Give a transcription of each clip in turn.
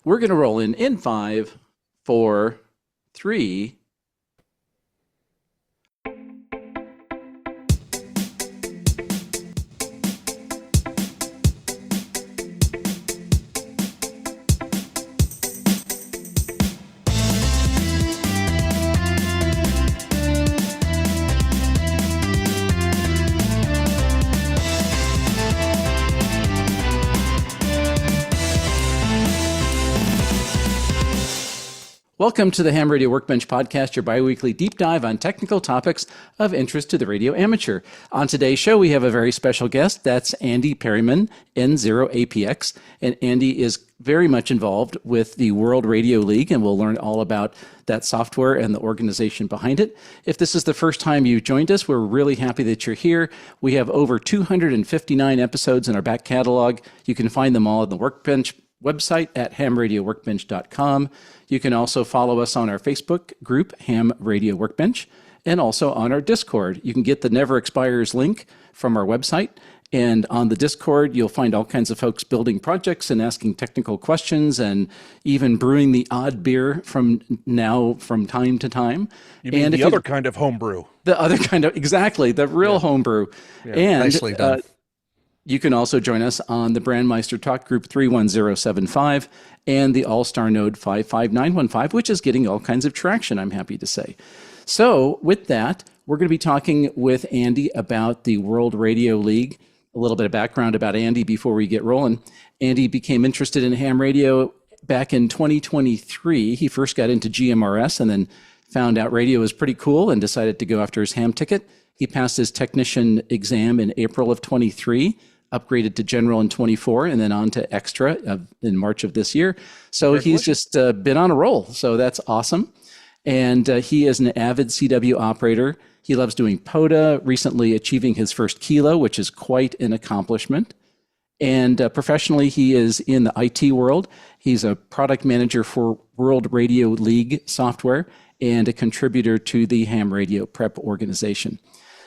We're going to roll in 5, 4, 3. Welcome to the Ham Radio Workbench podcast, your biweekly deep dive on technical topics of interest to the radio amateur. On today's show, we have a very special guest. That's Andy Perryman, N0APX. And Andy is very much involved with the World Radio League, and we'll learn all about that software and the organization behind it. If this is the first time you've joined us, we're really happy that you're here. We have over 259 episodes in our back catalog. You can find them all on the Workbench website at hamradioworkbench.com. You can also follow us on our Facebook group, Ham Radio Workbench, and also on our Discord. You can get the Never Expires link from our website. And on the Discord, you'll find all kinds of folks building projects and asking technical questions and even brewing the odd beer from time to time. You mean the other kind of homebrew? The other kind of, exactly, the real homebrew. Yeah, and nicely done. You can also join us on the Brandmeister Talk Group 31075 and the All-Star Node 55915, which is getting all kinds of traction, I'm happy to say. So with that, we're going to be talking with Andy about the World Radio League. A little bit of background about Andy before we get rolling. Andy became interested in ham radio back in 2023. He first got into GMRS and then found out radio was pretty cool and decided to go after his ham ticket. He passed his technician exam in April of 23. Upgraded to general in 24 and then on to extra in March of this year. So he's just been on a roll. So that's awesome. And he is an avid CW operator. He loves doing POTA, recently achieving his first kilo, which is quite an accomplishment. And professionally, he is in the IT world. He's a product manager for World Radio League software and a contributor to the Ham Radio Prep organization.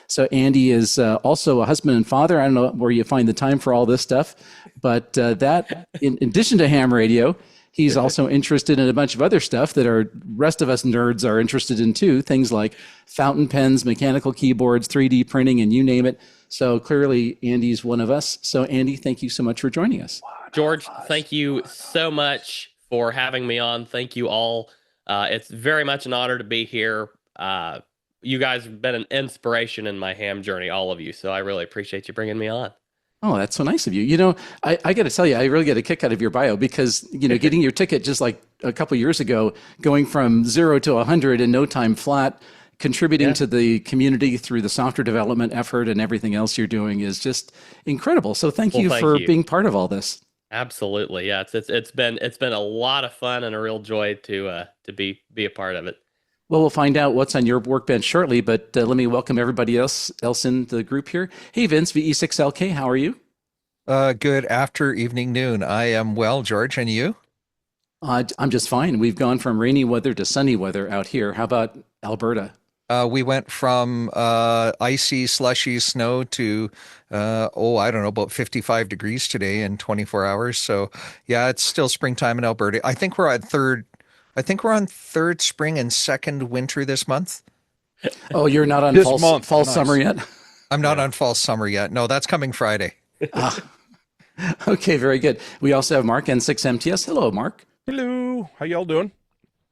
So Andy is also a husband and father. I don't know where you find the time for all this stuff, but that, in addition to ham radio, he's also interested in a bunch of other stuff that our rest of us nerds are interested in too. Things like fountain pens, mechanical keyboards, 3D printing, and you name it. So clearly, Andy's one of us. So Andy, thank you so much for joining us. George, thank you so much for having me on. Thank you all. It's very much an honor to be here. You guys have been an inspiration in my ham journey, all of you. So I really appreciate you bringing me on. Oh, that's so nice of you. You know, I got to tell you, I really get a kick out of your bio because, you know, getting your ticket just like a couple years ago, going from 0 to 100 in no time flat, contributing to the community through the software development effort and everything else you're doing is just incredible. So thank you for being part of all this. Absolutely. Yeah. It's been a lot of fun and a real joy to be a part of it. Well, we'll find out what's on your workbench shortly, but let me welcome everybody else in the group here. Hey, Vince, VE6LK, how are you? Good after evening noon. I am well, George, and you? I'm just fine. We've gone from rainy weather to sunny weather out here. How about Alberta? We went from icy, slushy snow to, I don't know, about 55 degrees today in 24 hours. So, yeah, it's still springtime in Alberta. I think we're on third spring and second winter this month. Oh, you're not on fall summer yet? I'm not on fall summer yet. No, that's coming Friday. Okay, very good. We also have Mark, N6MTS. Hello, Mark. Hello. How y'all doing?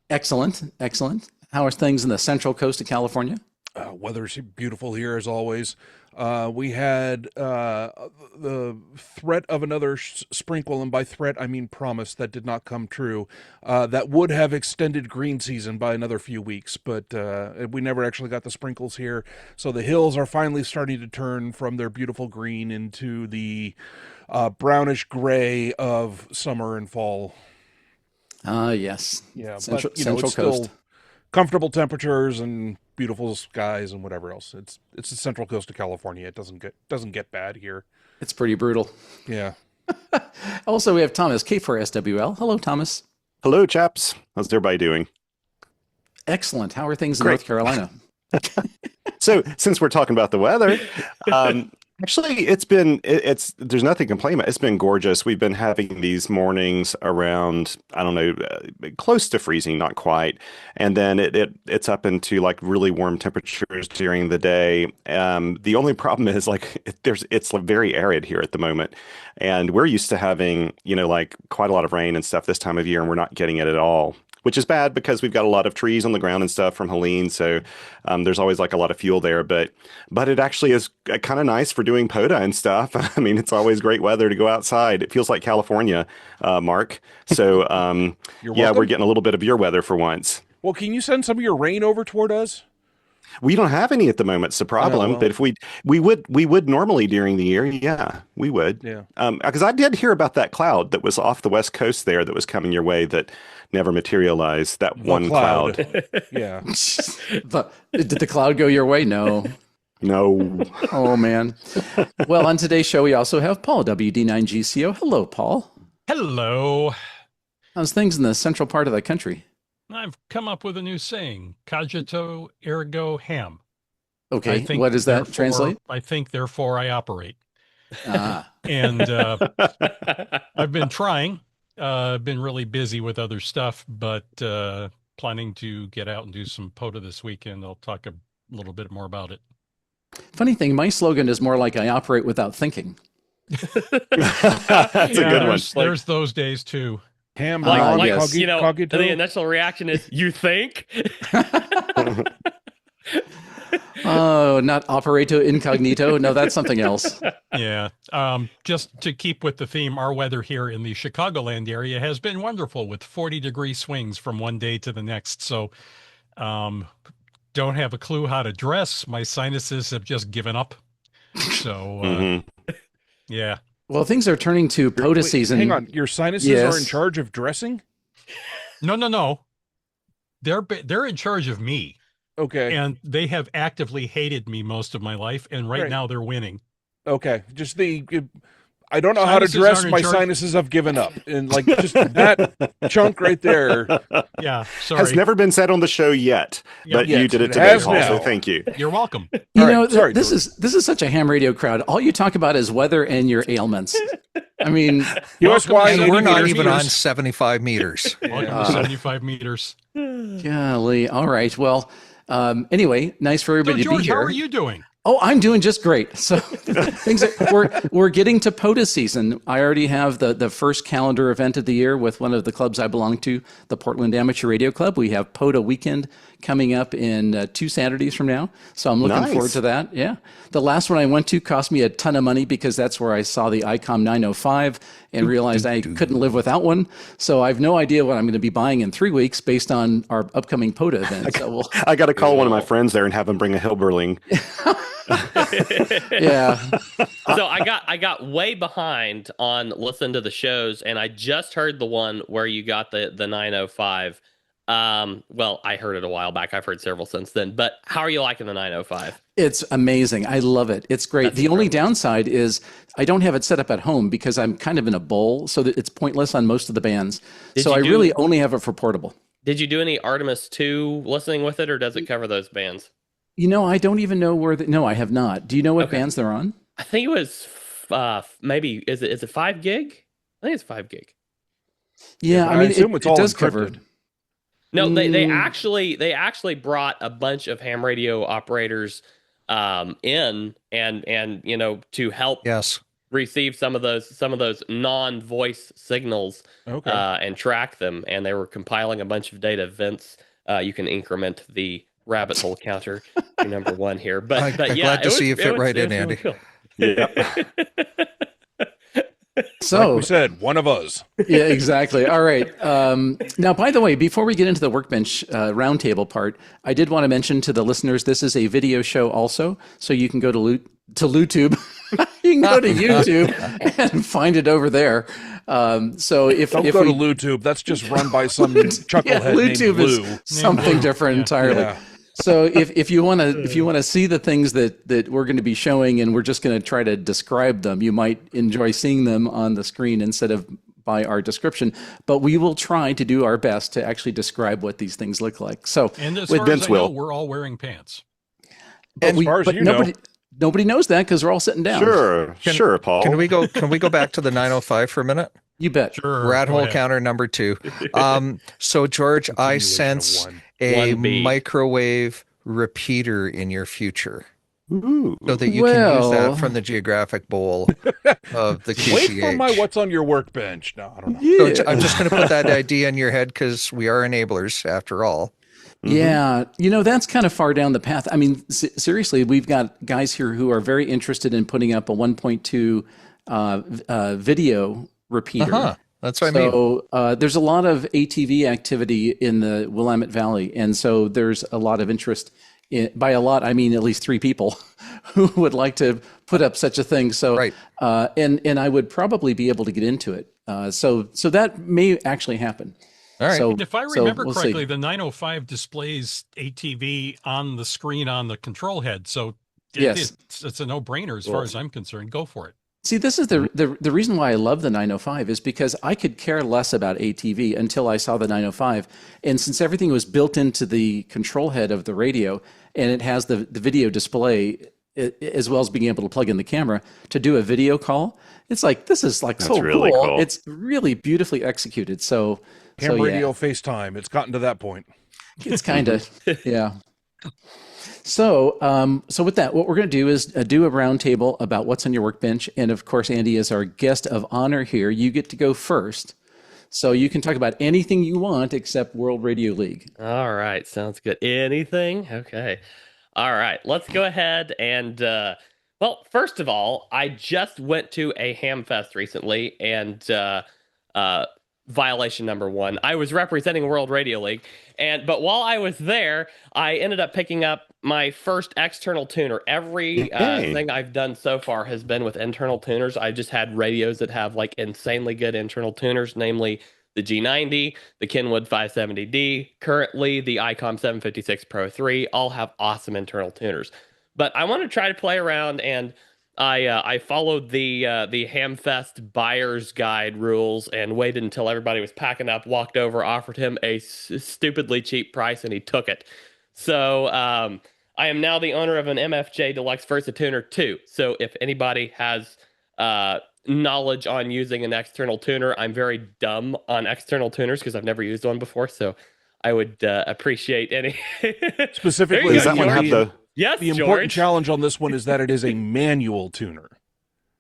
Excellent. How are things in the central coast of California? Weather's beautiful here as always. We had the threat of another sprinkle, and by threat I mean promise that did not come true. That would have extended green season by another few weeks, but we never actually got the sprinkles here. So the hills are finally starting to turn from their beautiful green into the brownish gray of summer and fall. Yes. Yeah, Central it's coast. still comfortable temperatures and beautiful skies and whatever else. It's the central coast of California. It doesn't get bad here. It's pretty brutal. Yeah. Also, we have Thomas, K4SWL. Hello, Thomas. Hello, chaps. How's everybody doing? Excellent. How are things in Great. North Carolina? So, since we're talking about the weather, Actually, it's there's nothing to complain about. It's been gorgeous. We've been having these mornings around, I don't know, close to freezing, not quite, and then it's up into like really warm temperatures during the day. The only problem is like it's like very arid here at the moment, and we're used to having, like quite a lot of rain and stuff this time of year, and we're not getting it at all. Which is bad because we've got a lot of trees on the ground and stuff from Helene, so there's always like a lot of fuel there. But it actually is kind of nice for doing POTA and stuff. I mean, it's always great weather to go outside. It feels like California, Mark. So yeah, we're getting a little bit of your weather for once. Well, can you send some of your rain over toward us? We don't have any at the moment. It's a problem. well. But if we would normally during the year, yeah, we would. Yeah. Because I did hear about that cloud that was off the west coast there that was coming your way that never materialized. That one cloud. Yeah. Did the cloud go your way? No. No. Oh, man. Well, on today's show, we also have Paul, WD9GCO. Hello, Paul. Hello. How's things in the central part of the country? I've come up with a new saying, cogito ergo ham. Okay, what does that translate? I think, therefore, I operate. Ah. And I've been trying. I've been really busy with other stuff, but planning to get out and do some POTA this weekend. I'll talk a little bit more about it. Funny thing, my slogan is more like I operate without thinking. That's a good one. There's those days, too. Ham, yes. The initial reaction is, you think? Oh, not operato incognito. No, that's something else. Yeah. Just to keep with the theme, our weather here in the Chicagoland area has been wonderful with 40-degree swings from one day to the next. So don't have a clue how to dress. My sinuses have just given up. So, yeah. Well, things are turning to POTA season. Hang on. Your sinuses are in charge of dressing? No. They're in charge of me. Okay. And they have actively hated me most of my life, and right now they're winning. Okay. I don't know how to dress. My sinuses have given up. And like just that chunk right there. Yeah, sorry. Has never been said on the show yet, but you did it today, Paul, so thank you. You're welcome. This is such a ham radio crowd. All you talk about is weather and your ailments. I mean, we're not even on 75 meters. Welcome to 75 meters. Golly. All right. Well, anyway, nice for everybody George, to be here. How are you doing? Oh, I'm doing just great. So we're getting to POTA season. I already have the first calendar event of the year with one of the clubs I belong to, the Portland Amateur Radio Club. We have POTA weekend coming up in 2 Saturdays from now. So I'm looking forward to that. Yeah. The last one I went to cost me a ton of money because that's where I saw the Icom 905 and realized I couldn't live without one. So I have no idea what I'm going to be buying in 3 weeks based on our upcoming POTA event. I got to call one of my friends there and have him bring a Hilberling. Yeah. So I got way behind on listening to the shows, and I just heard the one where you got the 905. Well, I heard it a while back. I've heard several since then. But how are you liking the 905? It's amazing. I love it. It's great. The only downside is I don't have it set up at home because I'm kind of in a bowl, so that it's pointless on most of the bands. So I really only have it for portable. Did you do any Artemis 2 listening with it, or does it cover those bands? I don't even know where. No, I have not. Do you know what bands they're on? I think it was maybe. Is it 5 gig? I think it's 5 gig. Yeah, I mean, it does cover. No, they actually brought a bunch of ham radio operators in and to help receive some of those non-voice signals and track them, and they were compiling a bunch of data. Vince, you can increment the rabbit hole counter to number 1 here, but I'm glad to see you fit right in, Andy. Really cool. Yeah. So, like we said, one of us. Yeah, exactly. All right. Now, by the way, before we get into the Workbench roundtable part, I did want to mention to the listeners, this is a video show also, so you can go to YouTube. You can go to YouTube and find it over there. So if go to LuTube, that's just run by some chucklehead LuTube named Lou. is something different entirely. Yeah. So if you want to see the things that we're going to be showing, and we're just going to try to describe them, you might enjoy seeing them on the screen instead of by our description. But we will try to do our best to actually describe what these things look like. So and as with far as I know, we're all wearing pants. As far as you know. nobody knows that because we're all sitting down. Sure, Paul. Can we go back to the 905 for a minute? You bet. Sure. Rat go hole ahead. counter number 2. So George, I Continuation of sense one. a 1B. microwave repeater in your future, Ooh. so that you can use Well- that from the geographic bowl of the QCH. Wait for my what's on your workbench. No, I don't know. Yeah. So I'm just going to put that idea in your head because we are enablers after all. Yeah, that's kind of far down the path. I mean, seriously, we've got guys here who are very interested in putting up a 1.2 video repeater. That's what I mean. So there's a lot of ATV activity in the Willamette Valley, and so there's a lot of interest. By a lot, I mean at least 3 people who would like to put up such a thing. So, Right. And I would probably be able to get into it. So that may actually happen. All right. So, And if I so remember we'll see. correctly, the 905 displays ATV on the screen on the control head. So Yes. it's a no-brainer as far as I'm concerned. Go for it. See, this is the reason why I love the 905 is because I could care less about ATV until I saw the 905. And since everything was built into the control head of the radio and it has the video display as well as being able to plug in the camera to do a video call, it's like, this is like so really cool. It's really beautifully executed. So, Ham so radio, FaceTime. It's gotten to that point. it's kind of, yeah. So, so with that, what we're going to do is do a roundtable about what's on your workbench. And of course, Andy is our guest of honor here. You get to go first. So you can talk about anything you want except World Radio League. All right, sounds good. Anything? Okay. All right, let's go ahead and, well, first of all, I just went to a ham fest recently, and violation number 1, I was representing World Radio League, but while I was there, I ended up picking up my first external tuner. Every thing I've done so far has been with internal tuners. I just had radios that have like insanely good internal tuners, namely the G90, the Kenwood 570D, currently the Icom 756 Pro 3, all have awesome internal tuners. But I want to try to play around, and I followed the Hamfest buyer's guide rules and waited until everybody was packing up, walked over, offered him a stupidly cheap price, and he took it. So I am now the owner of an MFJ Deluxe Versa Tuner 2. So if anybody has knowledge on using an external tuner, I'm very dumb on external tuners because I've never used one before. So I would appreciate any. Specifically, Does that one have the... Yes, The important George. challenge on this one is that it is a manual tuner.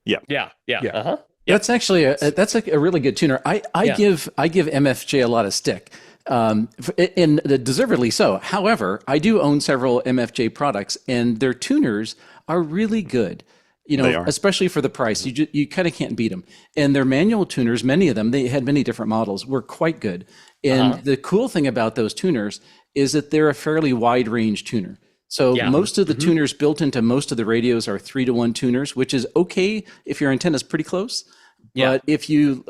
Yeah. Yeah. Uh-huh. That's actually that's a really good tuner. I give MFJ a lot of stick, and deservedly so. However, I do own several MFJ products, and their tuners are really good. You They know, are. especially for the price, you kind of can't beat them. And their manual tuners, many of them, they had many different models, were quite good. And the cool thing about those tuners is that they're a fairly wide range tuner. So most of the tuners built into most of the radios are 3-to-1 tuners, which is okay if your antenna's pretty close. Yeah. But if you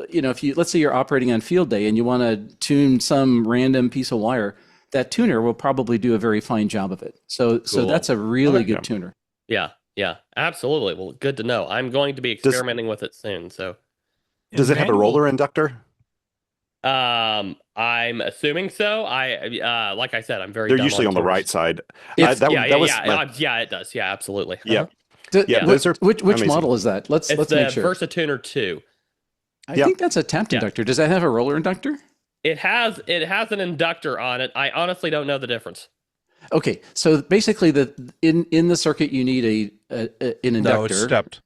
let's say you're operating on field day and you want to tune some random piece of wire, that tuner will probably do a very fine job of it. So Cool. that's a really good tuner. Yeah, absolutely. Well, good to know. I'm going to be experimenting with it soon. So, Does it have a roller inductor? I'm assuming so. Like I said, I'm very. They're dumb usually on the tuners. right side. If- Yeah, it does. Yeah, absolutely. Yep. Yeah, those are which amazing. model is that? Let's It's make the sure. Versa Tuner 2. I think that's a tapped inductor. Does that have a roller inductor? It has an inductor on it. I honestly don't know the difference. Okay, so basically, in the circuit you need an inductor. No, it's stepped.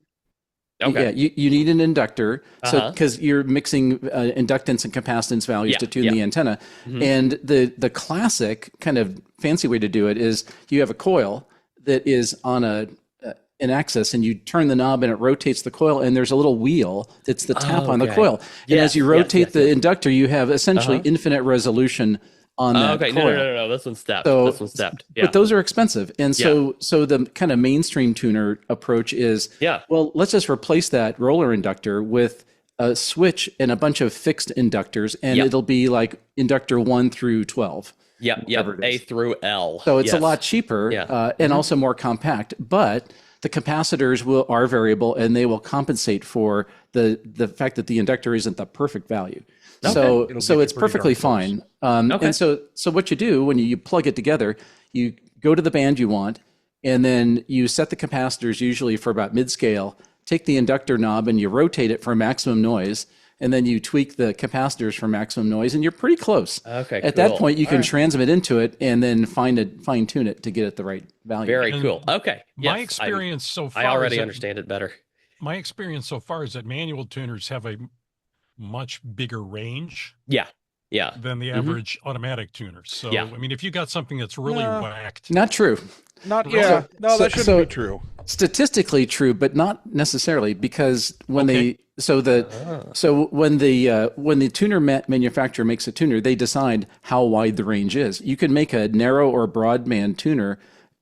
Okay. Yeah, you need an inductor, so because you're mixing inductance and capacitance values to tune the antenna. And the classic kind of fancy way to do it is you have a coil that is on an axis, and you turn the knob and it rotates the coil, and there's a little wheel that's the tap on the coil. And as you rotate the inductor, you have essentially infinite resolution on that Okay, coil. no. This one's stepped. So- This one's stepped. Yeah. But those are expensive. And so the kind of mainstream tuner approach is, well, let's just replace that roller inductor with a switch and a bunch of fixed inductors, and it'll be like inductor 1 through 12. Yep. A through L. So it's a lot cheaper and also more compact, but the capacitors are variable, and they will compensate for the fact that the inductor isn't the perfect value. So it's perfectly fine. And so what you do when you plug it together, you go to the band you want, and then you set the capacitors usually for about mid-scale, take the inductor knob and you rotate it for maximum noise, and then you tweak the capacitors for maximum noise, and you're pretty close. Okay, At that cool. point, you All can right. transmit into it and then fine-tune it to get it the right value. Very And cool. Okay. My Yes, experience so far I already is that, understand it better. my experience so far is that manual tuners have a much bigger range Yeah. Yeah. than the average automatic tuner. So, Yeah. I mean, if you got something that's really No. whacked, Not true. Not yeah. No, that shouldn't be true. Statistically true, but not necessarily, because when Okay. when the tuner manufacturer makes a tuner, they decide how wide the range is. You can make a narrow or broadband tuner,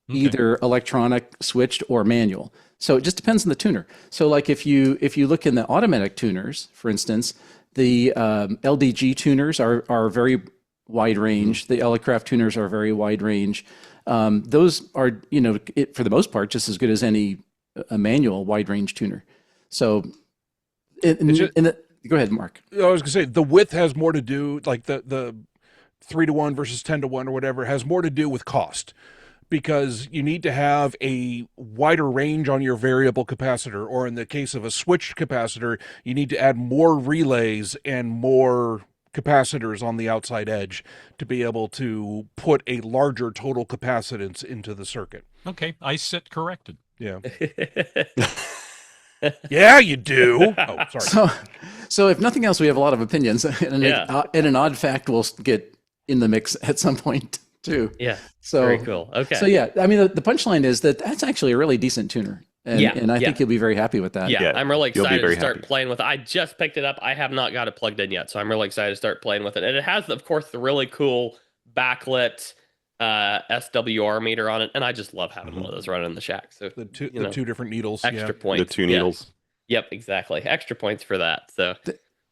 either electronic, switched, or manual. So it just depends on the tuner. So like if you look in the automatic tuners, for instance, the LDG tuners are very wide range. The Elecraft tuners are very wide range. Those are, for the most part, just as good as any a manual wide range tuner. So, go ahead, Mark. I was gonna say the width has more to do, like the 3-to-1 versus 10-to-1 or whatever, has more to do with cost, because you need to have a wider range on your variable capacitor, or in the case of a switched capacitor, you need to add more relays and more capacitors on the outside edge to be able to put a larger total capacitance into the circuit. okay, I sit corrected. Yeah. Yeah, you do. Oh, sorry. So if nothing else, we have a lot of opinions, and an odd fact will get in the mix at some point too. Yeah. So Very cool. Okay. So yeah, I mean, the punchline is that's actually a really decent tuner, and I think you'll be very happy with that. Yeah, I'm really you'll be excited to very start happy. playing with it. I just picked it up. I have not got it plugged in yet, so I'm really excited to start playing with it. And it has, of course, the really cool backlit SWR meter on it, and I just love having one of those running in the shack. So The two different needles. extra Yeah. points. The two needles. Yep, exactly. Extra points for that. So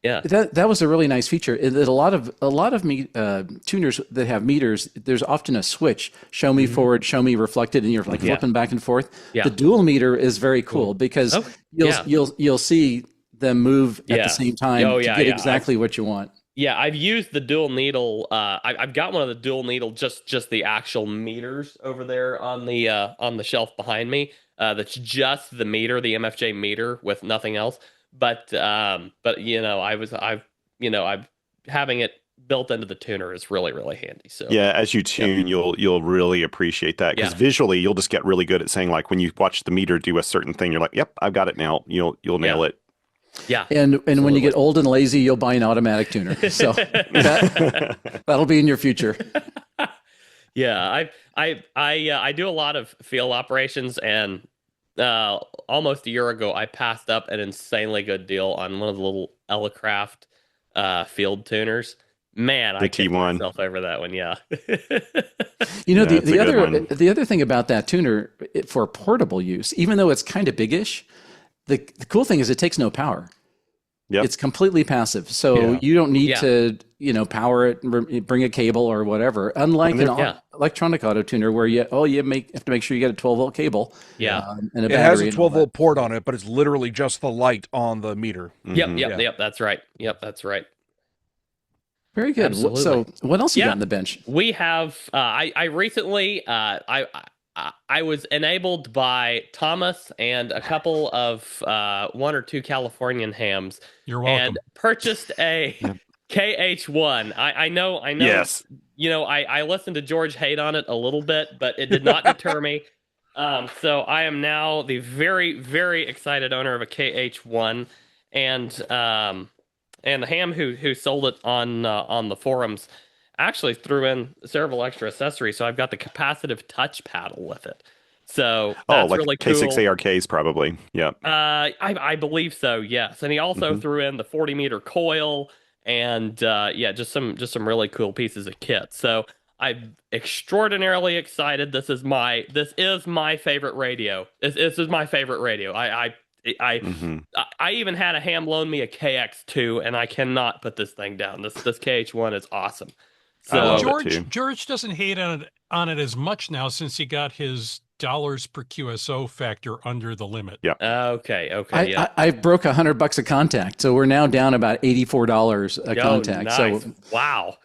yeah. That was a really nice feature. That a lot of tuners that have meters, there's often a switch: show me forward, show me reflected, and you're like flipping back and forth. Yeah. The dual meter is very cool because you'll see them move at the same time to get exactly what you want. Yeah, I've used the dual needle. I've got one of the dual needle, just the actual meters over there on the shelf behind me. That's just the meter, the MFJ meter with nothing else. But having it built into the tuner is really, really handy. So Yeah, as you tune, you'll really appreciate that, because visually you'll just get really good at saying, like, when you watch the meter do a certain thing, you're like, yep, I've got it now. You'll nail it. Yeah. And when you get old and lazy, you'll buy an automatic tuner. So that'll be in your future. Yeah, I do a lot of field operations, and almost a year ago I passed up an insanely good deal on one of the little Elecraft field tuners. Man, I kicked myself over that one. Yeah. The other thing about that tuner for portable use, even though it's kind of biggish, the cool thing is it takes no power. Yep. It's completely passive, so you don't need to, power it, bring a cable or whatever. Unlike an electronic auto tuner, where you have to make sure you get a 12-volt cable. Yeah, and a it has battery a 12-volt port on it, but it's literally just the light on the meter. Yep. That's right. Yep, that's right. Very good. Absolutely. So, what else you got on the bench? We have. I recently. I was enabled by Thomas and a couple of one or two Californian hams. You're welcome. And purchased a KH1. I know. Yes. I listened to George hate on it a little bit, but it did not deter me. So I am now the very, very excited owner of a KH1, and the ham who sold it on the forums actually threw in several extra accessories. So I've got the capacitive touch paddle with it. So that's like really cool. K6ARKs probably. Yeah. I believe so. Yes. And he also threw in the 40-meter coil and just some really cool pieces of kit. So I'm extraordinarily excited. This is my favorite radio. This is my favorite radio. I even had a ham loan me a KX2, and I cannot put this thing down. This KH1 is awesome. So George doesn't hate on it as much now since he got his dollars per QSO factor under the limit. Yeah. Okay. I broke $100 a contact, so we're now down about $84 a contact. Nice. So wow.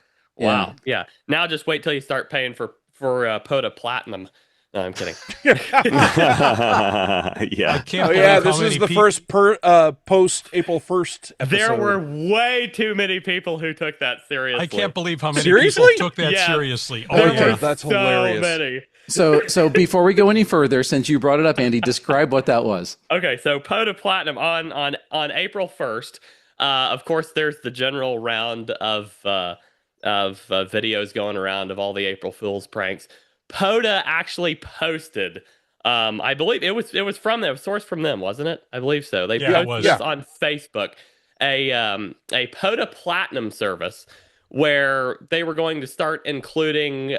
Yeah. Now just wait till you start paying for POTA Platinum. No, I'm kidding. I Yeah. can't Oh believe yeah, how this many is the people- first post April 1st episode. There were way too many people who took that seriously. I can't believe how many Seriously? people took that Yeah. seriously. Oh There yeah. were That's so hilarious. many. So before we go any further, since you brought it up, Andy, describe what that was. Okay, so POTA Platinum on April 1st. Of course, there's the general round of videos going around of all the April Fool's pranks. POTA actually posted. I believe it was from them, sourced from them, wasn't it? I believe so. They Yeah, it posted was. this on Facebook, a POTA Platinum service where they were going to start including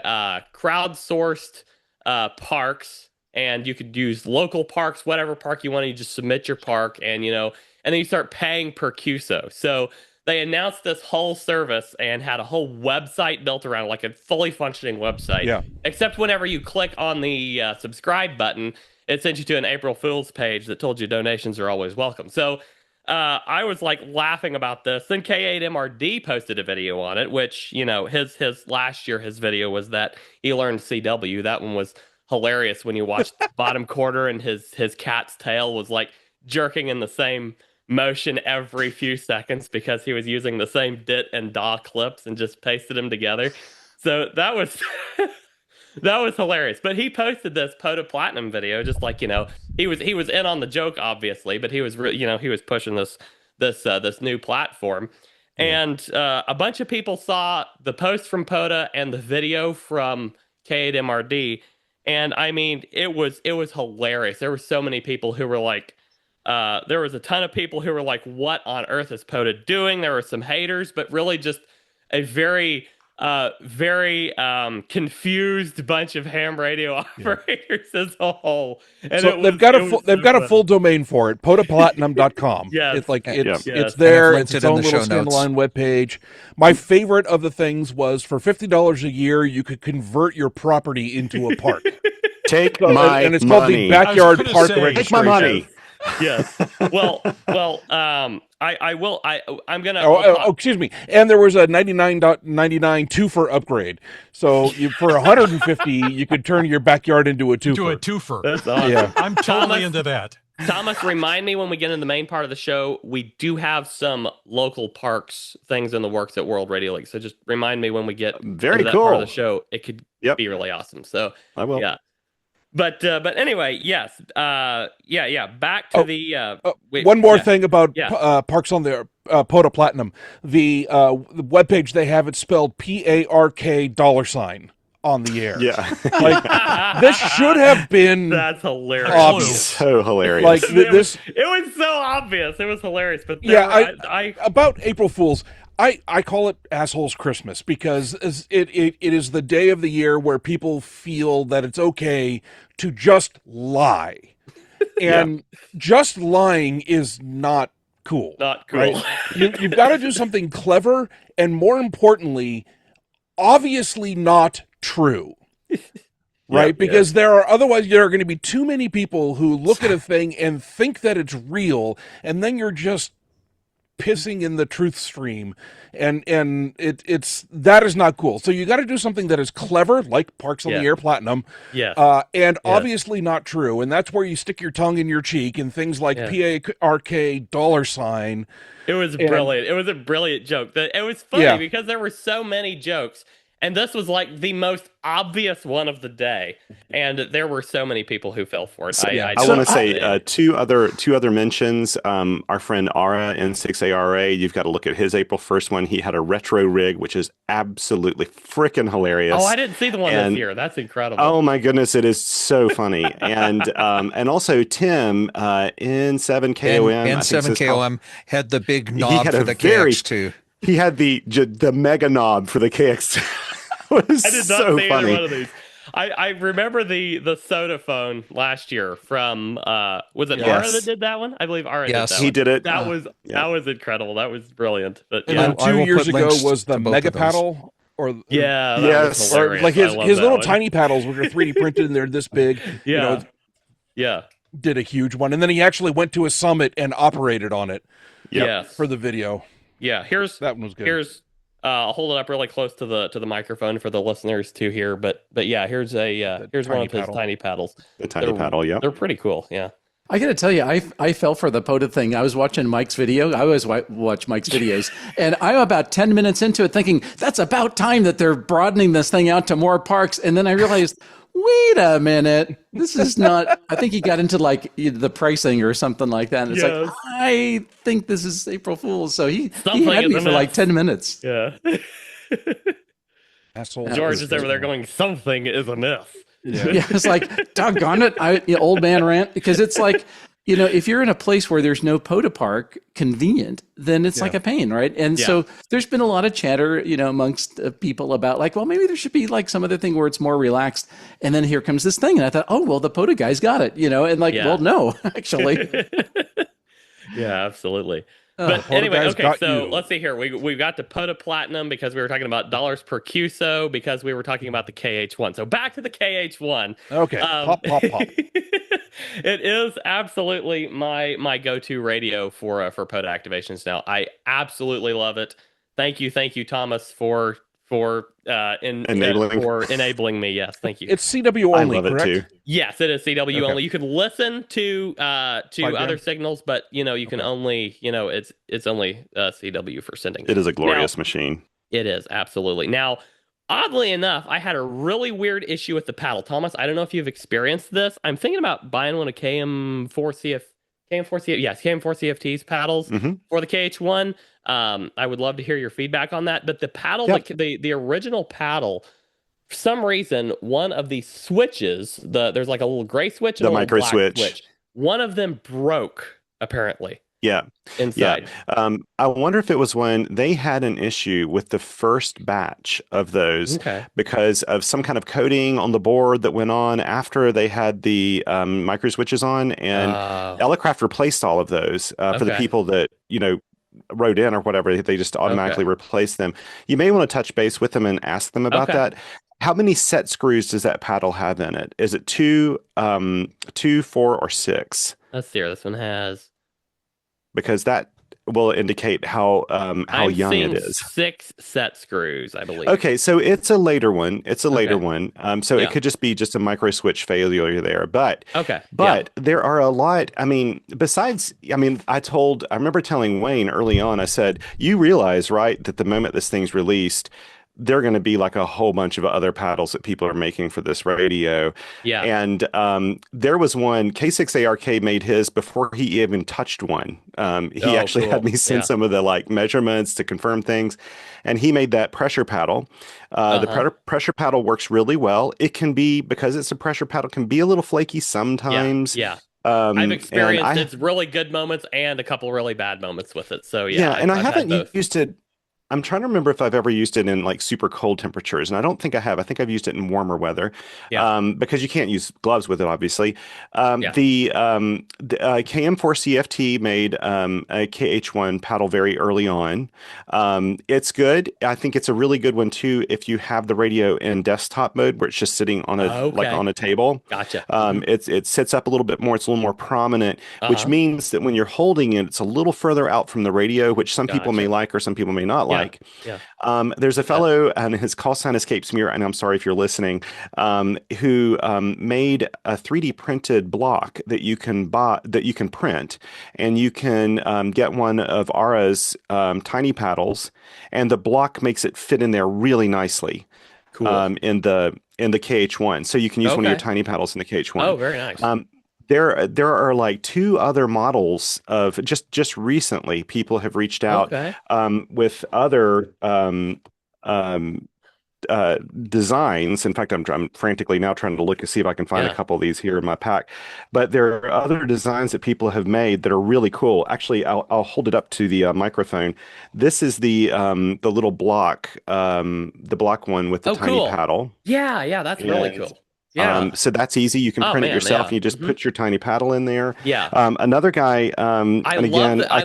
crowdsourced parks, and you could use local parks, whatever park you want. You just submit your park, and and then you start paying per QSO. So they announced this whole service and had a whole website built around it, like a fully functioning website. Yeah. Except whenever you click on the subscribe button, it sent you to an April Fool's page that told you donations are always welcome. So I was like laughing about this. Then K8MRD posted a video on it, which, his last year, his video was that he learned CW. That one was hilarious when you watched the bottom quarter and his cat's tail was like jerking in the same motion every few seconds because he was using the same dit and da clips and just pasted them together. So that was that was hilarious. But he posted this POTA Platinum video, just like he was in on the joke, obviously, but he was he was pushing this new platform, and a bunch of people saw the post from POTA and the video from K8MRD, and I mean it was hilarious. There were so many people who were like. There was a ton of people who were like, what on earth is POTA doing? There were some haters, but really just a very confused bunch of ham radio operators as a whole. And So they've got a full domain for it, potaplatinum.com. Yes. It's like it's Yes. there. And It's I've its linked it in own the little show notes. standalone webpage. My favorite of the things was for $50 a year, you could convert your property into a park. Take So- my and it's called the money. Backyard I was gonna Park say- Take Registration. my money. Yes. Well, I will. I'm gonna. Excuse me. And there was a 99.99 twofer upgrade. So for 150, you could turn your backyard into a twofer. Do a twofer. That's awesome. Yeah. I'm totally Thomas? into that. Thomas, remind me when we get in the main part of the show, we do have some local parks things in the works at World Radio League. So just remind me when we get Very into that part of cool. the show. It could Yep. be really awesome. So I will. yeah. But anyway, yes. Back to the One more thing about Yeah. parks on the POTA Platinum. The webpage they have it spelled $PARK on the air. Yeah. Like this should have been That's hilarious. obvious. So hilarious. Like this. It was so obvious. It was hilarious. But Yeah, I about April Fools. I call it assholes Christmas because it is the day of the year where people feel that it's okay to just lie, and just lying is not cool. not cool. Right? You've got to do something clever, and more importantly, obviously not true. Right? Because there are going to be too many people who look at a thing and think that it's real, and then you're just pissing in the truth stream, and it's that is not cool. So you got to do something that is clever, like Parks on the Air Platinum, and obviously not true. And that's where you stick your tongue in your cheek and things like PARK $. It was brilliant. It was a brilliant joke. It was funny because there were so many jokes, and this was like the most obvious one of the day, and there were so many people who fell for it. So, I want to say two other mentions. Our friend Ara, N6ARA, you've got to look at his April 1st one. He had a retro rig, which is absolutely freaking hilarious. Oh, I didn't see the one this year. That's incredible. Oh my goodness, it is so funny. And also Tim, N7KOM. N7KOM had the big knob for the KX2. He had the mega knob for the KX2. It was I did not so see funny. either one of these. I remember the soda phone last year from was it Ara that did that one? I believe Ara did that he one. did it. That was incredible. That was brilliant. But And then I will 2 years put ago links was the to both Mega of those. Paddle, or that was Yes. or hilarious. like I his love little that one. tiny paddles, which are 3D printed and they're this big. Yeah. Did a huge one, and then he actually went to a summit and operated on it Yep. Yes. for the video. Yeah. Here's That one was good. Here's I'll hold it up really close to the microphone for the listeners to hear. But yeah, here's one tiny of his paddle. tiny paddles. The tiny paddle, yeah. They're pretty cool. Yeah. I got to tell you, I fell for the POTA thing. I was watching Mike's video. I always watch Mike's videos. And I'm about 10 minutes into it thinking, that's about time that they're broadening this thing out to more parks. And then I realized, wait a minute, this is not, I think he got into like the pricing or something like that. And it's like, I think this is April Fool's. So he had me for like 10 minutes. Yeah. Asshole. George is over there going, something is amiss. Yeah, it's like, doggone it, old man rant. Because it's like, if you're in a place where there's no POTA park convenient, then it's like a pain, right? And so there's been a lot of chatter, amongst people about like, well, maybe there should be like some other thing where it's more relaxed. And then here comes this thing. And I thought, oh, well, the POTA guy's got it, and like, well, no, actually. Yeah, absolutely. But anyway, okay, so let's see here. We've got the POTA Platinum because we were talking about dollars per QSO because we were talking about the KH1. So back to the KH1. Okay, pop. It is absolutely my go-to radio for POTA activations now. I absolutely love it. Thank you, Thomas, for enabling me. Yes, thank you. It's CW only, I love correct? it too. Yes, it is CW only. You can listen to other signals, but you can only it's only CW for sending. It is a glorious machine. It is absolutely. Now, oddly enough, I had a really weird issue with the paddle. Thomas, I don't know if you've experienced this. I'm thinking about buying one of KM4 CFT's paddles for the KH1. I would love to hear your feedback on that. But the paddle, the original paddle, for some reason, one of the switches, there's like a little gray switch and the a micro black switch. One of them broke, apparently. Yeah. Inside. Yeah. I wonder if it was when they had an issue with the first batch of those because of some kind of coding on the board that went on after they had the micro switches on, and Elecraft replaced all of those for the people that, wrote in or whatever. They just automatically replaced them. You may want to touch base with them and ask them about that. How many set screws does that paddle have in it? Is it 2, 4, or 6? Let's see here. This one has, because that will indicate how young it is. 6 set screws, I believe. Okay, so it's a later one. So it could just be a micro switch failure there. But there are a lot. I mean, I remember telling Wayne early on, I said, you realize, right, that the moment this thing's released, there are going to be like a whole bunch of other paddles that people are making for this radio. Yeah. And there was one, K6ARK made his before he even touched one. He actually had me send some of the like measurements to confirm things. And he made that pressure paddle. The pressure paddle works really well. It can be, because it's a pressure paddle, can be a little flaky sometimes. Yeah. I've experienced its really good moments and a couple really bad moments with it. So I haven't used it. I'm trying to remember if I've ever used it in like super cold temperatures, and I don't think I have. I think I've used it in warmer weather, because you can't use gloves with it, obviously. The KM4 CFT made a KH1 paddle very early on. It's good. I think it's a really good one too if you have the radio in desktop mode where it's just sitting on on a table. Gotcha. It sits up a little bit more. It's a little more prominent, which means that when you're holding it, it's a little further out from the radio, which some people may like or some people may not like. There's a fellow, and his call sign escapes me, and I'm sorry if you're listening, who made a 3D printed block that you can buy, that you can print, and you can get one of Ara's tiny paddles, and the block makes it fit in there really nicely. Cool. In the KH1, so you can use one of your tiny paddles in the KH1. Oh, very nice. There are like 2 other models of just recently people have reached out with other designs. In fact, I'm frantically now trying to look to see if I can find a couple of these here in my pack. But there are other designs that people have made that are really cool. Actually, I'll hold it up to the microphone. This is the little block, the block one with the tiny paddle. Yeah, that's really cool. Yeah. So that's easy. You can print it yourself, and you just put your tiny paddle in there. Yeah. Another guy, I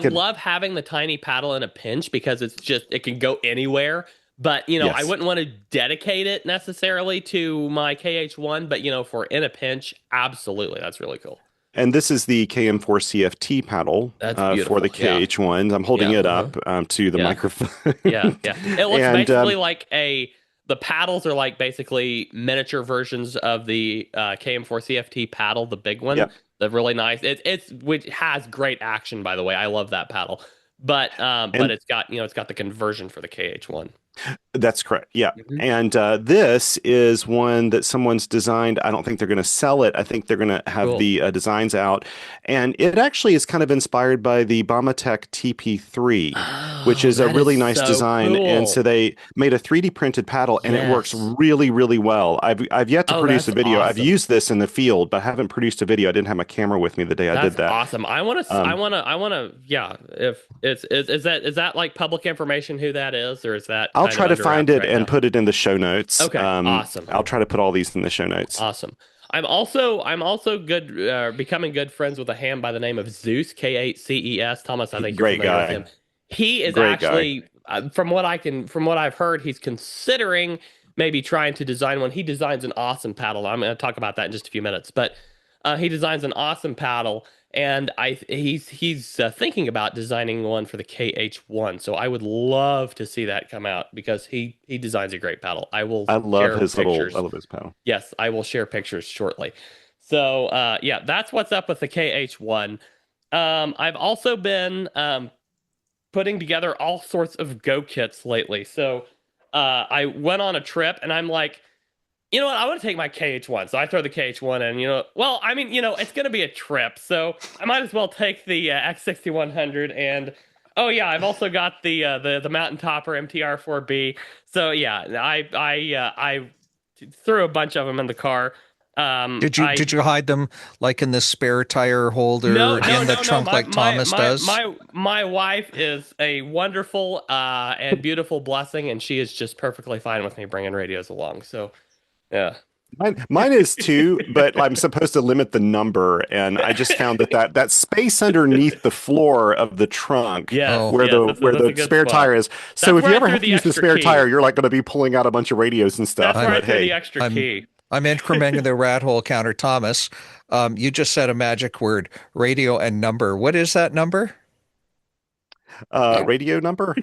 love having the tiny paddle in a pinch because it can go anywhere. But, I wouldn't want to dedicate it necessarily to my KH1, but, for in a pinch, absolutely. That's really cool. And this is the KM4CFT paddle That's for the beautiful, yeah. KH1. I'm holding Yeah, it up to the Yeah. microphone. Yeah. It looks And, basically like the paddles are like basically miniature versions of the KM4 CFT paddle, the big one. Yep. The really nice. It's which has great action, by the way. I love that paddle. But it's got it's got the conversion for the KH1. That's correct. Yeah. Mhm. And this is one that someone's designed. I don't think they're going to sell it. I think they're going to have Cool. the designs out. And it actually is kind of inspired by the Bomatech TP3, which is a that really is nice so design. And cool. so they made a 3D printed paddle, and it works Yes. really, really well. I've yet to produce a that's video. I've awesome. used this in the field, but I haven't produced a video. I didn't have my camera with me the day I did That's that. awesome. I want to. Yeah. If is that like public information who that is, or is that? I'll kind try of to under find wraps it right and now? put it in the show notes. Okay, awesome. I'll try to put all these in the show notes. Awesome. I'm also good becoming good friends with a ham by the name of Zeus, KHCES. Thomas, I think you're Great familiar with guy. him. He is Great guy. actually from what I've heard, he's considering maybe trying to design one. He designs an awesome paddle. I'm going to talk about that in just a few minutes, but he designs an awesome paddle, and he's thinking about designing one for the KH1. So I would love to see that come out because he designs a great paddle. I love share his pictures. I love his paddle. Yes, I will share pictures shortly. So yeah, that's what's up with the KH1. I've also been putting together all sorts of Go kits lately. So I went on a trip, and I'm like, you know what? I want to take my KH1. So I throw the KH1 in, it's going to be a trip. So I might as well take the X6100. And oh yeah, I've also got the Mountain Topper MTR4B. So yeah, I threw a bunch of them in the car. Did you hide them like in the spare tire holder in the trunk like Thomas does? My wife is a wonderful and beautiful blessing, and she is just perfectly fine with me bringing radios along. So yeah. Mine is too, but I'm supposed to limit the number, and I just found that space underneath the floor of the trunk, where the spare tire is. So if you ever have to use the spare tire, you're like going to be pulling out a bunch of radios and stuff. That's where I threw the extra key. I'm incrementing the rat hole counter. Thomas, you just said a magic word: radio and number. What is that number? Radio number?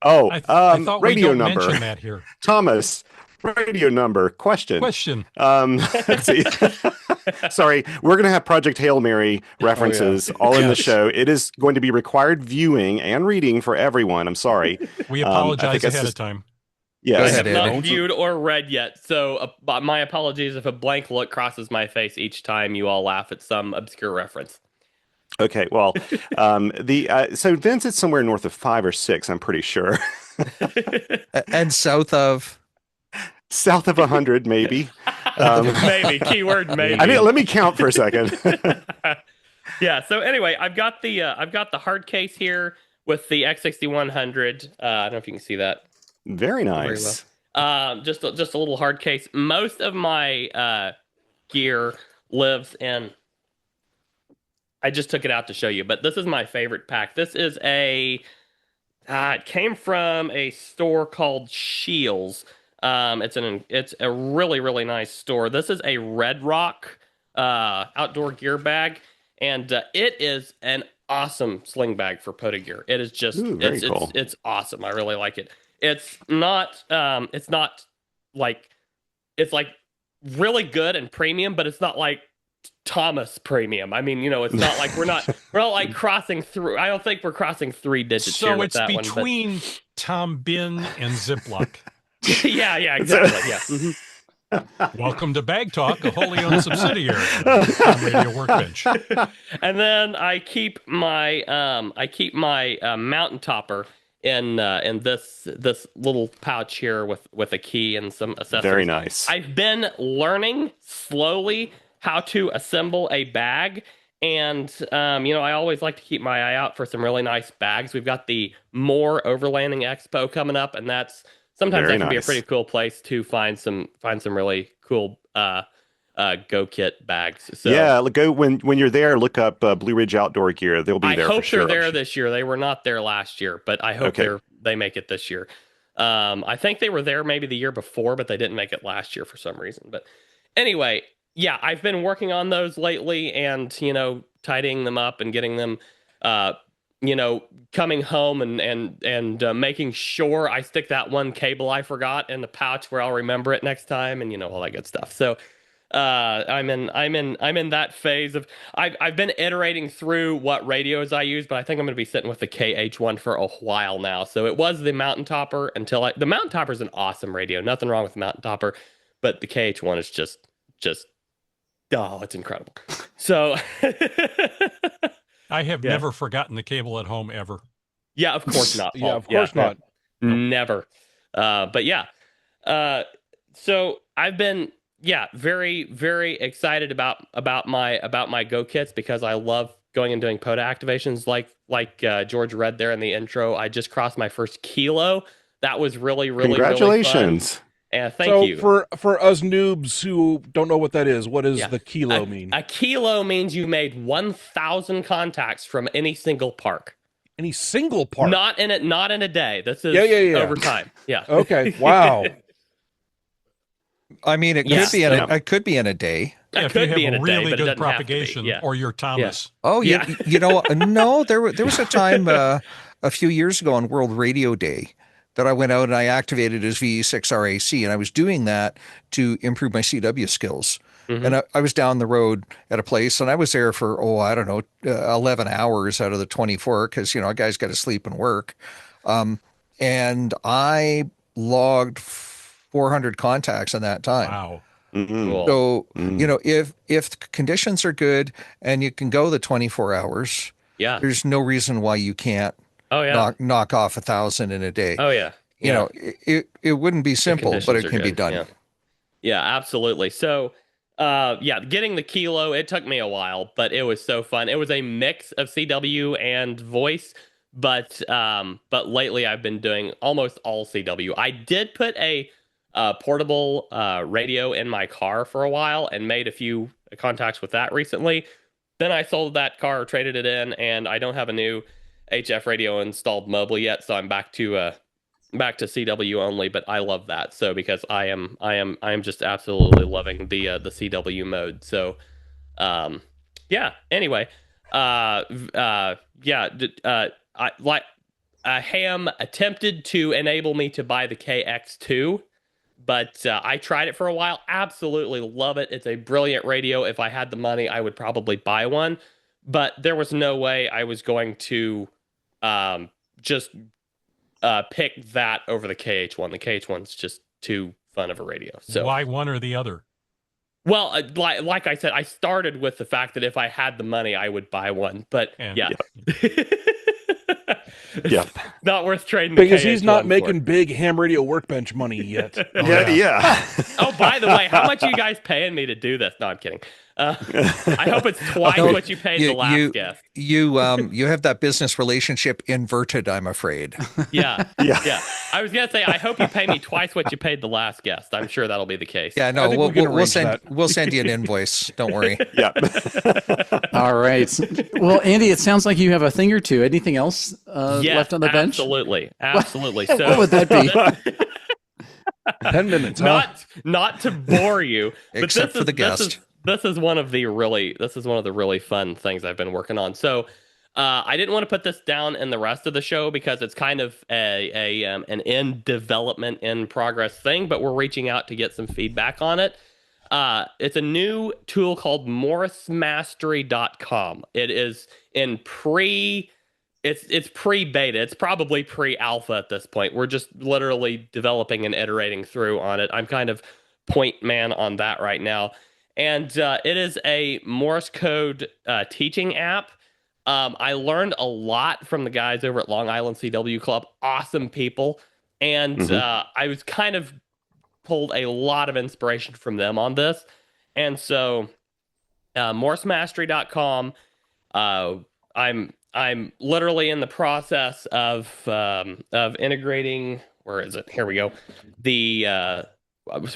Oh, I thought radio we don't number. mention that here. Thomas, radio number. Question. Let's see. Sorry, we're going to have Project Hail Mary references all in the show. It is going to be required viewing and reading for everyone. I'm sorry. We apologize ahead of time. Yeah, I have not viewed or read yet, so my apologies if a blank look crosses my face each time you all laugh at some obscure reference. Okay, well, so Vince, it's somewhere north of 5 or 6, I'm pretty sure. And south of 100, maybe. Maybe keyword maybe. I mean, let me count for a second. Yeah. So anyway, I've got the hard case here with the X6100. I don't know if you can see that. Very nice. Very well. Just a little hard case. Most of my gear lives in. I just took it out to show you, but this is my favorite pack. This is it came from a store called Shields. It's a really, really nice store. This is a Red Rock outdoor gear bag, and it is an awesome sling bag for POTA gear. It is just cool. It's awesome. I really like it. It's not like it's like really good and premium, but it's not like Thomas premium. I mean, it's not like we're not like crossing through. I don't think we're crossing 3 digits here with that one. So it's between Tom Bin and Ziploc. Yeah, exactly. Yeah. Mm-hmm. Welcome to Bag Talk, a wholly owned subsidiary of Radio Workbench. And then I keep my mountain topper in this little pouch here with a key and some accessories. Very nice. I've been learning slowly how to assemble a bag, and I always like to keep my eye out for some really nice bags. We've got the More Overlanding Expo coming up, and that's sometimes that can be a pretty cool place to find some really cool Go Kit bags. So yeah, go when you're there. Look up Blue Ridge Outdoor Gear. They'll be there. I hope for sure. they're there this year. They were not there last year, but I hope they make it this year. I think they were there maybe the year before, but they didn't make it last year for some reason. But anyway, yeah, I've been working on those lately, and tidying them up and getting them, uh, coming home and making sure I stick that one cable I forgot in the pouch where I'll remember it next time, and all that good stuff. So I'm in that phase of I've been iterating through what radios I use, but I think I'm going to be sitting with the KH1 for a while now. So it was the Mountain Topper until the Mountain Topper is an awesome radio. Nothing wrong with the Mountain Topper, but the KH1 is just oh, it's incredible. So I have never forgotten the cable at home ever. yeah, of course not, Paul. Yeah, of course not. Never. But yeah. So I've been very, very excited about my Go kits because I love going and doing POTA activations like George read there in the intro. I just crossed my first kilo. That was really, really, Congratulations. really fun. And thank you. For us noobs who don't know what that is, what does the kilo mean? A kilo means you made 1,000 contacts from any single park. Any single park? Not in a day. This is over time. Yeah. Okay. Wow. I mean, it could be in a day. Yeah, if you have a really good propagation, or your Thomas. Yeah. Oh, yeah. No, there was a time a few years ago on World Radio Day that I went out and I activated as N6ARA, and I was doing that to improve my CW skills. Mm-hmm. And I was down the road at a place, and I was there for 11 hours out of the 24 because a guy's got to sleep and work, and I logged 400 contacts in that time. Wow. Mm-hmm. Cool. So if conditions are good and you can go the 24 hours, there's no reason why you can't. Knock off 1,000 in a day. Oh yeah. It wouldn't be simple, but it can be done. Yeah, absolutely. So, getting the kilo, it took me a while, but it was so fun. It was a mix of CW and voice, but lately I've been doing almost all CW. I did put a portable radio in my car for a while and made a few contacts with that recently. Then I sold that car, traded it in, and I don't have a new HF radio installed mobile yet, so I'm back to CW only. But I love that, so because I am just absolutely loving the CW mode. So, Anyway, Ham attempted to enable me to buy the KX2, but I tried it for a while. Absolutely love it. It's a brilliant radio. If I had the money, I would probably buy one, but there was no way I was going to just pick that over the KH1. The KH1's just too fun of a radio. So why one or the other? Well, like I said, I started with the fact that if I had the money, I would buy one. But not worth trading. Because he's not making big ham radio workbench money yet. Oh, by the way, how much are you guys paying me to do this? No, I'm kidding. I hope it's twice what you paid the last guest. You have that business relationship inverted, I'm afraid. Yeah. I was gonna say I hope you pay me twice what you paid the last guest. I'm sure that'll be the case. Yeah, no, we'll send you an invoice. Don't worry. Yeah. All right. Well, Andy, it sounds like you have a thing or two. Anything else left on the bench? Absolutely. So what would that be? 10 minutes. Not to bore you, except for the guest. This is one of the really fun things I've been working on. So I didn't want to put this down in the rest of the show because it's kind of an in development, in progress thing, but we're reaching out to get some feedback on it. It's a new tool called MorseMastery.com. It is in it's pre-beta. It's probably pre-alpha at this point. We're just literally developing and iterating through on it. I'm kind of point man on that right now. And it is a Morse code teaching app. I learned a lot from the guys over at Long Island CW Club. Awesome people. And I was kind of pulled a lot of inspiration from them on this. And so MorseMastery.com, I'm literally in the process of integrating. Where is it? Here we go.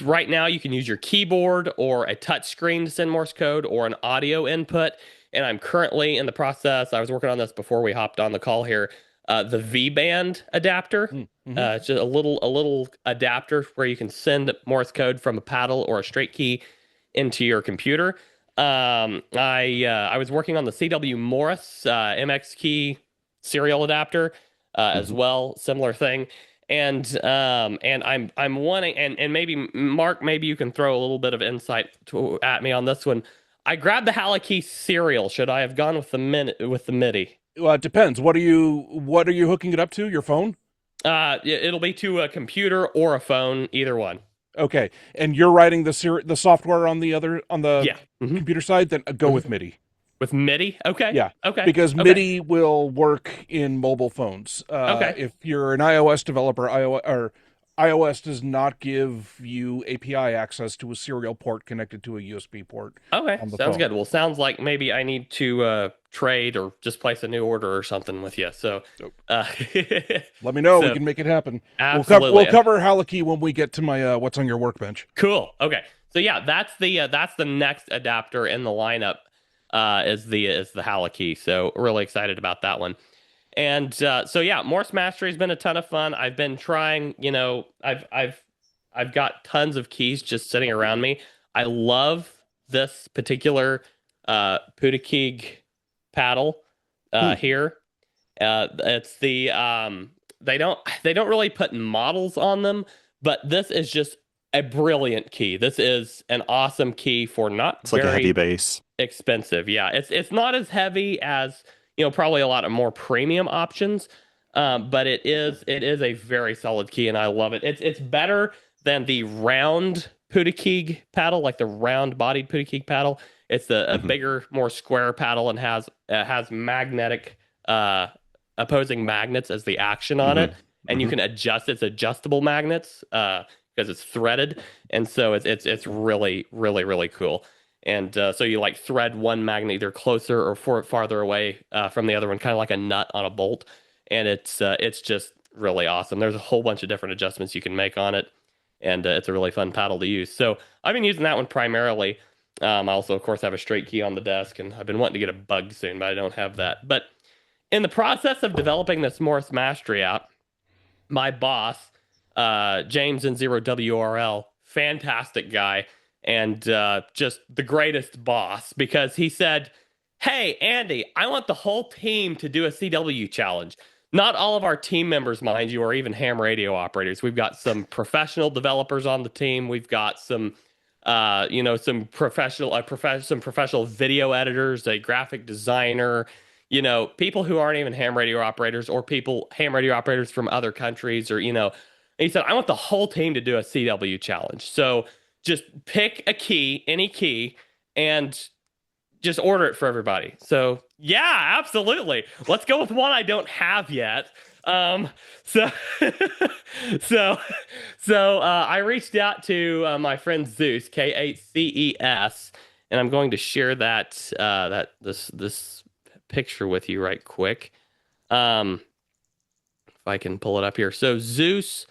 Right now, you can use your keyboard or a touch screen to send Morse code or an audio input. And I'm currently in the process. I was working on this before we hopped on the call here. The V-band adapter. It's just a little adapter where you can send Morse code from a paddle or a straight key into your computer. I was working on the CW Morse MX key serial adapter as well, similar thing. And I'm wanting, and maybe Mark, maybe you can throw a little bit of insight at me on this one. I grabbed the Halakey serial. Should I have gone with the MIDI? Well, it depends. What are you hooking it up to? Your phone? It'll be to a computer or a phone, either one. Okay, and you're writing the software on the Yeah. computer side. Then go with MIDI. With MIDI? Okay. Yeah. Okay. Because Okay. MIDI will work in mobile phones. Okay. If you're an iOS developer, iOS does not give you API access to a serial port connected to a USB port. Okay. On the Sounds phone. good. Well, sounds like maybe I need to trade or just place a new order or something with you. So, Let me know. So- We can make it happen. Absolutely. We'll cover Halakey when we get to my what's on your workbench. Cool. Okay. So yeah, that's the next adapter in the lineup. Is the Halakey. So really excited about that one. And so yeah, Morse Mastery has been a ton of fun. I've been trying. I've got tons of keys just sitting around me. I love this particular POTA paddle here. It's the they don't really put models on them, but this is just a brilliant key. This is an awesome key for not It's like a heavy base. expensive. Yeah, it's not as heavy as probably a lot of more premium options, but it is a very solid key, and I love it. It's better than the round POTA paddle, like the round bodied POTA paddle. It's a bigger, more square paddle and has magnetic opposing magnets as the action on it, and you can adjust. It's adjustable magnets because it's threaded, and so it's really really really cool. And so you like thread one magnet either closer or farther away from the other one, kind of like a nut on a bolt, and it's just really awesome. There's a whole bunch of different adjustments you can make on it, and it's a really fun paddle to use. So I've been using that one primarily. I also, of course, have a straight key on the desk, and I've been wanting to get a bug soon, but I don't have that. But in the process of developing this Morse Mastery app, my boss, James N7KOM fantastic guy, and just the greatest boss, because he said, "Hey, Andy, I want the whole team to do a CW challenge." Not all of our team members, mind you, are even ham radio operators. We've got some professional developers on the team. We've got some some professional video editors, a graphic designer, people who aren't even ham radio operators, or ham radio operators from other countries, or And he said, I want the whole team to do a CW challenge. So just pick a key, any key, and just order it for everybody. So yeah, absolutely. Let's go with one I don't have yet. So I reached out to my friend Zeus, KHCES, and I'm going to share this picture with you right quick. If I can pull it up here. So Zeus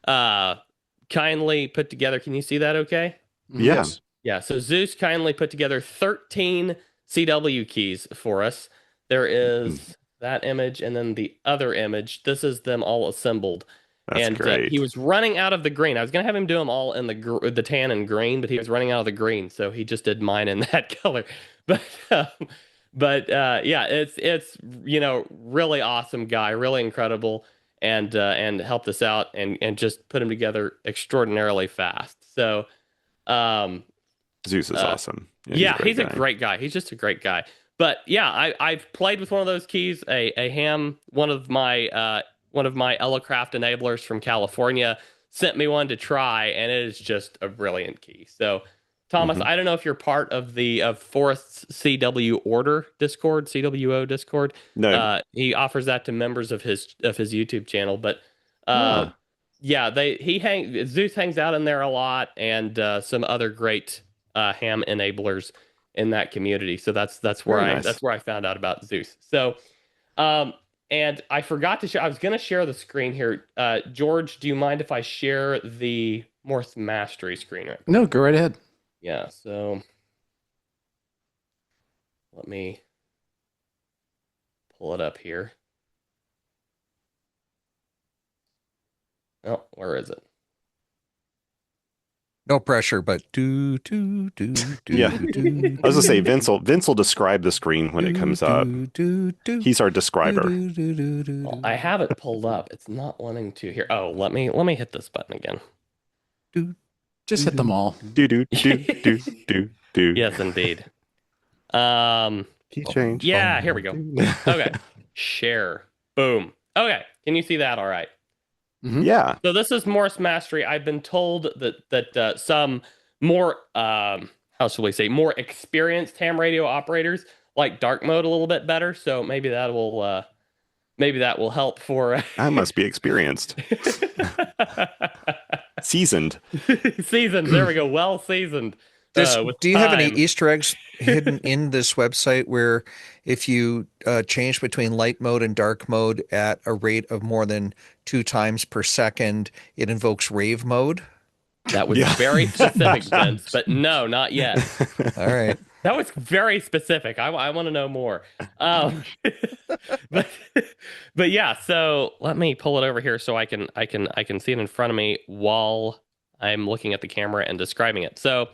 kindly put together, can you see that okay? Yeah. Yes. Yeah, so Zeus kindly put together 13 CW keys for us. There is that image and then the other image. This is them all assembled. That's great. He was running out of the green. I was going to have him do them all in the tan and green, but he was running out of the green, so he just did mine in that color. But yeah, it's really awesome guy, really incredible, and helped us out and just put them together extraordinarily fast. So Zeus is awesome. Yeah, he's a great guy. He's just a great guy. But yeah, I've played with one of those keys, one of my Elecraft enablers from California sent me one to try, and it is just a brilliant key. So Thomas, I don't know if you're part of Forrest's CW Order Discord, CWO Discord. No. He offers that to members of his YouTube channel, but yeah, Zeus hangs out in there a lot, and some other great ham enablers in that community. So that's where I found out about Zeus. So and I forgot to share. I was going to share the screen here. George, do you mind if I share the Morse Mastery screen? Right? No, go right ahead. Yeah. So let me pull it up here. Oh, where is it? No pressure, but do do do do. Yeah. do, I was gonna say Vince will describe the screen when it comes up. do, He's our describer. Well, I have it pulled up. It's not wanting to here. Oh, let me hit this button again. Just hit them all. Do do do do do do. Yes, indeed. Key change. Yeah, here we go. Okay. Share. Boom. Okay. Can you see that all right? Yeah. So this is Morse Mastery. I've been told that some more how should we say more experienced ham radio operators like dark mode a little bit better. So maybe that will help for I must be experienced. Seasoned. seasoned. There we go. Well seasoned. Do you have any time. Easter eggs hidden in this website where if you change between light mode and dark mode at a rate of more than 2 times per second, it invokes rave mode? That was very specific, Vince, but no, not yet. All right. That was very specific. I want to know more. But yeah, so let me pull it over here so I can see it in front of me while I'm looking at the camera and describing it. So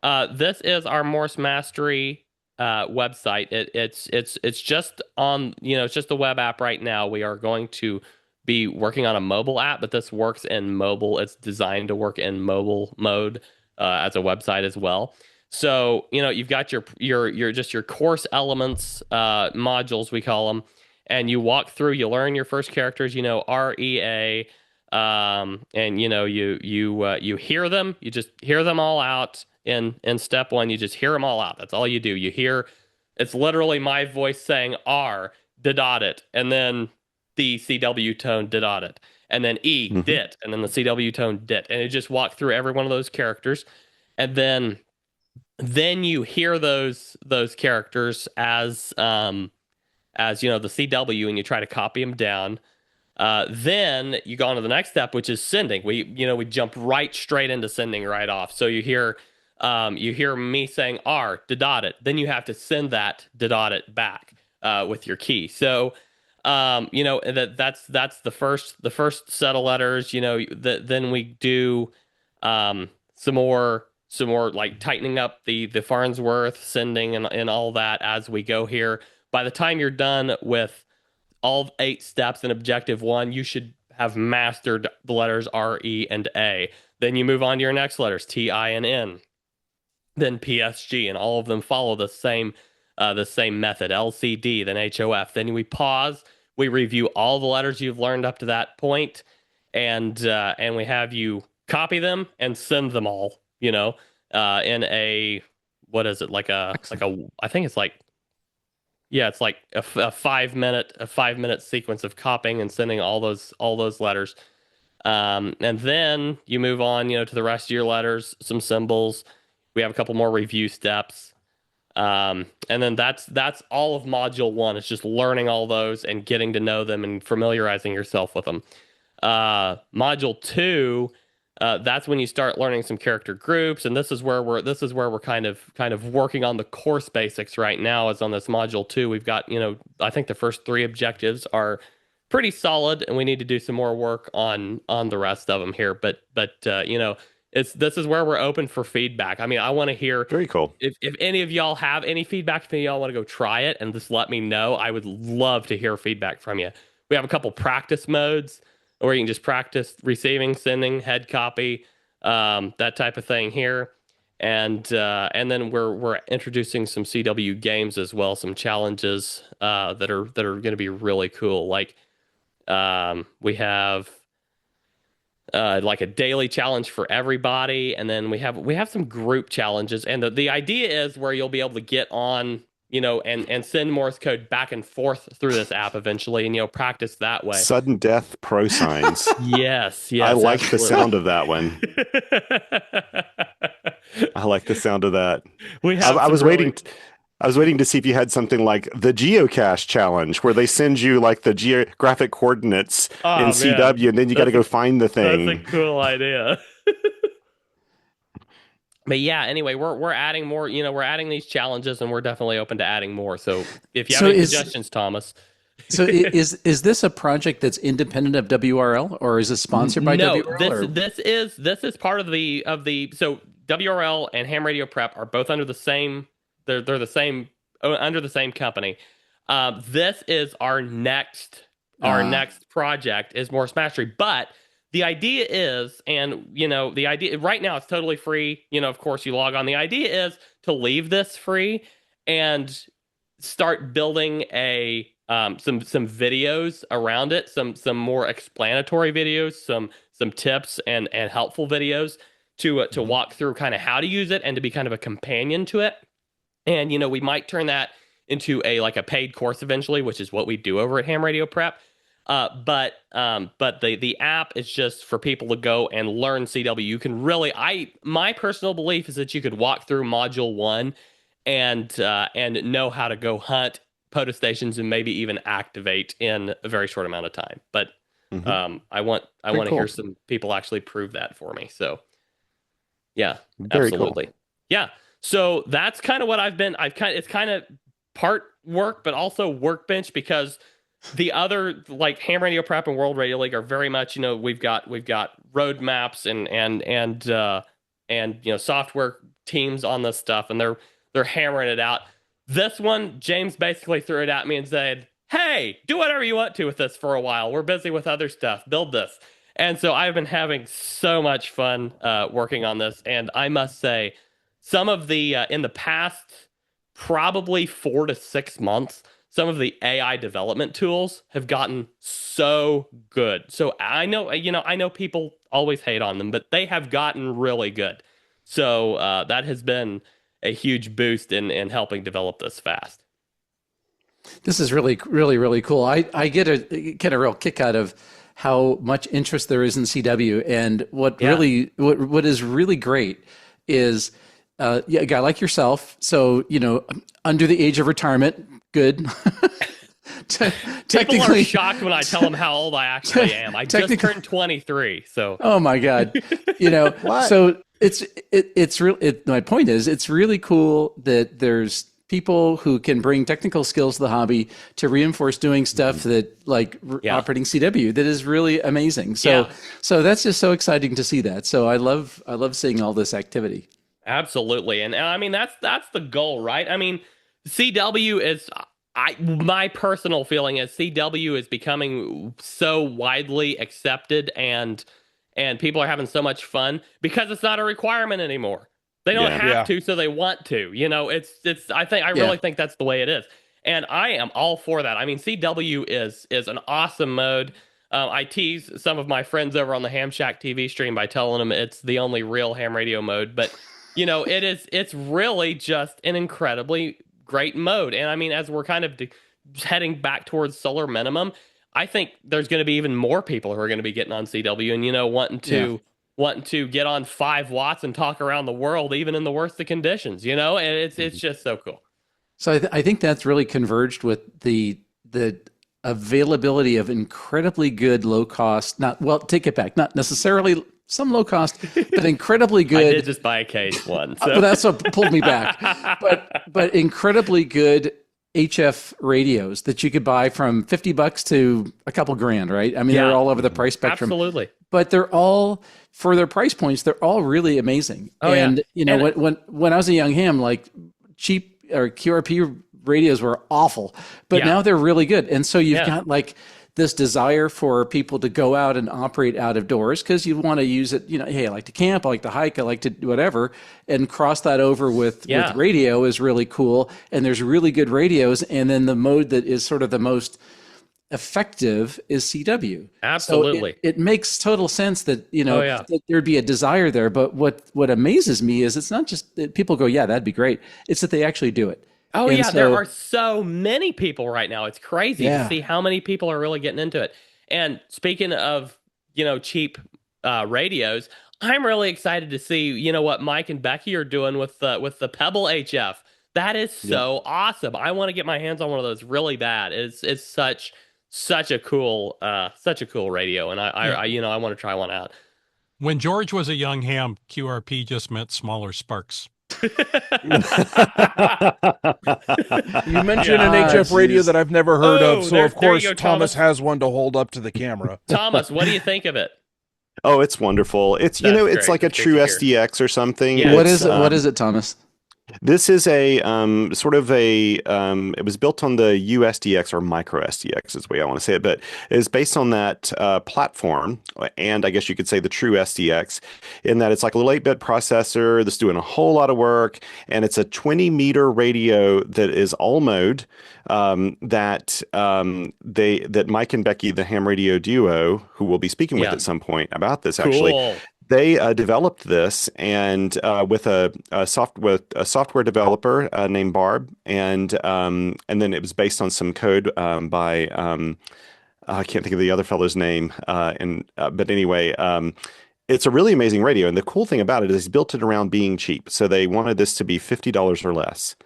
this is our Morse Mastery website. It's just on, it's just a web app right now. We are going to be working on a mobile app, but this works in mobile. It's designed to work in mobile mode as a website as well. So, you've got your course elements, modules, we call them, and you walk through, you learn your first characters, REA, and you hear them, you just hear them all out in step one. You just hear them all out. That's all you do. You hear, it's literally my voice saying R, dot it, and then the CW tone dot it, and then E, dit, and then the CW tone dit, and it just walk through every one of those characters, and then you hear those characters as the CW, and you try to copy them down. Then you go on to the next step, which is sending. We jump right straight into sending right off. So you hear me saying R, dot it. Then you have to send that dot it back with your key. So that's the first set of letters. Then we do some more like tightening up the Farnsworth sending and all that as we go here. By the time you're done with all 8 steps in objective 1, you should have mastered the letters R, E, and A. Then you move on to your next letters, T, I, and N. Then PSG, and all of them follow the same method, LCD, then HOF. Then we pause, we review all the letters you've learned up to that point, and we have you copy them and send them all, in a, what is it, I think it's like, yeah, it's like a 5-minute sequence of copying and sending all those letters. And then you move on, to the rest of your letters, some symbols. We have a couple more review steps. And then that's all of module 1. It's just learning all those and getting to know them and familiarizing yourself with them. Module 2, that's when you start learning some character groups, and this is where we're kind of working on the course basics right now. Is on this module 2. We've got, I think the first 3 objectives are pretty solid, and we need to do some more work on the rest of them here. But this is where we're open for feedback. I mean, I want to hear. Very cool. If any of y'all have any feedback, if y'all want to go try it and just let me know, I would love to hear feedback from you. We have a couple practice modes where you can just practice receiving, sending, head copy, that type of thing here. And then we're introducing some CW games as well, some challenges that are going to be really cool. Like we have like a daily challenge for everybody, and then we have some group challenges. And the idea is where you'll be able to get on, and send Morse code back and forth through this app eventually, and practice that way. Sudden death pro signs. Yes, I like absolutely. the sound of that one. I like the sound of that. I was waiting to see if you had something like the geocache challenge, where they send you like the geographic coordinates in CW, and then you got to go find the thing. That's a cool idea. But yeah, anyway, we're adding more. We're adding these challenges, and we're definitely open to adding more. So if you have any suggestions, Thomas, So is this a project that's independent of WRL, or is it sponsored by No, WRL? Or? this is part of the so WRL and Ham Radio Prep are both under the same they're the same under the same company. This is our next project is Morse Mastery, but the idea is, and the idea right now it's totally free. Of course you log on. The idea is to leave this free and start building some videos around it, some more explanatory videos, some tips and helpful videos to walk through kind of how to use it and to be kind of a companion to it. And we might turn that into a paid course eventually, which is what we do over at Ham Radio Prep. But the app is just for people to go and learn CW. You can really, my personal belief is that you could walk through module 1 and know how to go hunt POTA stations and maybe even activate in a very short amount of time. But I want to hear some people actually prove that for me. So yeah, Very absolutely. cool. Yeah. So that's kind of what it's kind of part work, but also Workbench, because the other, like Ham Radio Prep and World Radio League, are very much, we've got roadmaps and software teams on this stuff, and they're hammering it out. This one, James basically threw it at me and said, "Hey, do whatever you want to with this for a while. We're busy with other stuff. Build this." And so I've been having so much fun working on this. And I must say, some of the in the past probably 4 to 6 months, some of the AI development tools have gotten so good. So I know people always hate on them, but they have gotten really good. So that has been a huge boost in helping develop this fast. This is really, really, really cool. I get a real kick out of how much interest there is in CW, and what is really great is a guy like yourself. So under the age of retirement, good. People are shocked when I tell them how old I actually am. I just turned 23. So oh my god, so my point is, it's really cool that there's people who can bring technical skills to the hobby to reinforce doing stuff that operating CW that is really amazing. So that's just so exciting to see that. So I love seeing all this activity. Absolutely. And I mean, that's the goal, right? I mean, CW is, my personal feeling is CW is becoming so widely accepted and people are having so much fun because it's not a requirement anymore. They don't have to, so they want to. I really think that's the way it is. And I am all for that. I mean, CW is an awesome mode. I tease some of my friends over on the Ham Shack TV stream by telling them it's the only real ham radio mode, but it's really just an incredibly great mode. And I mean, as we're kind of heading back towards solar minimum, I think there's going to be even more people who are going to be getting on CW and wanting to get on 5 watts and talk around the world, even in the worst of conditions. And it's just so cool. So I think that's really converged with the availability of incredibly good low cost. Take it back. Not necessarily some low cost, but incredibly good. I did just buy a KH1, so. But that's what pulled me back. But incredibly good HF radios that you could buy from $50 to a couple grand, right? I mean, they're all over the price spectrum. Absolutely. But they're all, for their price points, they're all really amazing. When I was a young ham, cheap or QRP radios were awful, but now they're really good. And so you've got this desire for people to go out and operate out of doors because you want to use it. Hey, I like to camp, I like to hike, I like to do whatever, and cross that over with radio is really cool. And there's really good radios. And then the mode that is sort of the most effective is CW. Absolutely. So it makes total sense that, that there'd be a desire there. But what amazes me is it's not just that people go, yeah, that'd be great. It's that they actually do it. Oh, and there are so many people right now. It's crazy to see how many people are really getting into it. And speaking of, cheap radios, I'm really excited to see, what Mike and Becky are doing with the Pebble HF. That is so awesome. I want to get my hands on one of those really bad. It's such a cool radio, and I want to try one out. When George was a young ham, QRP just meant smaller sparks. You mentioned an HF radio that I've never heard of, so of there you course go, Thomas has one to hold up to the camera. Thomas, what do you think of it? Oh, it's wonderful. It's That's it's great. like a That's great true to hear. SDX or something. Yeah. What It's, is it? What is it, Thomas? This is a sort of a it was built on the USDX or micro SDX is the way I want to say it, but it's based on that platform, and I guess you could say the true SDX, in that it's like a little 8-bit processor that's doing a whole lot of work, and it's a 20-meter radio that is all mode, that Mike and Becky, the ham radio duo, who we'll be speaking with at some point about this actually. Cool. They developed this and with a software developer named Barb, and then it was based on some code by I can't think of the other fellow's name, but anyway, it's a really amazing radio. And the cool thing about it is they built it around being cheap, so they wanted this to be $50 or less.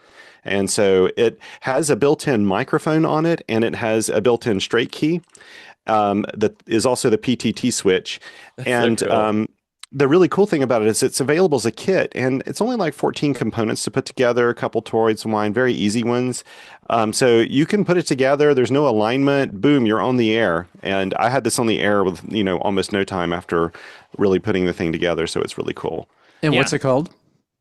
And so it has a built-in microphone on it, and it has a built-in straight key that is also the PTT switch. And so cool. The really cool thing about it is it's available as a kit, and it's only like 14 components to put together, a couple toroids and wine, very easy ones. So you can put it together. There's no alignment. Boom, you're on the air. And I had this on the air with, almost no time after really putting the thing together. So it's really cool. And what's it called?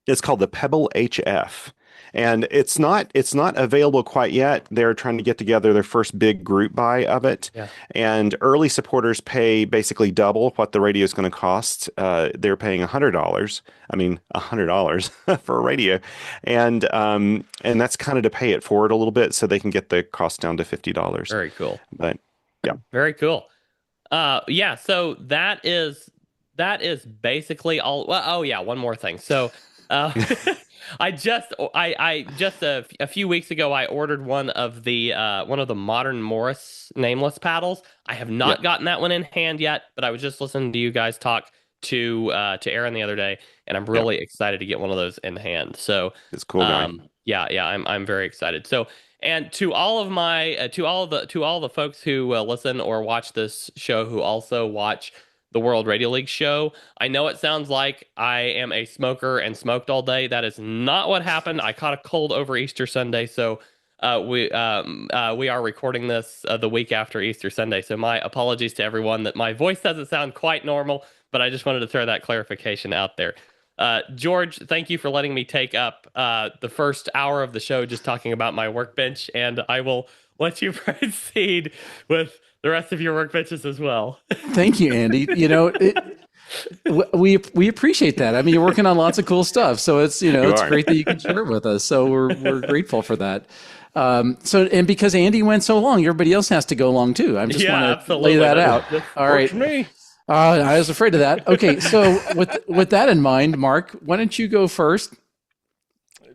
It's called the Pebble HF. And it's not available quite yet. They're trying to get together their first big group buy of it. Yeah. And early supporters pay basically double what the radio is going to cost. They're paying $100. I mean, $100 for a radio. And that's kind of to pay it forward a little bit so they can get the cost down to $50. Very cool. But yeah. Very cool. Yeah, so that is basically all. Well, oh yeah, one more thing. So I just a few weeks ago I ordered one of the modern Morse nameless paddles. I have not gotten that one in hand yet, but I was just listening to you guys talk to Aaron the other day, and I'm really excited to get one of those in hand. So it's cool. I'm very excited. So, and to all of my to all the folks who listen or watch this show, who also watch the World Radio League show, I know it sounds like I am a smoker and smoked all day. That is not what happened. I caught a cold over Easter Sunday, so we are recording this the week after Easter Sunday. So my apologies to everyone that my voice doesn't sound quite normal, but I just wanted to throw that clarification out there. George, thank you for letting me take up the first hour of the show just talking about my workbench, and I will let you proceed with the rest of your workbenches as well. Thank you, Andy. We appreciate that. I mean, you're working on lots of cool stuff, so it's it's great that you can share it with us. So we're grateful for that. And because Andy went so long, everybody else has to go long too. I just want to lay that out. All right. Me. I was afraid of that. Okay, so with that in mind, Mark, why don't you go first?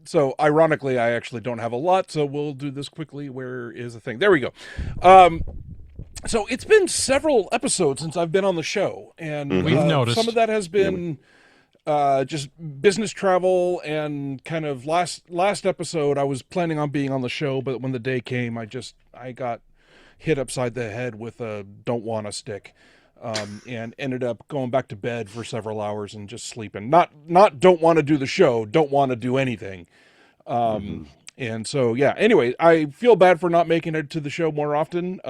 So ironically, I actually don't have a lot, so we'll do this quickly. Where is the thing? There we go. So it's been several episodes since I've been on the show, and we've noticed some of that has been just business travel, and kind of last episode I was planning on being on the show, but when the day came, I got hit upside the head with a don't wanna stick, and ended up going back to bed for several hours and just sleeping. Not don't want to do the show, don't want to do anything. And so, yeah, anyway, I feel bad for not making it to the show more often.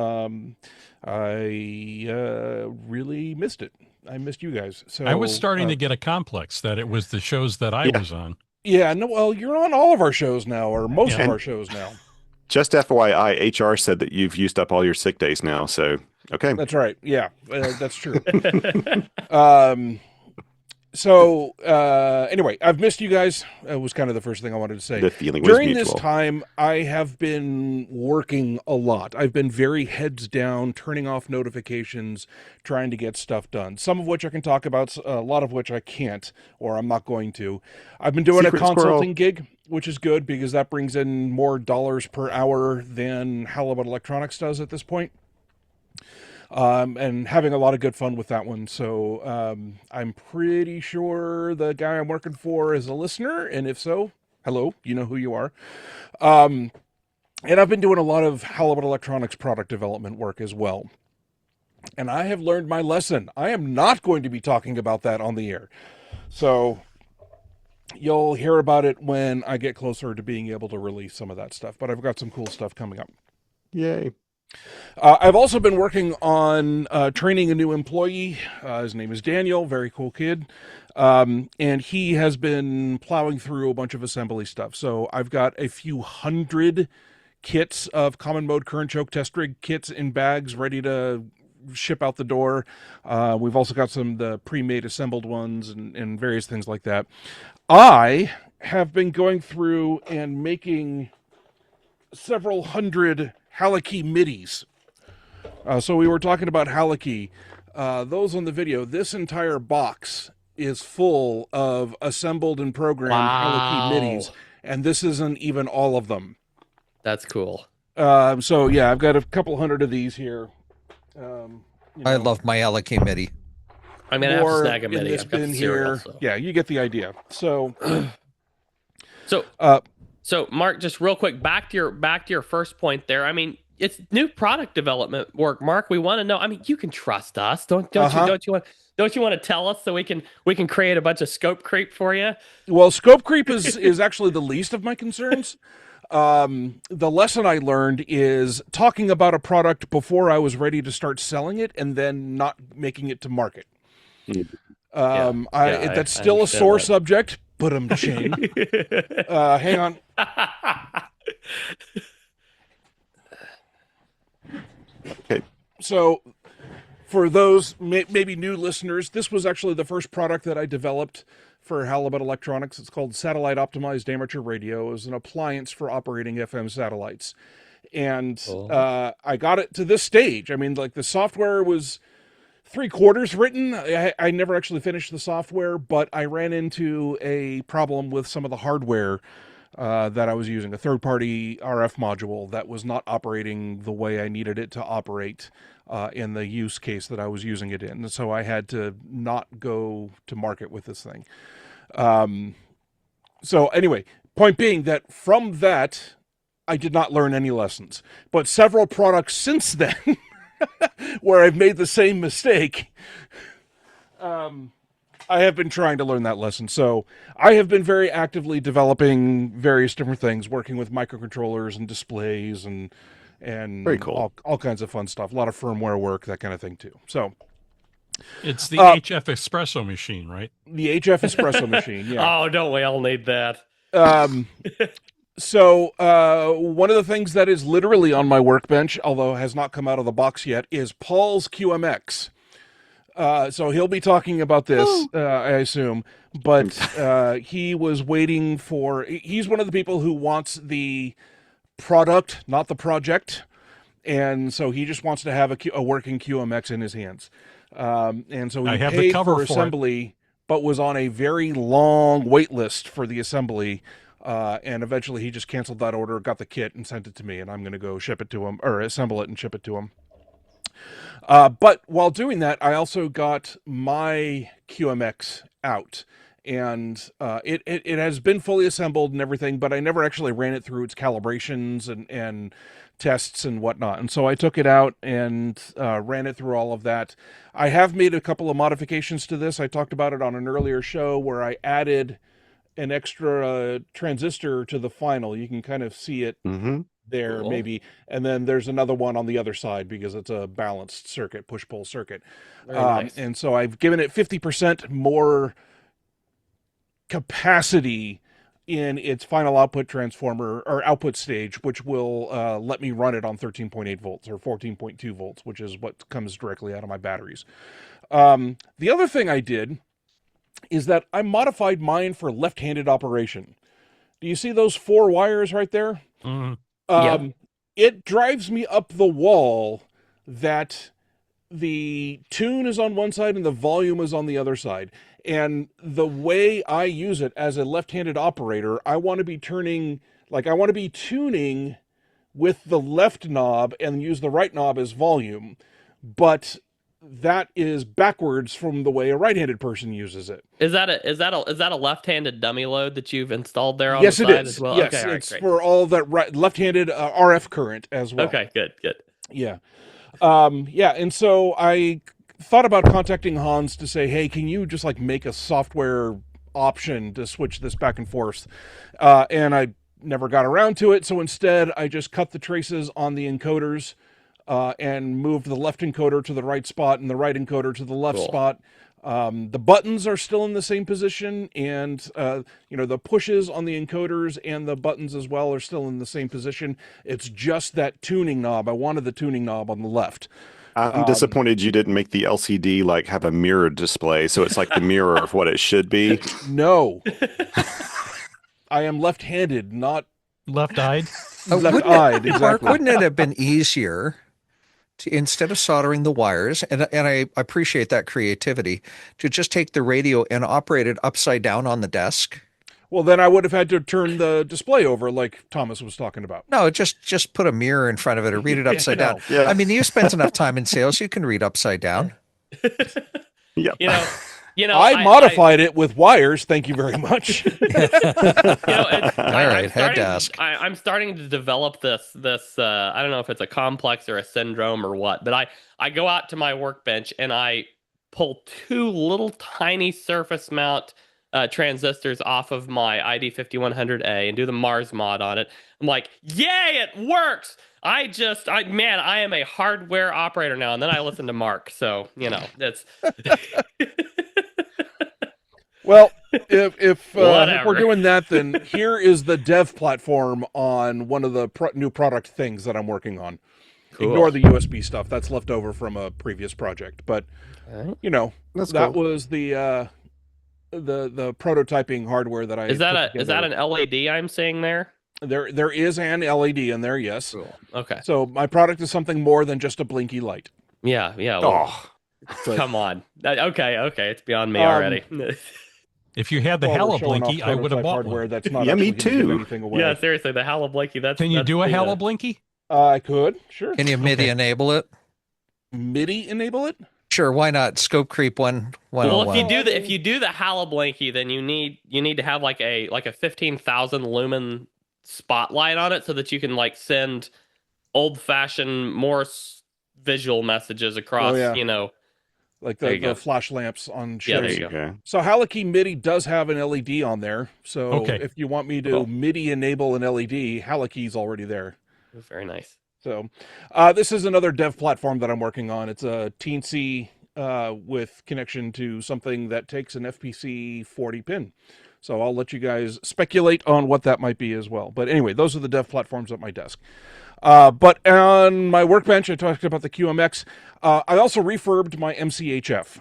I really missed it. I missed you guys. So I was starting to get a complex that it was the shows that I was on. Yeah, no, well, you're on all of our shows now, or most of our shows now. Just FYI, HR said that you've used up all your sick days now, so, okay. That's right. Yeah, that's true. So anyway, I've missed you guys. That was kind of the first thing I wanted to say. The feeling was During mutual. this time, I have been working a lot. I've been very heads down, turning off notifications, trying to get stuff done. Some of which I can talk about, a lot of which I can't, or I'm not going to. I've been doing a consulting gig, which is good because that brings in more dollars per hour than Halibut Electronics does at this point. And having a lot of good fun with that one. So I'm pretty sure the guy I'm working for is a listener, and if so, hello, you know who you are. And I've been doing a lot of Halibut Electronics product development work as well. And I have learned my lesson. I am not going to be talking about that on the air. So you'll hear about it when I get closer to being able to release some of that stuff. But I've got some cool stuff coming up. Yay. I've also been working on training a new employee. His name is Daniel, very cool kid. And he has been plowing through a bunch of assembly stuff. So I've got a few hundred kits of common mode current choke test rig kits in bags ready to ship out the door. We've also got the pre-made assembled ones and various things like that. I have been going through and making several hundred Halakey midis. So we were talking about Halakey. Those on the video, this entire box is full of assembled and programmed Halakey midis, and this isn't even all of them. That's cool. So yeah, I've got a couple hundred of these here. I love my Halakey MIDI. I'm gonna have to snag a MIDI. I've got the serial, here. So. Yeah, you get the idea. So, so Mark, just real quick, back to your first point there. I mean, it's new product development work, Mark. We want to know. I mean, you can trust us, don't you want to tell us so we can create a bunch of scope creep for you? Well, scope creep is actually the least of my concerns. The lesson I learned is talking about a product before I was ready to start selling it and then not making it to market. That's still a sore subject, but I'm ashamed. Hang on. Okay. So for those maybe new listeners, this was actually the first product that I developed for Halibut Electronics. It's called Satellite Optimized Amateur Radio. It was an appliance for operating FM satellites. And I got it to this stage. I mean, like, the software was 3/4 written. I never actually finished the software, but I ran into a problem with some of the hardware that I was using, a third-party RF module that was not operating the way I needed it to operate in the use case that I was using it in. So I had to not go to market with this thing. So anyway, point being that from that, I did not learn any lessons. But several products since then, where I've made the same mistake, I have been trying to learn that lesson. So I have been very actively developing various different things, working with microcontrollers and displays and very cool. all kinds of fun stuff. A lot of firmware work, that kind of thing too. So it's the HF espresso machine, right? The HF espresso machine, yeah. Oh, don't we all need that? So one of the things that is literally on my workbench, although has not come out of the box yet, is Paul's QMX. So he'll be talking about this, I assume, but he was waiting for... He's one of the people who wants the product, not the project, and so he just wants to have a working QMX in his hands. And so he paid for assembly, but was on a very long wait list for the assembly, and eventually he just canceled that order, got the kit, and sent it to me, and I'm going to go ship it to him, or assemble it and ship it to him. But while doing that, I also got my QMX out, and it has been fully assembled and everything, but I never actually ran it through its calibrations and tests and whatnot. And so I took it out and ran it through all of that. I have made a couple of modifications to this. I talked about it on an earlier show where I added an extra transistor to the final. You can kind of see it there, cool. Maybe. And then there's another one on the other side because it's a balanced circuit, push-pull circuit. Nice. And so I've given it 50% more capacity in its final output transformer or output stage, which will let me run it on 13.8 volts or 14.2 volts, which is what comes directly out of my batteries. The other thing I did is that I modified mine for left-handed operation. Do you see those 4 wires right there? Mm-hmm. It drives me up the wall that the tune is on one side and the volume is on the other side. And the way I use it as a left-handed operator, I want to be tuning with the left knob and use the right knob as volume. But that is backwards from the way a right-handed person uses it. Is that a left-handed dummy load that you've installed there on yes, the side as well? Yes, okay, it's for all that left-handed RF current as well. Okay, good. Yeah. And so I thought about contacting Hans to say, hey, can you just make a software option to switch this back and forth. And I never got around to it. So instead, I just cut the traces on the encoders and moved the left encoder to the right spot and the right encoder to the left spot. The buttons are still in the same position, and the pushes on the encoders and the buttons as well are still in the same position. It's just that tuning knob. I wanted the tuning knob on the left. I'm disappointed you didn't make the LCD like have a mirrored display, so it's like the mirror of what it should be. No. I am left-handed, not Left-eyed. left-eyed. Mark, Exactly. wouldn't it have been easier to, instead of soldering the wires, and I appreciate that creativity, to just take the radio and operate it upside down on the desk? Well, then I would have had to turn the display over like Thomas was talking about. No, just put a mirror in front of it or read it upside down. Yeah. I mean, you spent enough time in sales, you can read upside down. Yep. I modified it with wires. Thank you very much. Head desk. I'm starting to develop this. I don't know if it's a complex or a syndrome or what, but I go out to my workbench and I pull two little tiny surface mount transistors off of my ID5100A and do the Mars mod on it. I'm like, yay, it works. I am a hardware operator now. And then I listen to Mark. So, that's. Well, if we're doing that, then here is the dev platform on one of the new product things that I'm working on. Cool. Ignore the USB stuff. That's left over from a previous project. But, that was the prototyping hardware that I is that an LED I'm seeing there? There is an LED in there, yes. Cool. Okay. So my product is something more than just a blinky light. Yeah. Well, come on. Okay. It's beyond me already. If you had the Halo Blinky, I would have bought hardware one. that's not me too. Yeah, seriously, the Halo Blinky. Can you do a Halo Blinky? I could, sure. Can you MIDI enable it? MIDI enable it? Sure, why not? Scope creep 101. Well, if you do the Halo Blinky, then you need to have like a 15,000 lumen spotlight on it so that you can like send old-fashioned Morse visual messages across, like the flash lamps on ships. Yeah, there you go. So Halakey MIDI does have an LED on there. So if you want me to MIDI enable an LED, Halakey's already there. Very nice. So this is another dev platform that I'm working on. It's a teensy with connection to something that takes an FPC 40 pin. So I'll let you guys speculate on what that might be as well. But anyway, those are the dev platforms at my desk. But on my workbench, I talked about the QMX. I also refurbed my MCHF.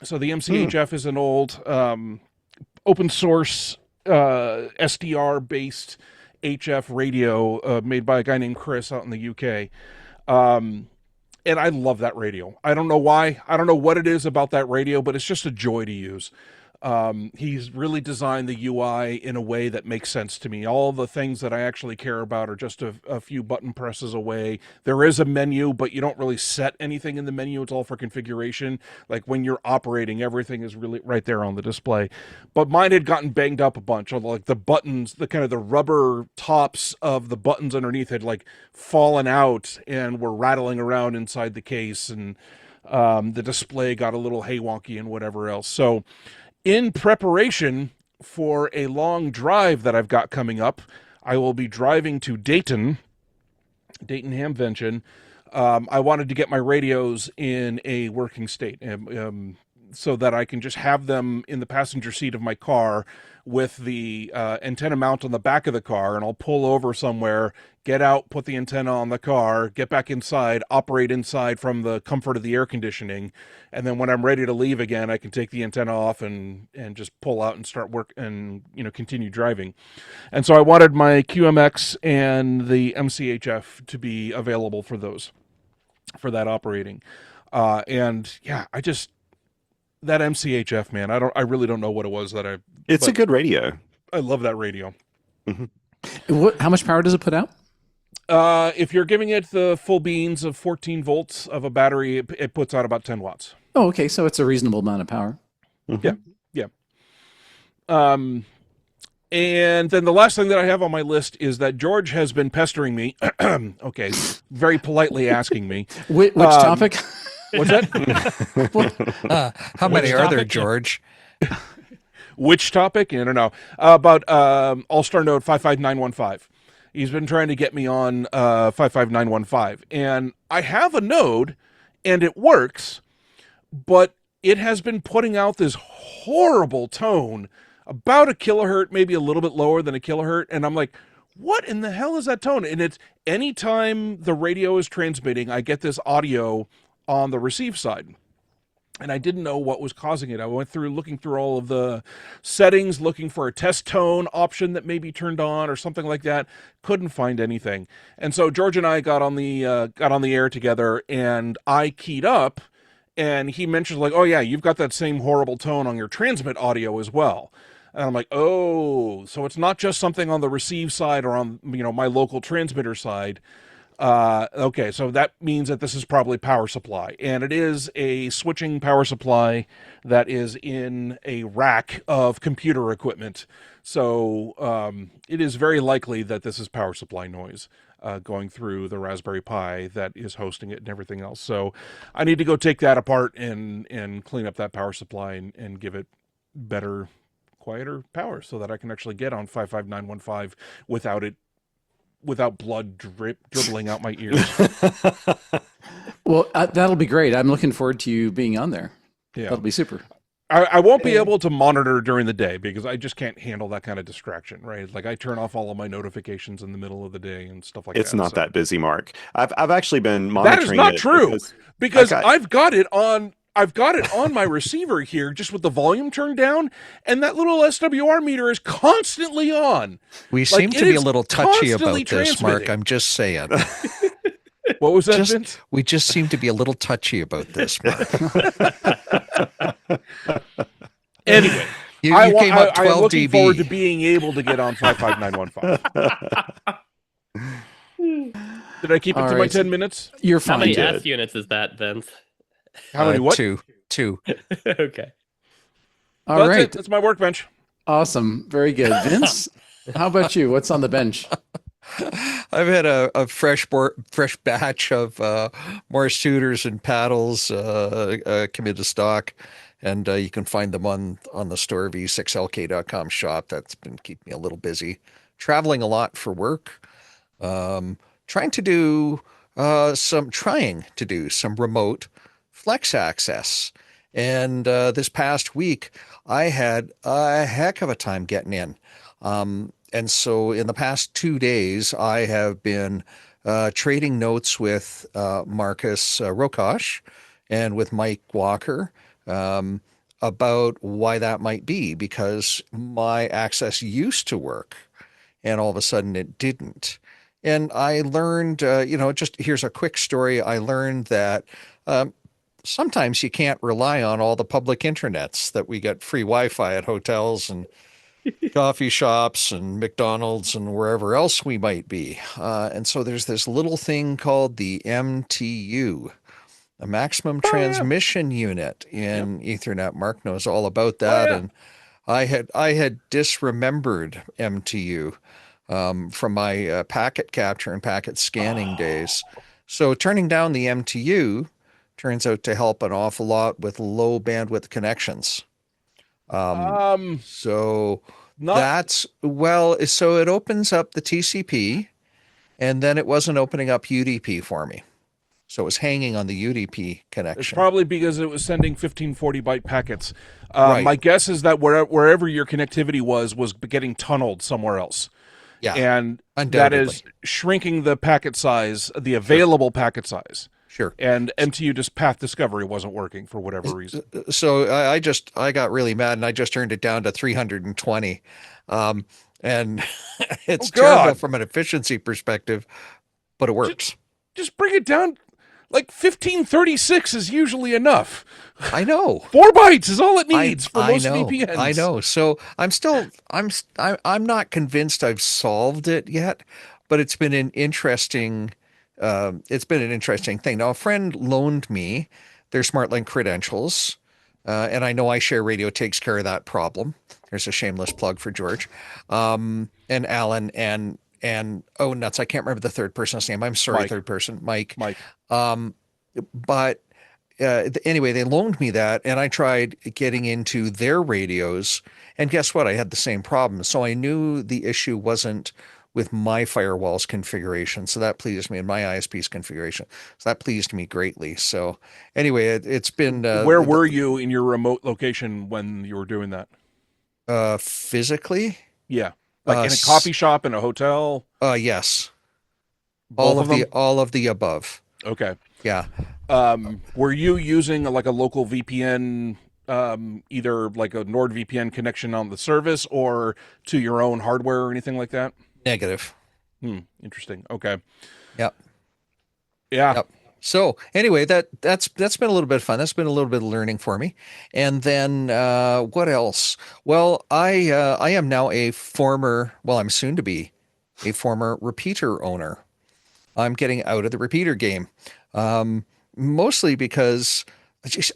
So the MCHF is an old open source SDR-based HF radio made by a guy named Chris out in the UK. And I love that radio. I don't know why. I don't know what it is about that radio, but it's just a joy to use. He's really designed the UI in a way that makes sense to me. All the things that I actually care about are just a few button presses away. There is a menu, but you don't really set anything in the menu. It's all for configuration. Like when you're operating, everything is really right there on the display. But mine had gotten banged up a bunch. Like the buttons, the kind of the rubber tops of the buttons underneath had like fallen out and were rattling around inside the case. And the display got a little haywonky and whatever else. So in preparation for a long drive that I've got coming up, I will be driving to Dayton Hamvention. I wanted to get my radios in a working state so that I can just have them in the passenger seat of my car with the antenna mount on the back of the car, and I'll pull over somewhere, get out, put the antenna on the car, get back inside, operate inside from the comfort of the air conditioning, and then when I'm ready to leave again, I can take the antenna off and just pull out and start work and continue driving. And so I wanted my QMX and the MCHF to be available for that operating. And yeah, that MCHF, man, I really don't know what it was It's a good radio. I love that radio. Mm-hmm. How much power does it put out? If you're giving it the full beans of 14 volts of a battery, it puts out about 10 watts. Oh, okay. So it's a reasonable amount of power. Mm-hmm. Yeah. And then the last thing that I have on my list is that George has been pestering me. Okay. Very politely asking me. Which topic? What's that? How many are there, George? Which topic? I don't know. About All-Star Node 55915. He's been trying to get me on 55915. And I have a node, and it works, but it has been putting out this horrible tone, about a kilohertz, maybe a little bit lower than a kilohertz. And I'm like, what in the hell is that tone? And it's anytime the radio is transmitting, I get this audio on the receive side. And I didn't know what was causing it. I went through looking through all of the settings, looking for a test tone option that may be turned on or something like that. Couldn't find anything. And so George and I got on the air together, and I keyed up, and he mentioned like, "Oh yeah, you've got that same horrible tone on your transmit audio as well." And I'm like, "Oh, so it's not just something on the receive side or on my local transmitter side." Okay, so that means that this is probably power supply, and it is a switching power supply that is in a rack of computer equipment. So it is very likely that this is power supply noise going through the Raspberry Pi that is hosting it and everything else. So I need to go take that apart and clean up that power supply and give it better, quieter power so that I can actually get on 55915 without blood dribbling out my ears. Well, that'll be great. I'm looking forward to you being on there. Yeah, that'll be super. I won't be able to monitor during the day because I just can't handle that kind of distraction, right? Like I turn off all of my notifications in the middle of the day and stuff like that. It's not that busy, Mark. I've actually been monitoring. That is not true because I've got it on my receiver here, just with the volume turned down, and that little SWR meter is constantly on. We seem to be a little touchy about this, Mark. I'm just saying. What was that, Vince? We just seem to be a little touchy about this, Mark. Anyway, you came up 12 I'm looking dB. forward to being able to get on 55915. Did I keep it to my 10 minutes? You're fine. How many Did. S units is that, Vince? How many what? Two. Okay. All That's right. it. That's my workbench. Awesome. Very good. Vince, how about you? What's on the bench? I've had a fresh batch of Morse tutors and paddles committed to stock, and you can find them on the store, v6lk.com shop. That's been keeping me a little busy. Traveling a lot for work. Trying to do some remote flex access. And this past week, I had a heck of a time getting in. And so in the past 2 days, I have been trading notes with Marcus Rokosh and with Mike Walker about why that might be, because my access used to work and all of a sudden it didn't. And I learned, just here's a quick story. I learned that sometimes you can't rely on all the public intranets that we get free Wi-Fi at hotels and coffee shops and McDonald's and wherever else we might be. And so there's this little thing called the MTU, a maximum transmission unit in Ethernet. Mark knows all about that. And I had disremembered MTU from my packet capture and packet scanning days. So turning down the MTU turns out to help an awful lot with low bandwidth connections. So it opens up the TCP, and then it wasn't opening up UDP for me. So it was hanging on the UDP connection. It's probably because it was sending 1540 byte packets. Right. My guess is that wherever your connectivity was getting tunneled somewhere else. Yeah, and undoubtedly. that is shrinking the packet size, the available packet size. Sure. And MTU just path discovery wasn't working for whatever reason. So I got really mad and I just turned it down to 320. And it's terrible from an efficiency perspective, but it works. Just bring it down. Like 1536 is usually enough. I know. 4 bytes is all it needs for most VPNs. I know. So I'm not convinced I've solved it yet, but it's been an interesting thing. Now, a friend loaned me their SmartLink credentials, and I know iShare takes care of that problem. There's a shameless plug for George, and Alan, and oh nuts, I can't remember the third person's name. I'm sorry, Mike. Third person, Mike. Mike. But anyway, they loaned me that, and I tried getting into their radios, and guess what? I had the same problem. So I knew the issue wasn't with my firewall's configuration. So that pleased me, and my ISP's configuration. So that pleased me greatly. So anyway, it's been... Where were you in your remote location when you were doing that? Physically? Yeah. Like in a coffee shop, in a hotel? Yes. Both of them? All of the above. Okay. Yeah. Were you using like a local VPN, either like a NordVPN connection on the service or to your own hardware or anything like that? Negative. Interesting. Okay. Yep. Yeah. Yep. So anyway, that's been a little bit of fun. That's been a little bit of learning for me. And then what else? Well, I am now I'm soon to be a former repeater owner. I'm getting out of the repeater game, mostly because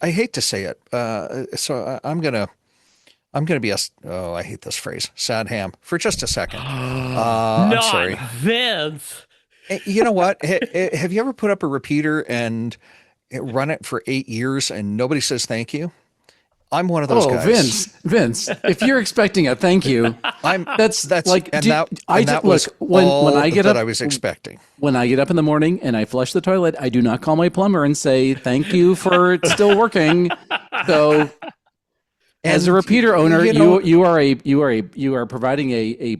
I hate to say it. So I'm gonna be I hate this phrase, sad ham, for just a second. I'm sorry, Vince. You know what? Have you ever put up a repeater and run it for 8 years and nobody says thank you? I'm one of those guys. Vince, if you're expecting a thank you, that's like, and that was when I get that up, I was expecting. When I get up in the morning and I flush the toilet, I do not call my plumber and say thank you for it still working. So, as a repeater owner, you are providing a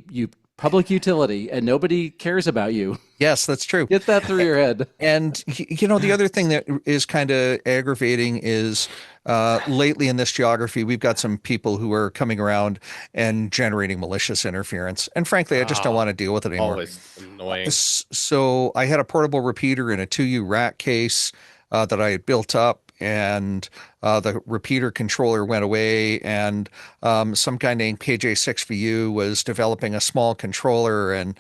public utility, and nobody cares about you. Yes, that's true. Get that through your head. And the other thing that is kind of aggravating is lately in this geography, we've got some people who are coming around and generating malicious interference. And frankly, I just don't want to deal with it anymore. Always annoying. So I had a portable repeater in a 2U rack case that I had built up, and the repeater controller went away, and some guy named KJ6VU was developing a small controller, and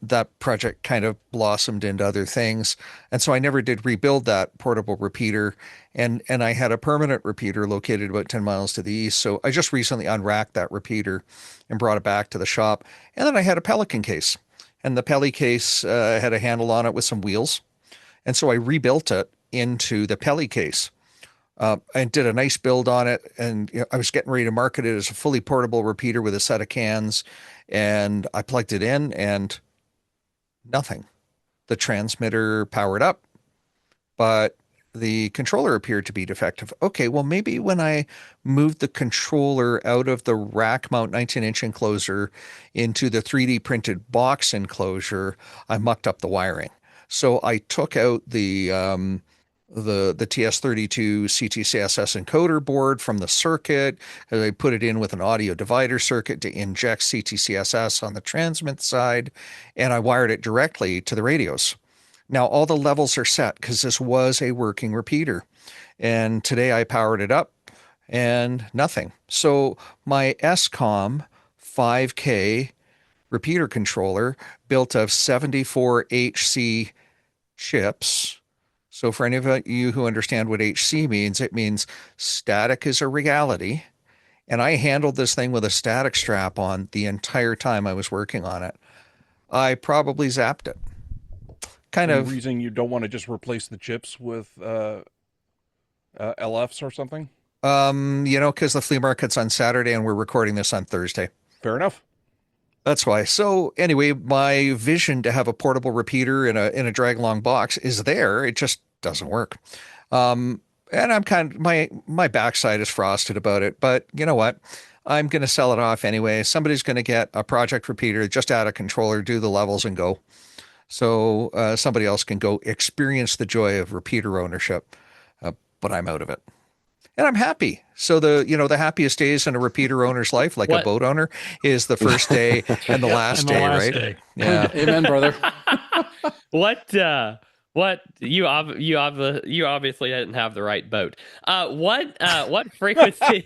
that project kind of blossomed into other things. And so I never did rebuild that portable repeater, and I had a permanent repeater located about 10 miles to the east. So I just recently unracked that repeater and brought it back to the shop. And then I had a Pelican case, and the Peli case had a handle on it with some wheels. And so I rebuilt it into the Peli case. And did a nice build on it, and I was getting ready to market it as a fully portable repeater with a set of cans, and I plugged it in, and nothing. The transmitter powered up, but the controller appeared to be defective. Okay, well, maybe when I moved the controller out of the rack mount 19-inch enclosure into the 3D printed box enclosure, I mucked up the wiring. So I took out the TS32 CTCSS encoder board from the circuit, and I put it in with an audio divider circuit to inject CTCSS on the transmit side, and I wired it directly to the radios. Now all the levels are set because this was a working repeater, and today I powered it up and nothing. So my N6ARA 5K repeater controller built of 74 HC chips. So for any of you who understand what HC means, it means static is a reality. And I handled this thing with a static strap on the entire time I was working on it. I probably zapped it. Any reason you don't want to just replace the chips with LFs or something? Because the flea market's on Saturday and we're recording this on Thursday. Fair enough. That's why. So anyway, my vision to have a portable repeater in a drag along box is there. It just doesn't work. And I'm my backside is frosted about it, but you know what? I'm going to sell it off anyway. Somebody's going to get a project repeater, just add a controller, do the levels and go. So somebody else can go experience the joy of repeater ownership, but I'm out of it. And I'm happy. So the happiest days in a repeater owner's life, like a boat owner, is the first day and the last day, right? Yeah. Amen, brother. What you obviously didn't have the right boat. What frequency?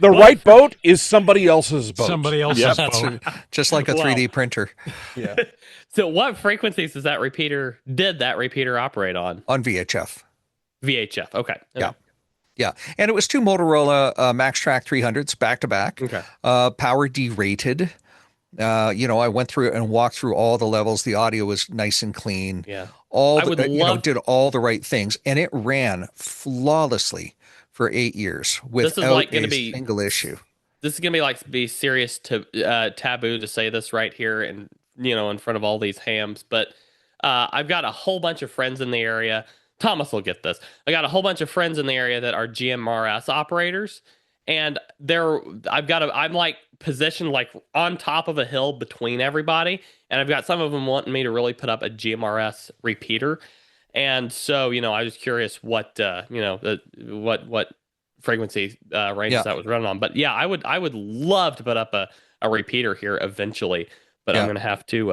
The right boat is somebody else's boat. Somebody else's boat. Just like a 3D printer. Yeah. So what frequencies did that repeater operate on? On VHF. VHF. Okay. Yeah. Yeah. And it was two Motorola MaxTrack 300s back to back. Okay. Power derated. I went through and walked through all the levels. The audio was nice and clean. Yeah. all I would the, love. did all the right things, and it ran flawlessly for 8 years This is without like going to a be. single issue. This is going to be like be serious to taboo to say this right here, and in front of all these hams. But I've got a whole bunch of friends in the area. Thomas will get this. I got a whole bunch of friends in the area that are GMRS operators, and I'm like positioned like on top of a hill between everybody, and I've got some of them wanting me to really put up a GMRS repeater. And so, I was curious what what frequency ranges Yeah. that was running on. But yeah, I would love to put up a repeater here eventually. But I'm Yeah. going to have to,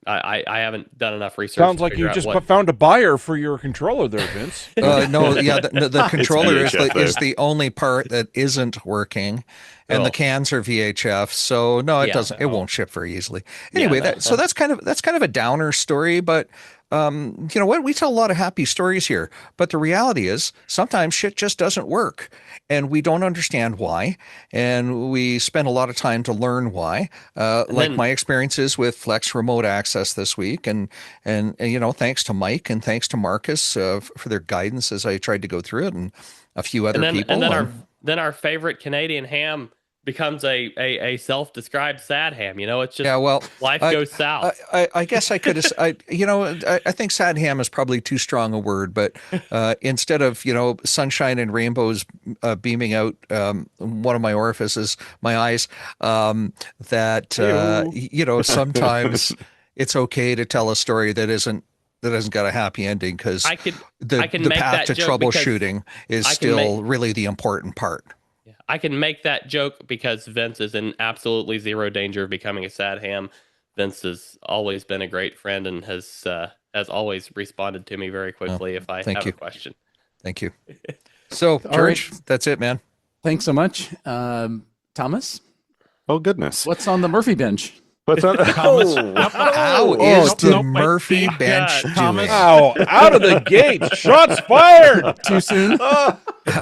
I haven't done enough research. Sounds to like figure you out just what- found a buyer for your controller there, Vince. No, yeah, the controller VHF, is though. the only part that isn't working, and Oh. the cans are VHF. So no, it Yeah. doesn't. It won't ship very easily. Yeah, Anyway, no. so that's kind of a downer story, but you know what? We tell a lot of happy stories here, but the reality is sometimes shit just doesn't work, and we don't understand why, and we spend a lot of time to learn why. Like then- my experiences with Flex Remote Access this week, and thanks to Mike and thanks to Marcus for their guidance as I tried to go through it, and a few other people. And then our favorite Canadian ham becomes a self-described sad ham. It's just Yeah, well, life goes south. I guess I could. I think sad ham is probably too strong a word, but instead of sunshine and rainbows beaming out one of my orifices, my eyes, sometimes it's okay to tell a story that hasn't got a happy ending, because the make path that to joke troubleshooting is still really the important part. I can make that joke because Vince is in absolutely zero danger of becoming a sad ham. Vince has always been a great friend and has always responded to me very quickly if I have a question. Thank you. So, George, that's it, man. Thanks so much. Thomas, Oh, goodness. what's on the Murphy bench? What's on? Thomas. How Oh, is the nope, wait. Murphy bench doing? Thomas. Wow, out of the gate. Shots fired. Too soon?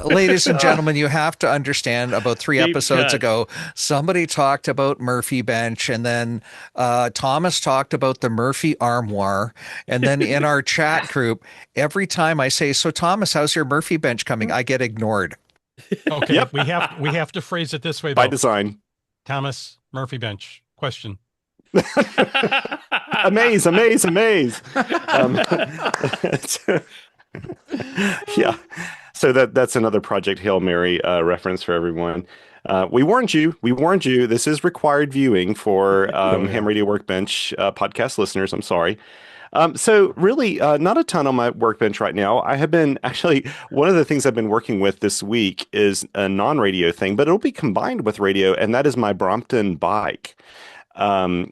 Ladies and gentlemen, you have to understand, about 3 Deep episodes cut. ago, somebody talked about Murphy bench, and then Thomas talked about the Murphy armoire. And then in our chat group, every time I say, "So Thomas, how's your Murphy bench coming?" I get ignored. Okay, Yep. we have to phrase it this way, By though. design. Thomas, Murphy bench. Question. Amaze. Yeah. So that's another Project Hail Mary reference for everyone. We warned you. This is required viewing for Ham Radio Workbench podcast listeners. I'm sorry. So really, not a ton on my workbench right now. I have been actually, one of the things I've been working with this week is a non-radio thing, but it'll be combined with radio, and that is my Brompton bike. So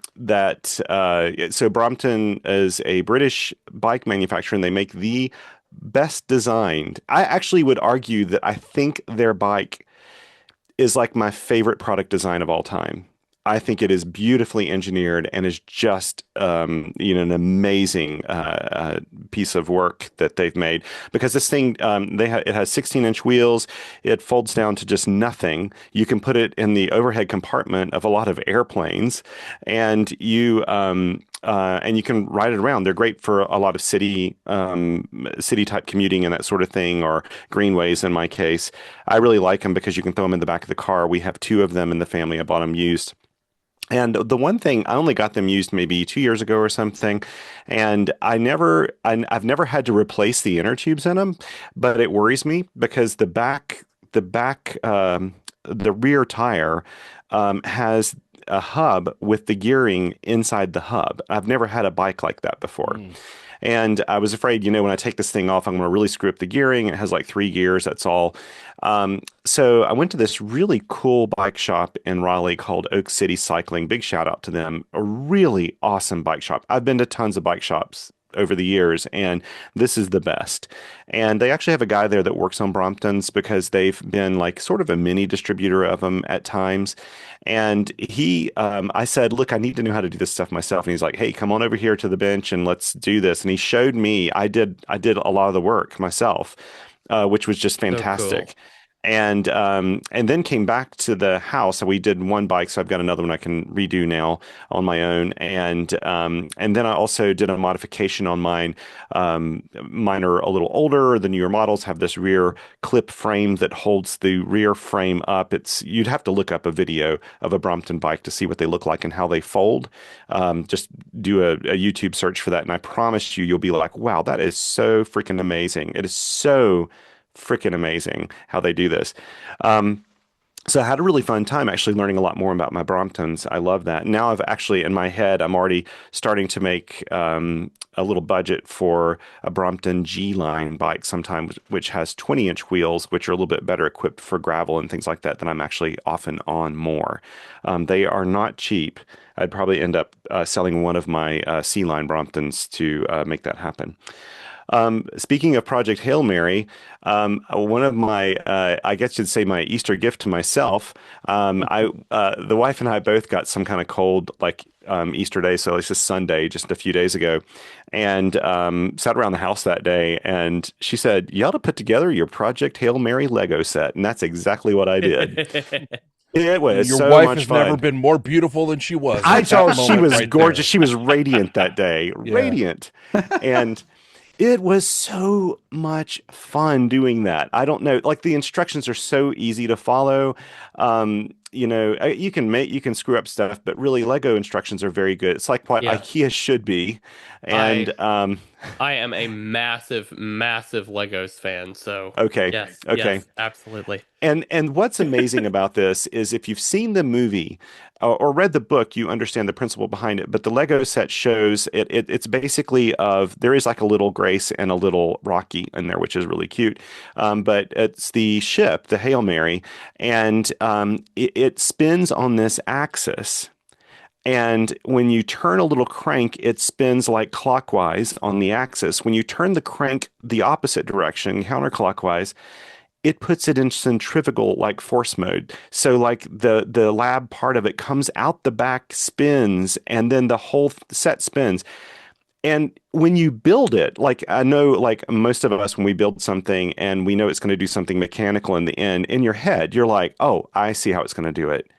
Brompton is a British bike manufacturer, and they make the best designed. I actually would argue that I think their bike is like my favorite product design of all time. I think it is beautifully engineered and is just an amazing piece of work that they've made, because this thing it has 16-inch wheels. It folds down to just nothing. You can put it in the overhead compartment of a lot of airplanes, and you can ride it around. They're great for a lot of city type commuting and that sort of thing, or greenways in my case. I really like them because you can throw them in the back of the car. We have 2 of them in the family. I bought them used. And the one thing, I only got them used maybe 2 years ago or something, and I've never had to replace the inner tubes in them, but it worries me because the rear tire has a hub with the gearing inside the hub. I've never had a bike like that before. And I was afraid, when I take this thing off, I'm going to really screw up the gearing. It has like 3 gears. That's all. So I went to this really cool bike shop in Raleigh called Oak City Cycling. Big shout out to them. A really awesome bike shop. I've been to tons of bike shops over the years, and this is the best. And they actually have a guy there that works on Bromptons, because they've been like sort of a mini distributor of them at times. And I said, look, I need to know how to do this stuff myself. And he's like, hey, come on over here to the bench and let's do this. And he showed me. I did a lot of the work myself, which was just fantastic. And then came back to the house. We did one bike, so I've got another one I can redo now on my own. And then I also did a modification on mine. Mine are a little older. The newer models have this rear clip frame that holds the rear frame up. You'd have to look up a video of a Brompton bike to see what they look like and how they fold. Just do a YouTube search for that, and I promise you, you'll be like, wow, that is so freaking amazing. It is so freaking amazing how they do this. So I had a really fun time actually learning a lot more about my Bromptons. I love that. Now I've actually, in my head, I'm already starting to make a little budget for a Brompton G-line bike sometime, which has 20-inch wheels, which are a little bit better equipped for gravel and things like that I'm actually often on more. They are not cheap. I'd probably end up selling one of my C-line Bromptons to make that happen. Speaking of Project Hail Mary, one of my, I guess you'd say my Easter gift to myself, the wife and I both got some kind of cold, like Easter Day, so it's just Sunday, just a few days ago, and sat around the house that day, and she said, "You ought to put together your Project Hail Mary Lego set," and that's exactly what I did. It was Your so wife much has fun. never been more beautiful than she was. I at that told she moment was right gorgeous. there. She was radiant that day, Yeah. radiant, and it was so much fun doing that. I don't know, like the instructions are so easy to follow. You can screw up stuff, but really Lego instructions are very good. It's like what Yeah. IKEA should be. And I am a massive, massive Legos fan. So okay, yes, okay. yes, absolutely. And what's amazing about this is if you've seen the movie or read the book, you understand the principle behind it. But the Lego set shows it's basically there is like a little Grace and a little Rocky in there, which is really cute. But it's the ship, the Hail Mary, and it spins on this axis. And when you turn a little crank, it spins like clockwise on the axis. When you turn the crank the opposite direction, counterclockwise, it puts it in centrifugal like force mode. So like the lab part of it comes out the back, spins, and then the whole set spins. And when you build it, like I know like most of us when we build something and we know it's going to do something mechanical in the end, in your head, you're like, "Oh, I see how it's going to do it."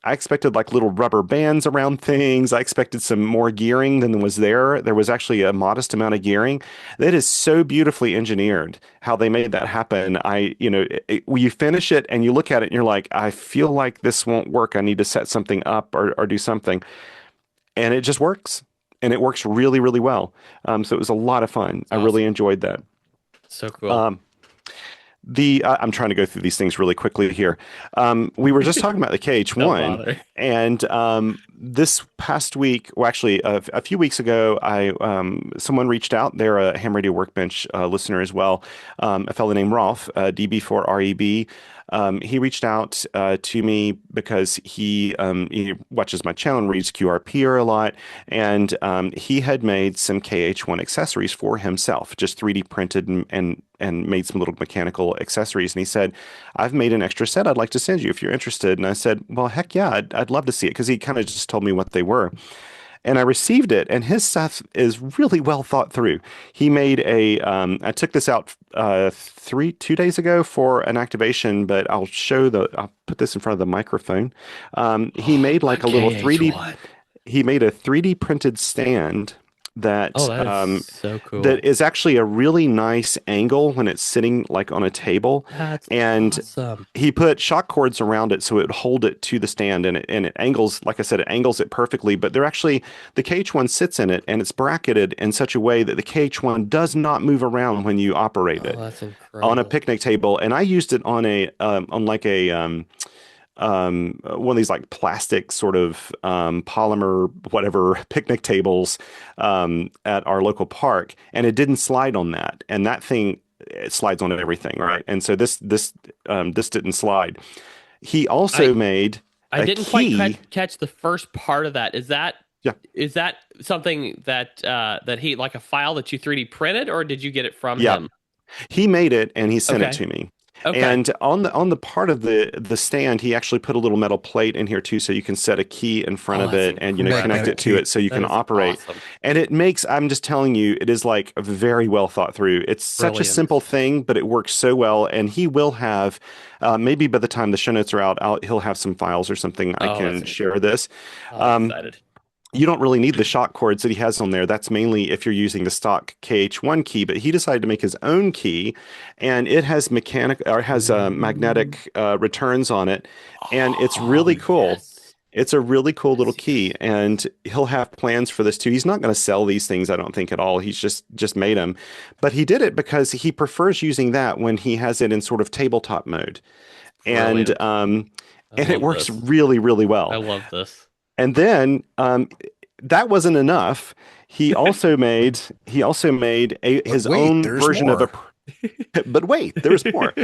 I expected like little rubber bands around things. I expected some more gearing than was there. There was actually a modest amount of gearing. That is so beautifully engineered how they made that happen. When you finish it and you look at it and you're like, I feel like this won't work. I need to set something up or do something. And it just works. And it works really, really well. So it was a lot of fun. I really enjoyed that. So cool. I'm trying to go through these things really quickly here. We were just talking about the KH1, and this past week, well, actually, a few weeks ago, someone reached out. They're a Ham Radio Workbench listener as well. A fellow named Rolf, DB4REB. He reached out to me because he watches my channel and reads QRPer a lot, and he had made some KH1 accessories for himself, just 3D printed and made some little mechanical accessories. And he said, "I've made an extra set I'd like to send you if you're interested." And I said, "Well, heck yeah, I'd love to see it," because he kind of just told me what they were. And I received it, and his stuff is really well thought through. He made I took this out 2 days ago for an activation, but I'll put this in front of the microphone. He made like a little 3D, he made a 3D printed stand that so cool. that is actually a really nice angle when it's sitting like on a table. That's awesome. He put shock cords around it so it would hold it to the stand, and it angles, like I said, it angles it perfectly. But the KH1 sits in it, and it's bracketed in such a way that the KH1 does not move around when you operate it. That's incredible. On a picnic table. And I used it on one of these like plastic sort of polymer whatever picnic tables at our local park, and it didn't slide on that. And that thing, it slides on everything, right? And so this didn't slide. He also made I a didn't key. quite catch the first part of that. Is that something that he, like a file that you 3D printed, or did you get it from him? He made it and he sent it to me. Okay. And on the part of the stand, he actually put a little metal plate in here too, so you can set a key in front of that's it and connect incredible. it to it so you That can is operate. awesome. And it makes, I'm just telling you, it is like very well thought through. It's such a Brilliant. simple thing, but it works so well. And he will have, maybe by the time the show notes are out, he'll have some files or something I Oh, can share this. I'm excited. You don't really need the shock cords that he has on there. That's mainly if you're using the stock KH1 key, but he decided to make his own key, and it has magnetic returns on it, and it's really cool. Yes. It's a really cool little Yes. key, and he'll have plans for this too. He's not going to sell these things, I don't think at all. He's just made them, but he did it because he prefers using that when he has it in sort of tabletop mode, and Brilliant. and it love works this. really, really well. I love this. And then that wasn't enough. He also made his wait, own there's version more. of a. But wait, there's more.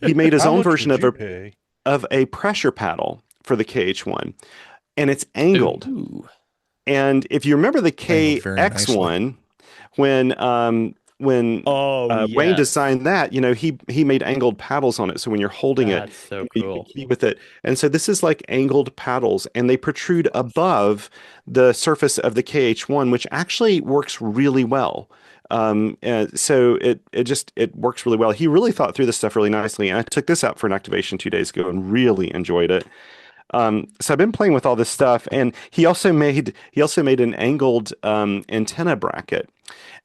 He made his How own much version would of you a pay? pressure paddle for the KH1, and it's angled. Ooh. And if you remember the Angled very KX1, when Oh, Wayne yes. designed that, he made angled paddles on it. So when you're holding it, That's so you cool. can key with it. And so this is like angled paddles, and they protrude above the surface of the KH1, which actually works really well. So it works really well. He really thought through this stuff really nicely. And I took this out for an activation 2 days ago and really enjoyed it. So I've been playing with all this stuff, and he also made an angled antenna bracket.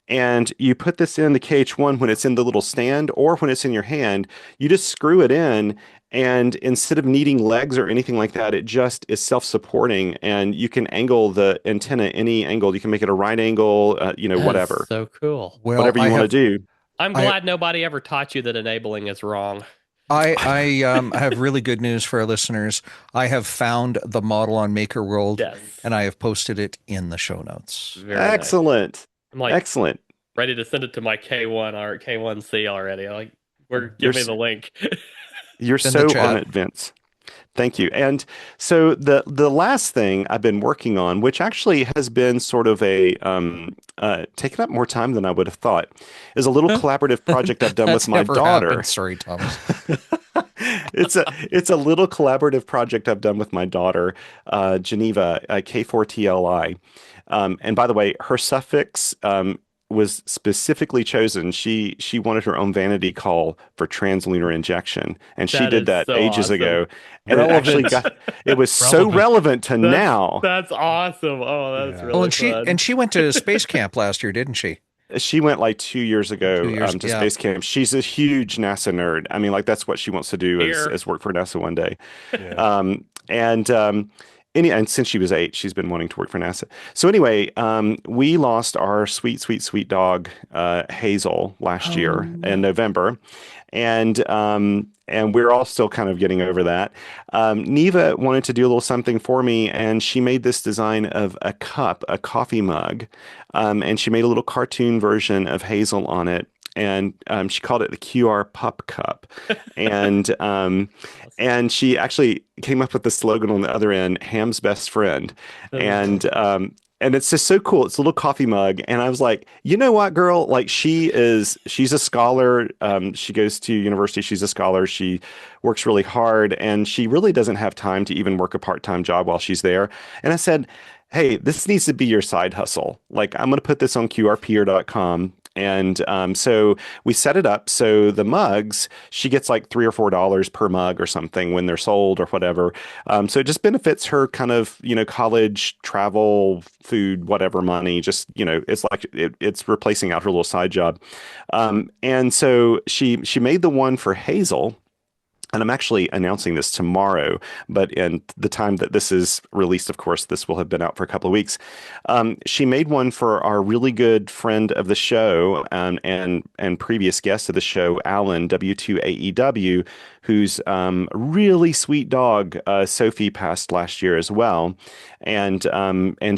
And you put this in the KH1 when it's in the little stand or when it's in your hand, you just screw it in. And instead of needing legs or anything like that, it just is self-supporting, and you can angle the antenna any angle. You can make it a right angle, That is whatever, so cool. Well, whatever you want to do. I'm glad nobody ever taught you that enabling is wrong. I have really good news for our listeners. I have found the model on Maker World, Yes. and I have posted it in the show notes. Very nice. Excellent. I'm like Excellent. ready to send it to my K1 or K1C already. I'm like, give You're me the link. You're In so the chat. on it, Vince. Thank you. And so the last thing I've been working on, which actually has been sort of a taken up more time than I would have thought, is a little collaborative project I've done That's with my never daughter. happened. Sorry, Thomas. It's a little collaborative project I've done with my daughter, Geneva, K4TLI. And by the way, her suffix was specifically chosen. She wanted her own vanity call for translunar injection, and she That did is that so ages awesome. ago. And it actually it was so Relevant. relevant to now. That's awesome. Oh, that's Yeah. really Oh, fun. and she went to space camp last year, didn't she? She went like 2 years ago 2 years, to yeah. space camp. She's a huge NASA nerd. I mean, like that's what she wants to do Here. is work for NASA one day. Yeah. And since she was 8, she's been wanting to work for NASA. So anyway, we lost our sweet, sweet, sweet dog, Hazel, last year in November. And we're all still kind of getting over that. Neva wanted to do a little something for me, and she made this design of a cup, a coffee mug, and she made a little cartoon version of Hazel on it. And she called it the QRPup Cup, and she actually came up with the slogan on the other end, "Ham's best friend," and it's just so cool. It's a little coffee mug, and I was like, you know what, girl? Like she's a scholar. She goes to university. She's a scholar. She works really hard, and she really doesn't have time to even work a part-time job while she's there. And I said, hey, this needs to be your side hustle. Like I'm going to put this on QRPer.com. And so we set it up. So the mugs, she gets like $3 or $4 per mug or something when they're sold or whatever. So it just benefits her kind of, college, travel, food, whatever money. Just, it's like it's replacing out her little side job. And so she made the one for Hazel. And I'm actually announcing this tomorrow, but in the time that this is released, of course, this will have been out for a couple of weeks. She made one for our really good friend of the show and previous guest of the show, Alan, W2AEW, whose really sweet dog, Sophie, passed last year as well. And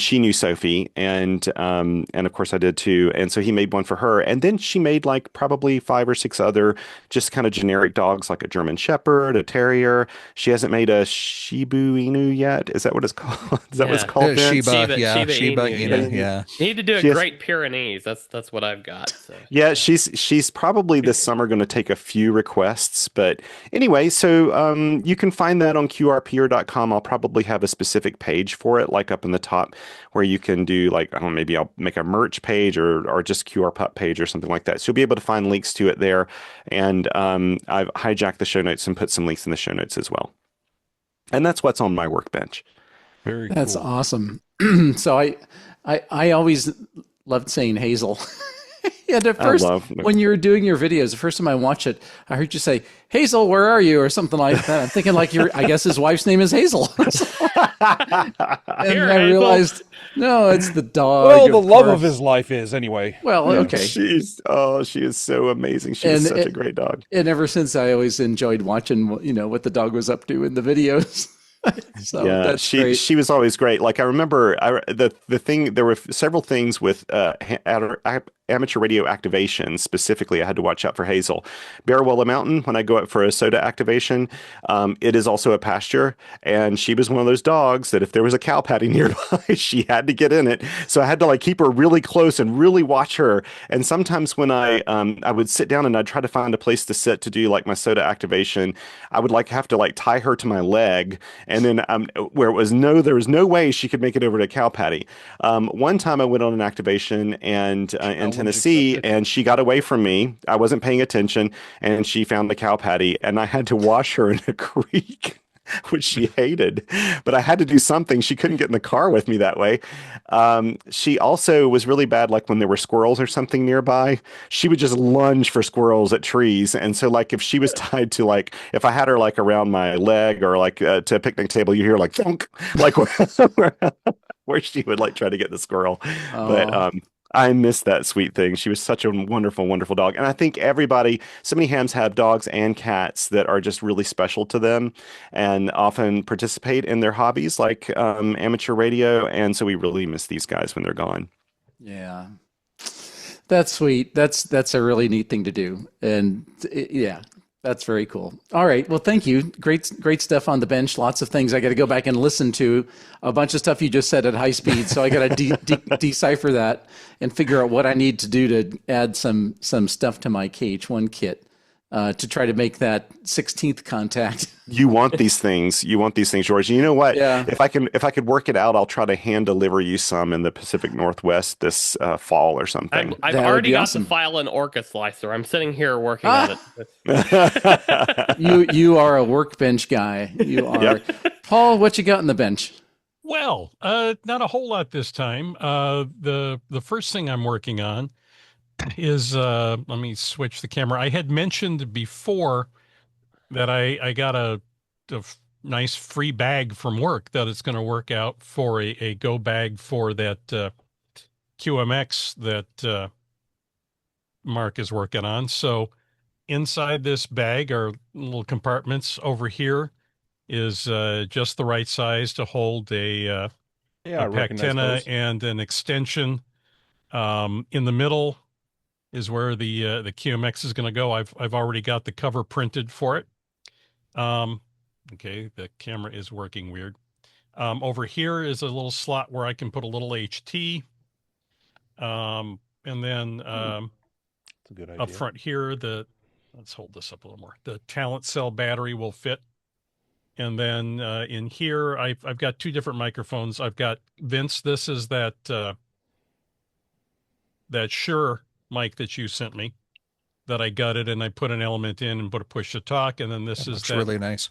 she knew Sophie, and of course I did too. And so he made one for her. And then she made like probably 5 or 6 other just kind of generic dogs, like a German Shepherd Shepherd, a Terrier. She hasn't made a Shibu Inu yet. Is that what it's called? Is that what it's Yeah. called, Vince? Shiba Inu, Inu, yeah. You need to do a She has- Great Pyrenees. That's what I've got. So. Yeah, she's probably this summer going to take a few requests, but anyway, so you can find that on QRPer.com. I'll probably have a specific page for it, like up in the top, where you can do like, I don't know, maybe I'll make a merch page or just QRPup page or something like that. So you'll be able to find links to it there, and I've hijacked the show notes and put some links in the show notes as well. And that's what's on my workbench. Very That's cool. awesome. So I always loved saying Hazel. Yeah, at first, when you were doing your videos, the first time I watched it, I heard you say, Hazel, where are you? Or something like that. I'm thinking like I guess his wife's name is Hazel. And Here, I Hazel. realized, no, it's the dog. Well, the love course. of his life is anyway. Well, okay. She is so amazing. She is such a great dog. And ever since, I always enjoyed watching, what the dog was up to in the videos. So yeah, that's great. she was always great. Like I remember the thing, there were several things with amateur radio activation. Specifically, I had to watch out for Hazel. Barrawella Mountain, when I go up for a soda activation, it is also a pasture, and she was one of those dogs that if there was a cow patty nearby, she had to get in it. So I had to like keep her really close and really watch her. And sometimes when I would sit down and I'd try to find a place to sit to do like my soda activation, I would like have to like tie her to my leg, and then where there was no way she could make it over to cow patty. One time I went on an activation and in Tennessee, and she got away from me. I wasn't paying attention, and she found the cow patty, and I had to wash her in a creek, which she hated. But I had to do something. She couldn't get in the car with me that way. She also was really bad, like when there were squirrels or something nearby, she would just lunge for squirrels at trees. And so like if she was tied to like, if I had her like around my leg or like to a picnic table, you hear like thunk, like where she would like try to get the squirrel. But I miss that sweet thing. She was such a wonderful, wonderful dog. And I think so many hams have dogs and cats that are just really special to them and often participate in their hobbies like amateur radio. And so we really miss these guys when they're gone. Yeah. That's sweet. That's a really neat thing to do. And yeah, that's very cool. All right. Well, thank you. Great stuff on the bench. Lots of things. I got to go back and listen to a bunch of stuff you just said at high speed. So I got to decipher that and figure out what I need to do to add some stuff to my KH1 kit to try to make that 16th contact. You want these things. George. You know what? Yeah. If I could work it out, I'll try to hand deliver you some in the Pacific Northwest this fall or something. I've already got the file in Orca Slicer. I'm sitting here working on it. You are a workbench guy. You are. Yep. Paul, what you got in the bench? Well, not a whole lot this time. The first thing I'm working on is let me switch the camera. I had mentioned before that I got a nice free bag from work that it's going to work out for a go bag for that QMX that Mark is working on. So inside this bag are little compartments. Over here is just the right size to hold a Pactena and an extension. In the middle is where the QMX is going to go. I've already got the cover printed for it. Okay, the camera is working weird. Over here is a little slot where I can put a little HT. And then That's a good idea. Up front here, let's hold this up a little more. The talent cell battery will fit. And then in here, I've got two different microphones. I've got Vince. This is that Shure mic that you sent me that I gutted, and I put an element in and put a push to talk. And then this is really nice.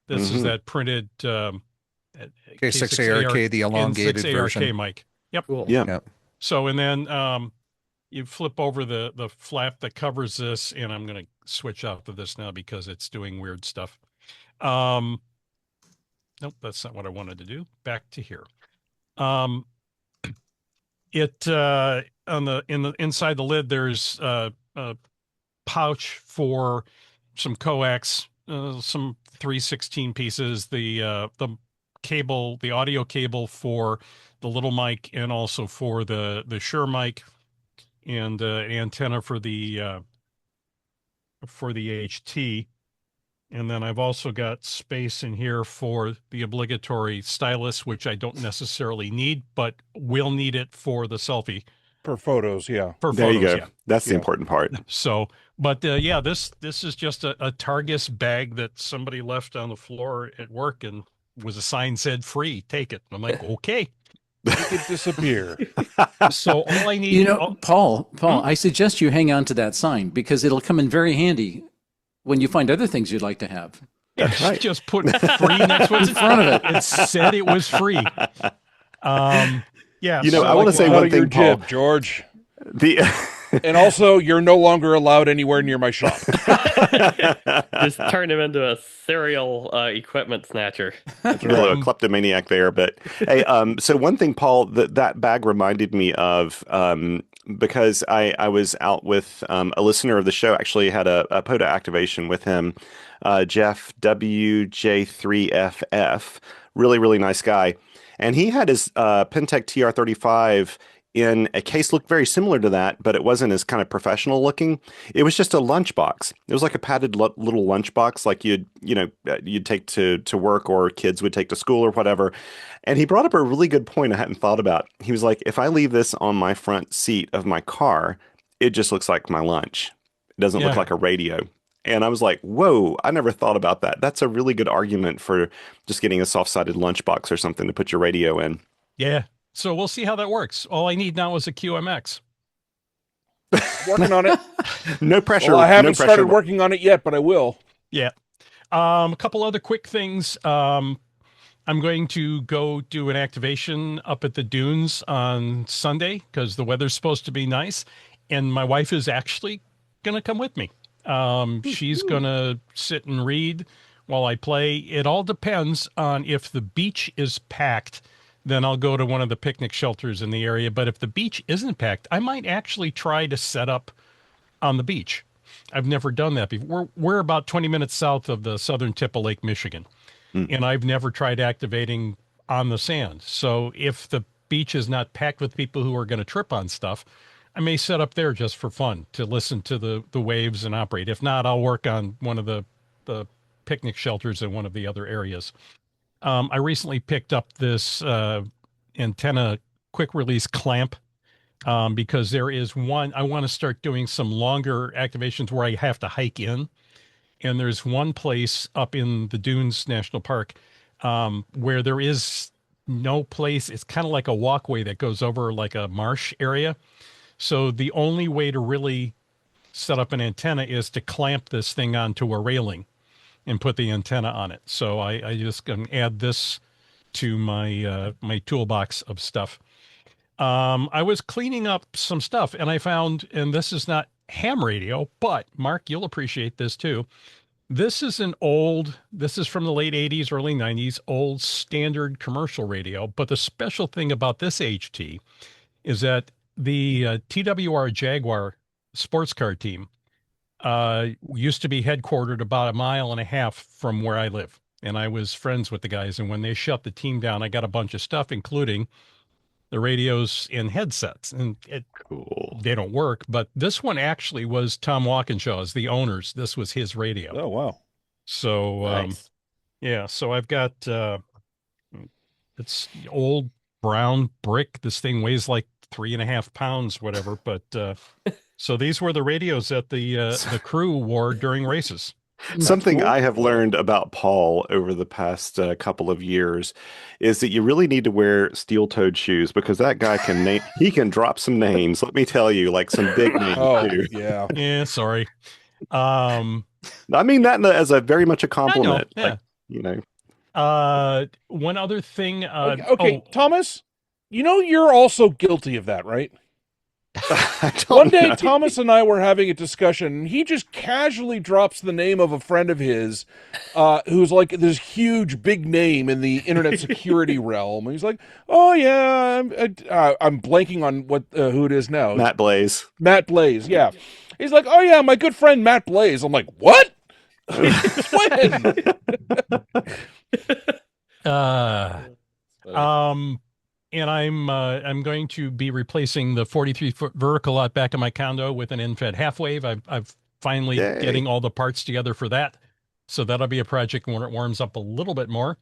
This is that printed K6ARK, the elongated version. N6ARK mic. Yep. Cool. Yeah. Yep. So, and then you flip over the flap that covers this, and I'm going to switch out to this now because it's doing weird stuff. Nope, that's not what I wanted to do. Back to here. Inside the lid, there's a pouch for some coax, some 316 pieces, the cable, the audio cable for the little mic, and also for the Shure mic, and an antenna for the HT. And then I've also got space in here for the obligatory stylus, which I don't necessarily need, but will need it for the selfie. For photos, yeah. For There you photos, go. yeah. That's the Yeah. important part. So, but yeah, this is just a Targus bag that somebody left on the floor at work, and was a sign said free, take it. I'm like, okay. Make it disappear. So all I need, You know, Paul, I suggest you hang on to that sign because it'll come in very handy when you find other things you'd like to have. That's right. just put free next what's in front of it. It said it was free. Yeah. You know, so I want to say Out one of your thing, Paul. jib, George. The And also, you're no longer allowed anywhere near my shop. Just turn him into a serial equipment snatcher. a little kleptomaniac there, but hey, so one thing, Paul, that bag reminded me of, because I was out with a listener of the show, actually had a POTA activation with him, Jeff WJ3FF, really nice guy, and he had his Pentec TR35 in a case looked very similar to that, but it wasn't as kind of professional looking. It was just a lunchbox. It was like a padded little lunchbox, like you'd take to work, or kids would take to school or whatever. And he brought up a really good point I hadn't thought about. He was like, if I leave this on my front seat of my car, it just looks like my lunch. It doesn't look like a radio. And I was like, whoa, I never thought about that. That's a really good argument for just getting a soft-sided lunchbox or something to put your radio in. Yeah. So we'll see how that works. All I need now is a QMX. Working on it. No pressure. Well, I haven't no pressure. started working on it yet, but I will. Yeah. A couple other quick things. I'm going to go do an activation up at the dunes on Sunday because the weather's supposed to be nice. And my wife is actually going to come with me. She's going to sit and read while I play. It all depends on if the beach is packed. Then I'll go to one of the picnic shelters in the area. But if the beach isn't packed, I might actually try to set up on the beach. I've never done that before. We're about 20 minutes south of the southern tip of Lake Michigan, and I've never tried activating on the sand. So if the beach is not packed with people who are going to trip on stuff, I may set up there just for fun to listen to the waves and operate. If not, I'll work on one of the picnic shelters in one of the other areas. I recently picked up this antenna quick release clamp because there is one. I want to start doing some longer activations where I have to hike in. And there's one place up in the Dunes National Park where there is no place. It's kind of like a walkway that goes over like a marsh area. So the only way to really set up an antenna is to clamp this thing onto a railing and put the antenna on it. So I just can add this to my my toolbox of stuff. I was cleaning up some stuff and I found, and this is not ham radio, but Mark, you'll appreciate this too. This is from the late 80s, early 90s, old standard commercial radio. But the special thing about this HT is that the TWR Jaguar sports car team used to be headquartered about 1.5 miles from where I live. And I was friends with the guys. And when they shut the team down, I got a bunch of stuff, including the radios and headsets. And they don't work. But this one actually was Tom Walkinshaw's, the owner's. This was his radio. Oh, wow. So, Nice. yeah. So I've got, it's old brown brick. This thing weighs like 3.5 pounds, whatever. But so these were the radios that the crew wore during races. Something I have learned about Paul over the past couple of years is that you really need to wear steel-toed shoes because that guy he can drop some names. Let me tell you, like some big names too. Yeah. Yeah, sorry. I mean that as a very much a compliment. Yeah. Like, One other thing. Okay, Thomas, you're also guilty of that, right? I don't One day, know. Thomas and I were having a discussion, and he just casually drops the name of a friend of his who's like this huge, big name in the internet security realm. And he's like, oh, yeah, I'm blanking on who it is now. Matt Blaze. Matt Blaze, yeah. He's like, oh, yeah, my good friend Matt Blaze. I'm like, what? When? And I'm going to be replacing the 43-foot vertical out back of my condo with an end-fed half wave. I've finally Yay. getting all the parts together for that. So that'll be a project when it warms up a little bit more.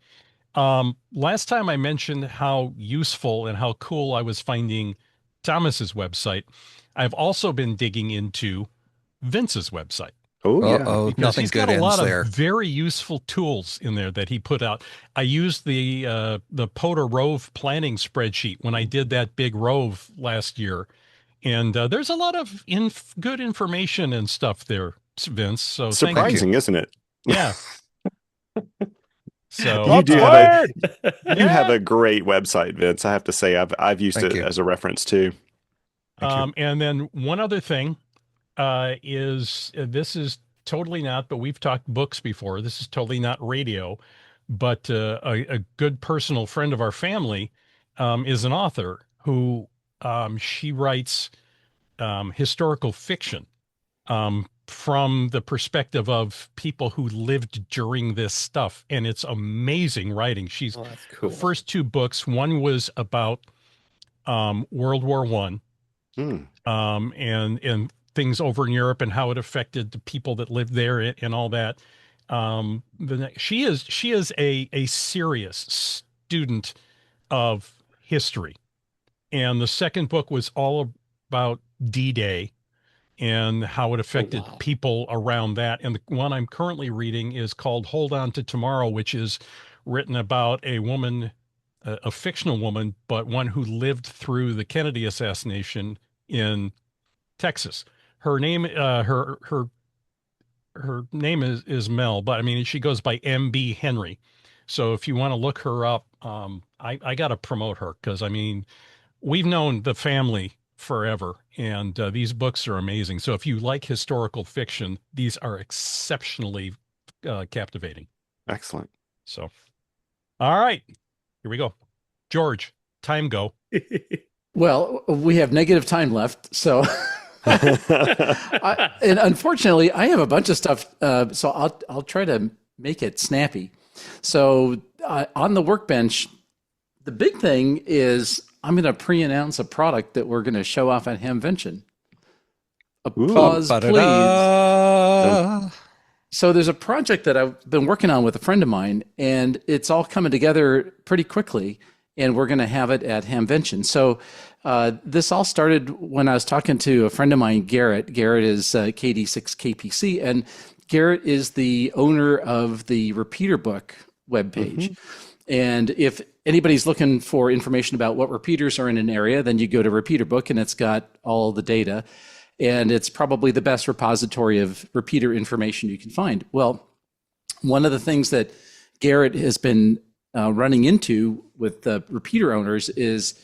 Last time I mentioned how useful and how cool I was finding Thomas's website. I've also been digging into Vince's website. Oh, yeah. Uh-oh, Because nothing he's good got a lot ends of there. very useful tools in there that he put out. I used the POTA Rove planning spreadsheet when I did that big Rove last year, and there's a lot of good information and stuff there, Vince. So thank you. Surprising, isn't it? Yeah. So You do yeah. have a great website, Vince. I have to say, I've used Thank it you. as a reference too. And then one other thing is this is totally not, but we've talked books before. This is totally not radio, but a good personal friend of our family is an author who she writes historical fiction from the perspective of people who lived during this stuff. And it's amazing writing. She's Oh, that's cool. the first two books. One was about World War I. And things over in Europe and how it affected the people that lived there and all that. She is a serious student of history. And the second book was all about D-Day and how it affected people around that. And the one I'm currently reading is called Hold On to Tomorrow, which is written about a woman, a fictional woman, but one who lived through the Kennedy assassination in Texas. Her name, her name is Mel, but I mean, she goes by MB Henry. So if you want to look her up, I got to promote her because I mean, we've known the family forever, and these books are amazing. So if you like historical fiction, these are exceptionally captivating. Excellent. So, all right, here we go. George, time go. Well, we have negative time left, so and unfortunately, I have a bunch of stuff. So I'll try to make it snappy. So on the Workbench, the big thing is I'm going to pre-announce a product that we're going to show off at Hamvention. Applause, please. So there's a project that I've been working on with a friend of mine, and it's all coming together pretty quickly, and we're going to have it at Hamvention. So this all started when I was talking to a friend of mine, Garrett. Garrett is KD6KPC, and Garrett is the owner of the Repeater Book webpage. And if anybody's looking for information about what repeaters are in an area, then you go to Repeater Book, and it's got all the data. And it's probably the best repository of repeater information you can find. Well, one of the things that Garrett has been running into with the repeater owners is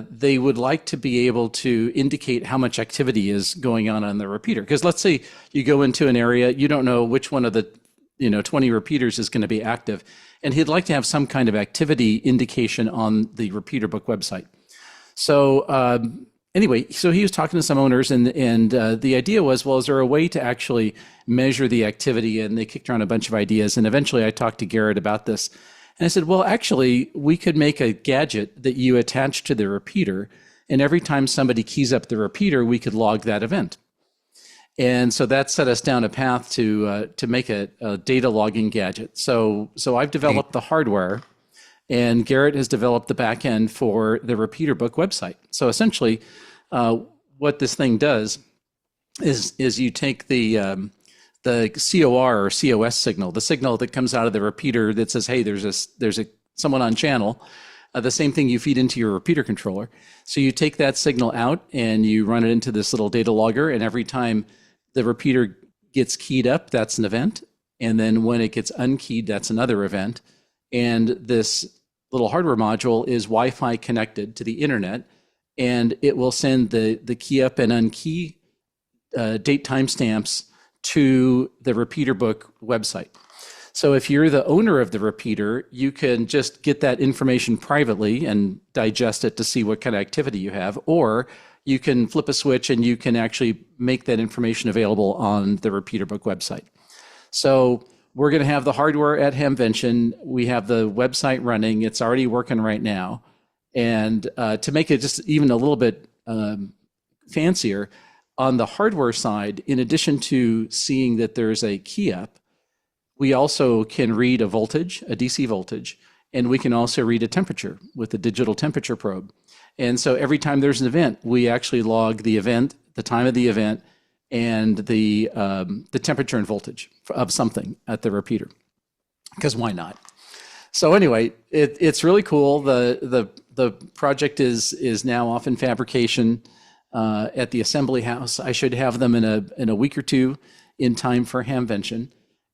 they would like to be able to indicate how much activity is going on the repeater. Because let's say you go into an area, you don't know which one of the 20 repeaters is going to be active. And he'd like to have some kind of activity indication on the Repeater Book website. So anyway, so he was talking to some owners, and the idea was, well, is there a way to actually measure the activity? And they kicked around a bunch of ideas. And eventually I talked to Garrett about this. And I said, well, actually, we could make a gadget that you attach to the repeater. And every time somebody keys up the repeater, we could log that event. And so that set us down a path to make a data logging gadget. So I've developed the hardware, and Garrett has developed the back end for the Repeater Book website. So essentially, what this thing does is you take the COR or COS signal, the signal that comes out of the repeater that says, hey, there's someone on channel. The same thing you feed into your repeater controller. So you take that signal out and you run it into this little data logger, and every time the repeater gets keyed up, that's an event. And then when it gets unkeyed, that's another event. And this little hardware module is Wi-Fi connected to the internet, and it will send the key up and unkey date timestamps to the Repeater Book website. So if you're the owner of the repeater, you can just get that information privately and digest it to see what kind of activity you have, or you can flip a switch and you can actually make that information available on the Repeater Book website. So we're going to have the hardware at Hamvention. We have the website running. It's already working right now. And to make it just even a little bit fancier, on the hardware side, in addition to seeing that there's a key up, We also can read a voltage, a DC voltage, and we can also read a temperature with a digital temperature probe. And so every time there's an event, we actually log the event, the time of the event, and the temperature and voltage of something at the repeater. Because why not? So anyway, it's really cool. The project is now off in fabrication at the assembly house. I should have them in a week or two in time for Hamvention,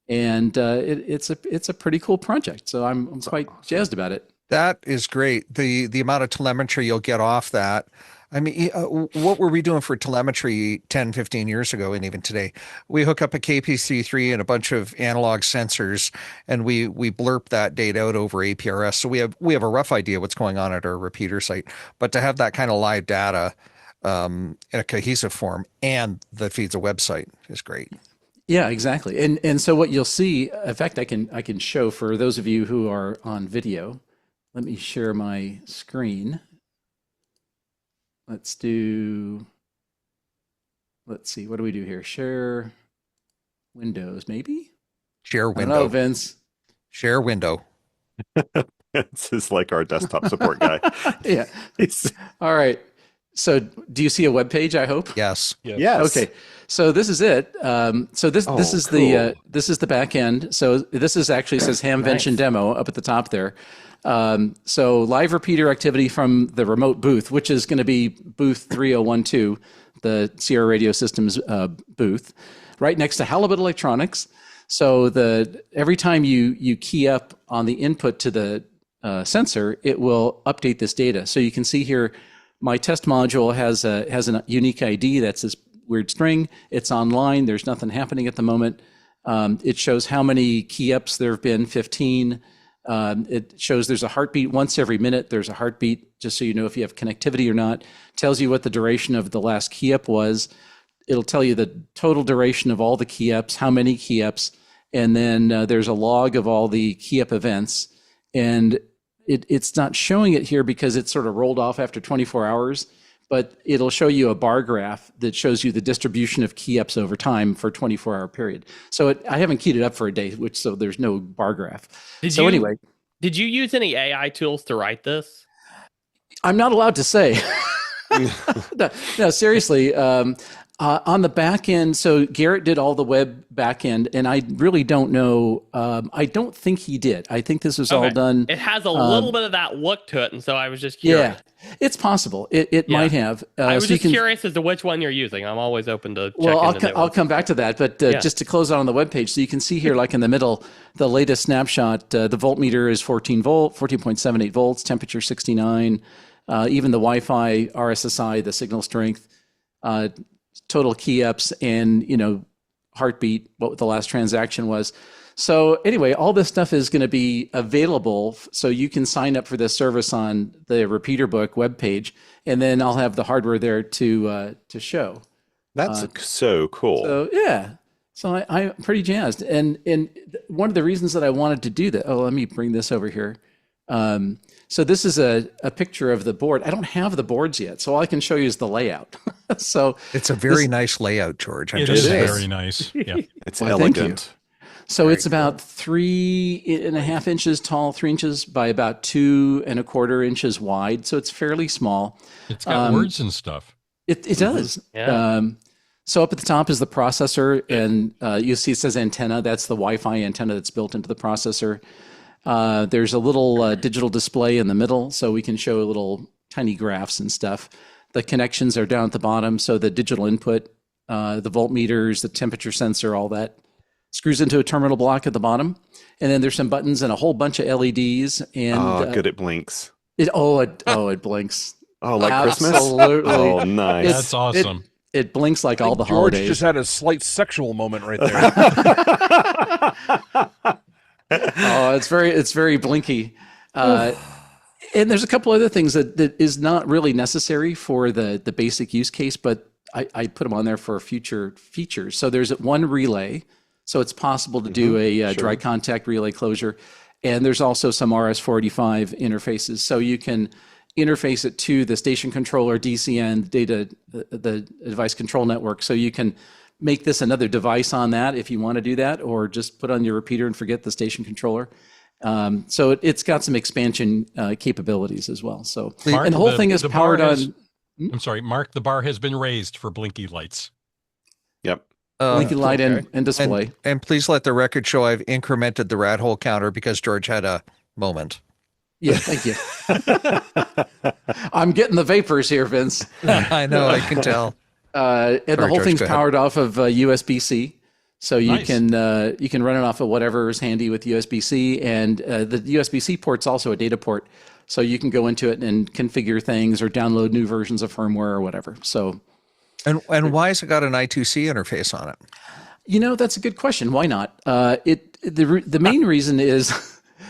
and it's a pretty cool project. So I'm quite jazzed about it. That is great. The amount of telemetry you'll get off that. I mean, what were we doing for telemetry 10, 15 years ago, and even today? We hook up a KP33 and a bunch of analog sensors, and we blurp that data out over APRS. So we have a rough idea what's going on at our repeater site. But to have that kind of live data in a cohesive form and that feeds a website is great. Yeah, exactly. And so what you'll see, in fact, I can show for those of you who are on video. Let me share my screen. Let's see, what do we do here? Share windows, maybe? Share window. I don't know, Vince. Share window. This is like our desktop support guy. Yeah. All right. So do you see a web page, I hope? Yes. Yes. Okay. So this is it. So this is cool. this is the back end. So this is actually says Hamvention demo up at the top there. So live repeater activity from the remote booth, which is going to be booth 3012, the Sierra Radio Systems booth, right next to Halibut Electronics. So every time you key up on the input to the sensor, it will update this data. So you can see here, my test module has a unique ID. That's this weird string. It's online. There's nothing happening at the moment. It shows how many key ups there have been, 15. It shows there's a heartbeat once every minute. There's a heartbeat, just so you know if you have connectivity or not. Tells you what the duration of the last key up was. It'll tell you the total duration of all the key ups, how many key ups, and then there's a log of all the key up events. And it's not showing it here because it's sort of rolled off after 24 hours, but it'll show you a bar graph that shows you the distribution of key ups over time for a 24-hour period. So I haven't keyed it up for a day, so there's no bar graph. Anyway. Did you use any AI tools to write this? I'm not allowed to say. No, seriously. On the back end, so Garrett did all the web back end, and I really don't know. I don't think he did. I think this was all done. It has a little bit of that look to it, and so I was just curious. Yeah, it's possible. It might have. I was just curious as to which one you're using. I'm always open to check. Well, I'll come back to that, but just to close out on the webpage, so you can see here, like in the middle, the latest snapshot. The voltmeter is 14.78 volts, temperature 69. Even the Wi-Fi, RSSI, the signal strength. Total key ups and heartbeat, what the last transaction was. So anyway, all this stuff is going to be available, so you can sign up for this service on the Repeater Book webpage, and then I'll have the hardware there to show. That's so cool. So yeah, so I'm pretty jazzed, and one of the reasons that I wanted to do that. Oh, let me bring this over here. So this is a picture of the board. I don't have the boards yet, so all I can show you is the layout. So it's a very nice layout, George. It is very nice. Yeah, it's elegant. Thank you. So it's about 3.5 inches tall, 3 inches by about 2.25 inches wide. So it's fairly small. It's got words and stuff. It does. Yeah. So up at the top is the processor, and you see it says antenna. That's the Wi-Fi antenna that's built into the processor. There's a little digital display in the middle, so we can show little tiny graphs and stuff. The connections are down at the bottom, so the digital input, the voltmeters, the temperature sensor, all that screws into a terminal block at the bottom. And then there's some buttons and a whole bunch of LEDs. And good, it blinks. It blinks. Oh, like Christmas? Absolutely. Oh, nice. That's awesome. It blinks like all the George holidays. just had a slight sexual moment right there. Oh, it's very blinky. And there's a couple other things that is not really necessary for the basic use case, but I put them on there for future features. So there's one relay, so it's possible to do a dry contact relay closure. And there's also some RS-485 interfaces. So you can interface it to the station controller, DCN, the device control network. So you can make this another device on that if you want to do that, or just put on your repeater and forget the station controller. So it's got some expansion capabilities as well. So Mark, and the whole thing is powered on. I'm sorry, Mark, the bar has been raised for blinky lights. Yep. Blinking light and display. And please let the record show I've incremented the rat hole counter because George had a moment. Yeah, thank you. I'm getting the vapors here, Vince. I know, I can tell. And the whole George, thing's go ahead. powered off of USB-C. So you Nice. can run it off of whatever is handy with USB-C, and the USB-C port's also a data port, so you can go into it and configure things or download new versions of firmware or whatever. So, And why has it got an I2C interface on it? that's a good question. Why not? The main reason is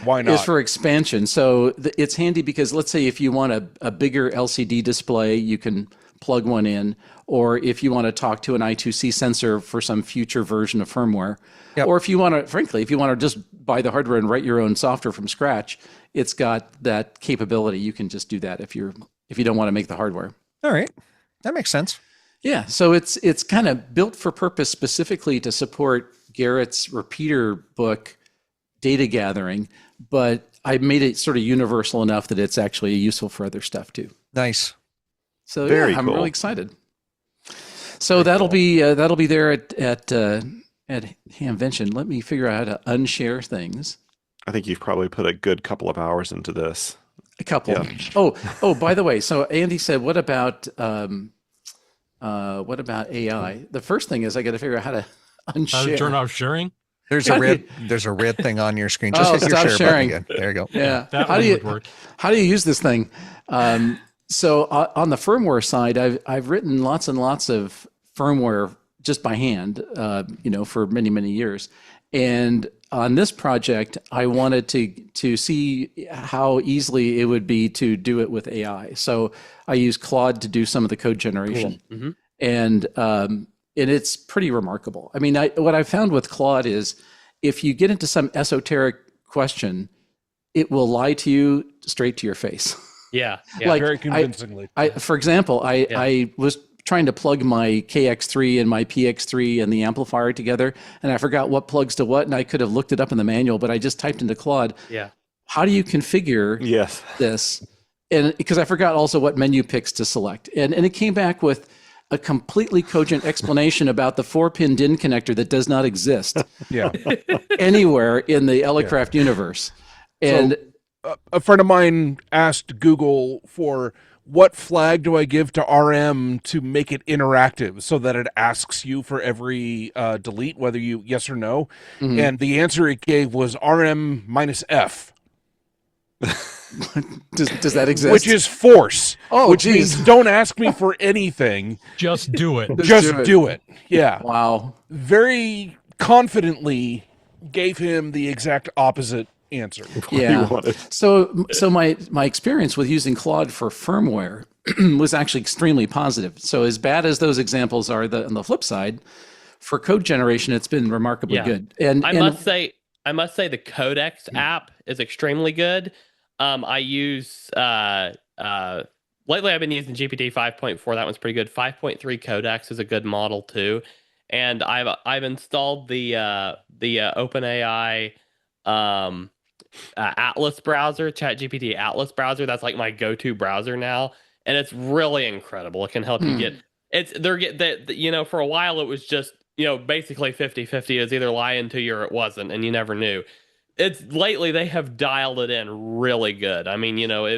Why not? is for expansion. So it's handy because let's say if you want a bigger LCD display, you can plug one in, or if you want to talk to an I2C sensor for some future version of firmware, Yep. or if you want to, frankly, if you want to just buy the hardware and write your own software from scratch, it's got that capability. You can just do that if you don't want to make the hardware. All right. That makes sense. Yeah, so it's kind of built for purpose specifically to support Garrett's repeater book data gathering, but I made it sort of universal enough that it's actually useful for other stuff too. Nice. So Very I'm cool. really excited. So that'll be there at Hamvention. Let me figure out how to unshare things. I think you've probably put a good couple of hours into this. A couple. Yeah. Oh, by the way, so Andy said, what about AI? The first thing is I got to figure out how to How to unshare. turn off sharing? There's How a do red thing on your screen. Just Oh, hit your stop share sharing. button again. There you go. Yeah. That how one do you would work. how do you use this thing? So on the firmware side, I've written lots and lots of firmware just by hand, for many, many years. And on this project, I wanted to see how easily it would be to do it with AI. So I used Claude to do some of the code generation, and it's pretty remarkable. I mean, what I found with Claude is if you get into some esoteric question, it will lie to you straight to your face. Yeah. Like, Very convincingly. For example, I was trying to plug my KX3 and my PX3 and the amplifier together, and I forgot what plugs to what, and I could have looked it up in the manual, but I just typed into Claude, how do you configure Yes. this? And because I forgot also what menu picks to select. And it came back with a completely cogent explanation about the 4-pin DIN connector that does not exist Yeah. anywhere in the Elecraft universe. And A friend of mine asked Google for what flag do I give to RM to make it interactive so that it asks you for every delete, whether you yes or no. And the answer it gave was RM minus F, does that exist? which is force. Oh, which geez. means don't ask me for anything. Just do it. Just do it. Yeah. Wow. Very confidently gave him the exact opposite answer. Yeah. wanted. So my experience with using Claude for firmware was actually extremely positive. So as bad as those examples are, on the flip side, for code generation, it's been remarkably good. And I must say the Codex app is extremely good. I use lately I've been using GPT 5.4. That one's pretty good. 5.3 Codex is a good model too. And I've installed the OpenAI Atlas browser, ChatGPT Atlas browser. That's like my go-to browser now, and it's really incredible. It can help you get for a while it was just basically 50-50. It was either lying to you or it wasn't, and you never knew. It's lately they have dialed it in really good. I mean, I'll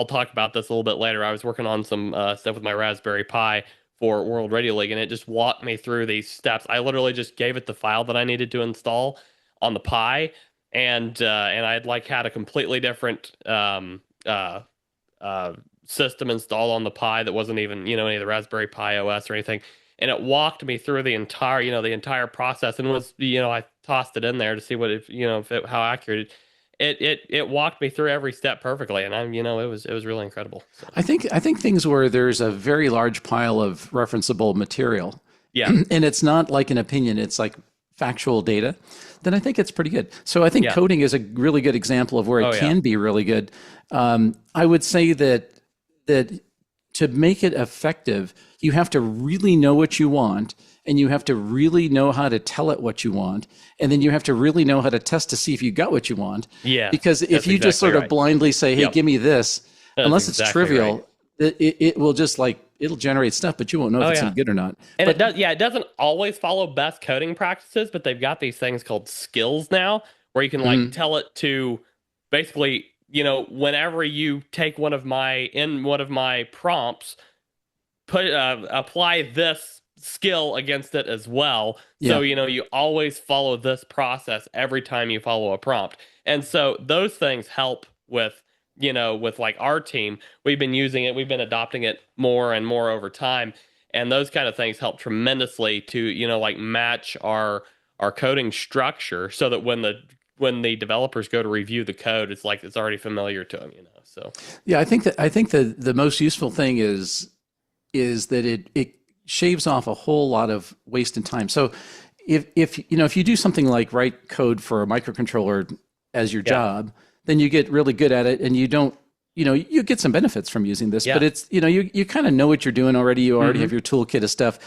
talk about this a little bit later. I was working on some stuff with my Raspberry Pi for World Radio League, and it just walked me through these steps. I literally just gave it the file that I needed to install on the Pi, and I'd had a completely different system installed on the Pi that wasn't even any of the Raspberry Pi OS or anything, and it walked me through the entire process, and was I tossed it in there to see how accurate it walked me through every step perfectly, and it was really incredible. So. I think things where there's a very large pile of referenceable material, and it's not like an opinion, it's like factual data, then I think it's pretty good. So I think coding is a really good example of where it can be really good. I would say that to make it effective, you have to really know what you want, and you have to really know how to tell it what you want, and then you have to really know how to test to see if you got what you want. Yeah. Because if you just sort of blindly say, "Hey, give me this," unless it's trivial, it will just it'll generate stuff, but you won't know if it's any good or not. And it doesn't always follow best coding practices, but they've got these things called skills now, where you can tell it to basically, whenever you take one of my prompts, apply this skill against it as well. So, you always follow this process every time you follow a prompt. And so those things help with like our team. We've been using it, we've been adopting it more and more over time. And those kind of things help tremendously to, match our coding structure, so that when the developers go to review the code, it's like it's already familiar to them, So yeah, I think the most useful thing is that it shaves off a whole lot of waste and time. So if you do something like write code for a microcontroller as your job, then you get really good at it, and you don't, you get some benefits from using this, but it's, you kind of know what you're doing already. You already have your toolkit of stuff.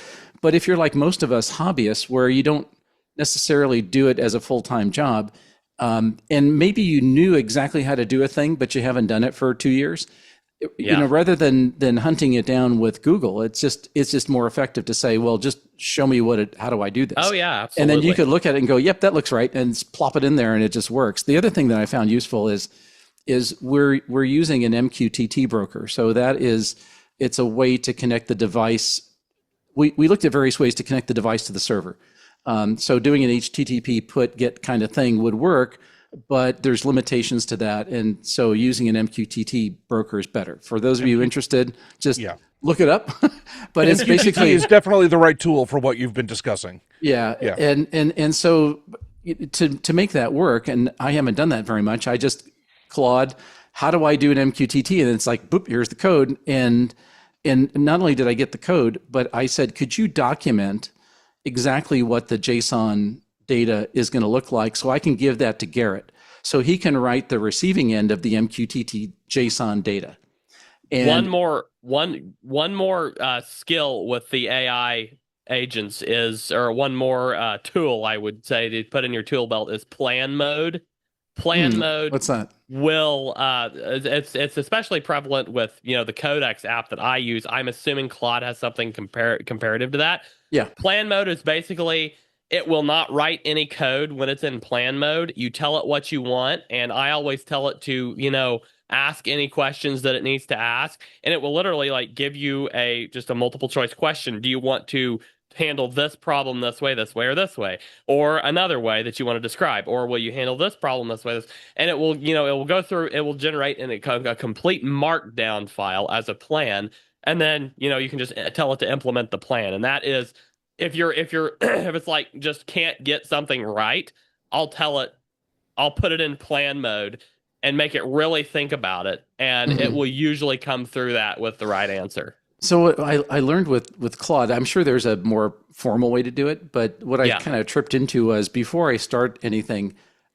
But if you're like most of us hobbyists, where you don't necessarily do it as a full-time job, and maybe you knew exactly how to do a thing, but you haven't done it for 2 years, rather than hunting it down with Google, it's just more effective to say, well, just show me how do I do this? Oh yeah, absolutely. And then you could look at it and go, yep, that looks right, and plop it in there, and it just works. The other thing that I found useful is we're using an MQTT broker. So it's a way to connect the device. We looked at various ways to connect the device to the server. So doing an HTTP put get kind of thing would work, but there's limitations to that. And so using an MQTT broker is better. For those of you interested, just look it up. But it's basically is definitely the right tool for what you've been discussing. Yeah. And so to make that work, and I haven't done that very much, I just Claude, how do I do an MQTT? And it's like, boop, here's the code. And not only did I get the code, but I said, could you document exactly what the JSON data is going to look like, so I can give that to Garrett, so he can write the receiving end of the MQTT JSON data. And one more skill with the AI agents or one more tool I would say to put in your tool belt is plan mode. Plan mode. What's that? Will it's especially prevalent with the Codex app that I use. I'm assuming Claude has something comparative to that. Yeah. Plan mode is basically, it will not write any code when it's in plan mode. You tell it what you want, and I always tell it to ask any questions that it needs to ask, and it will literally give you just a multiple choice question. Do you want to handle this problem this way, or this way, or another way that you want to describe, or will you handle this problem this way? And it will, it will go through, it will generate in a complete markdown file as a plan, and then you can just tell it to implement the plan. And that is, if it's like just can't get something right, I'll put it in plan mode and make it really think about it, and it will usually come through that with the right answer. So what I learned with Claude, I'm sure there's a more formal way to do it, but what I kind of tripped into was, before I start anything,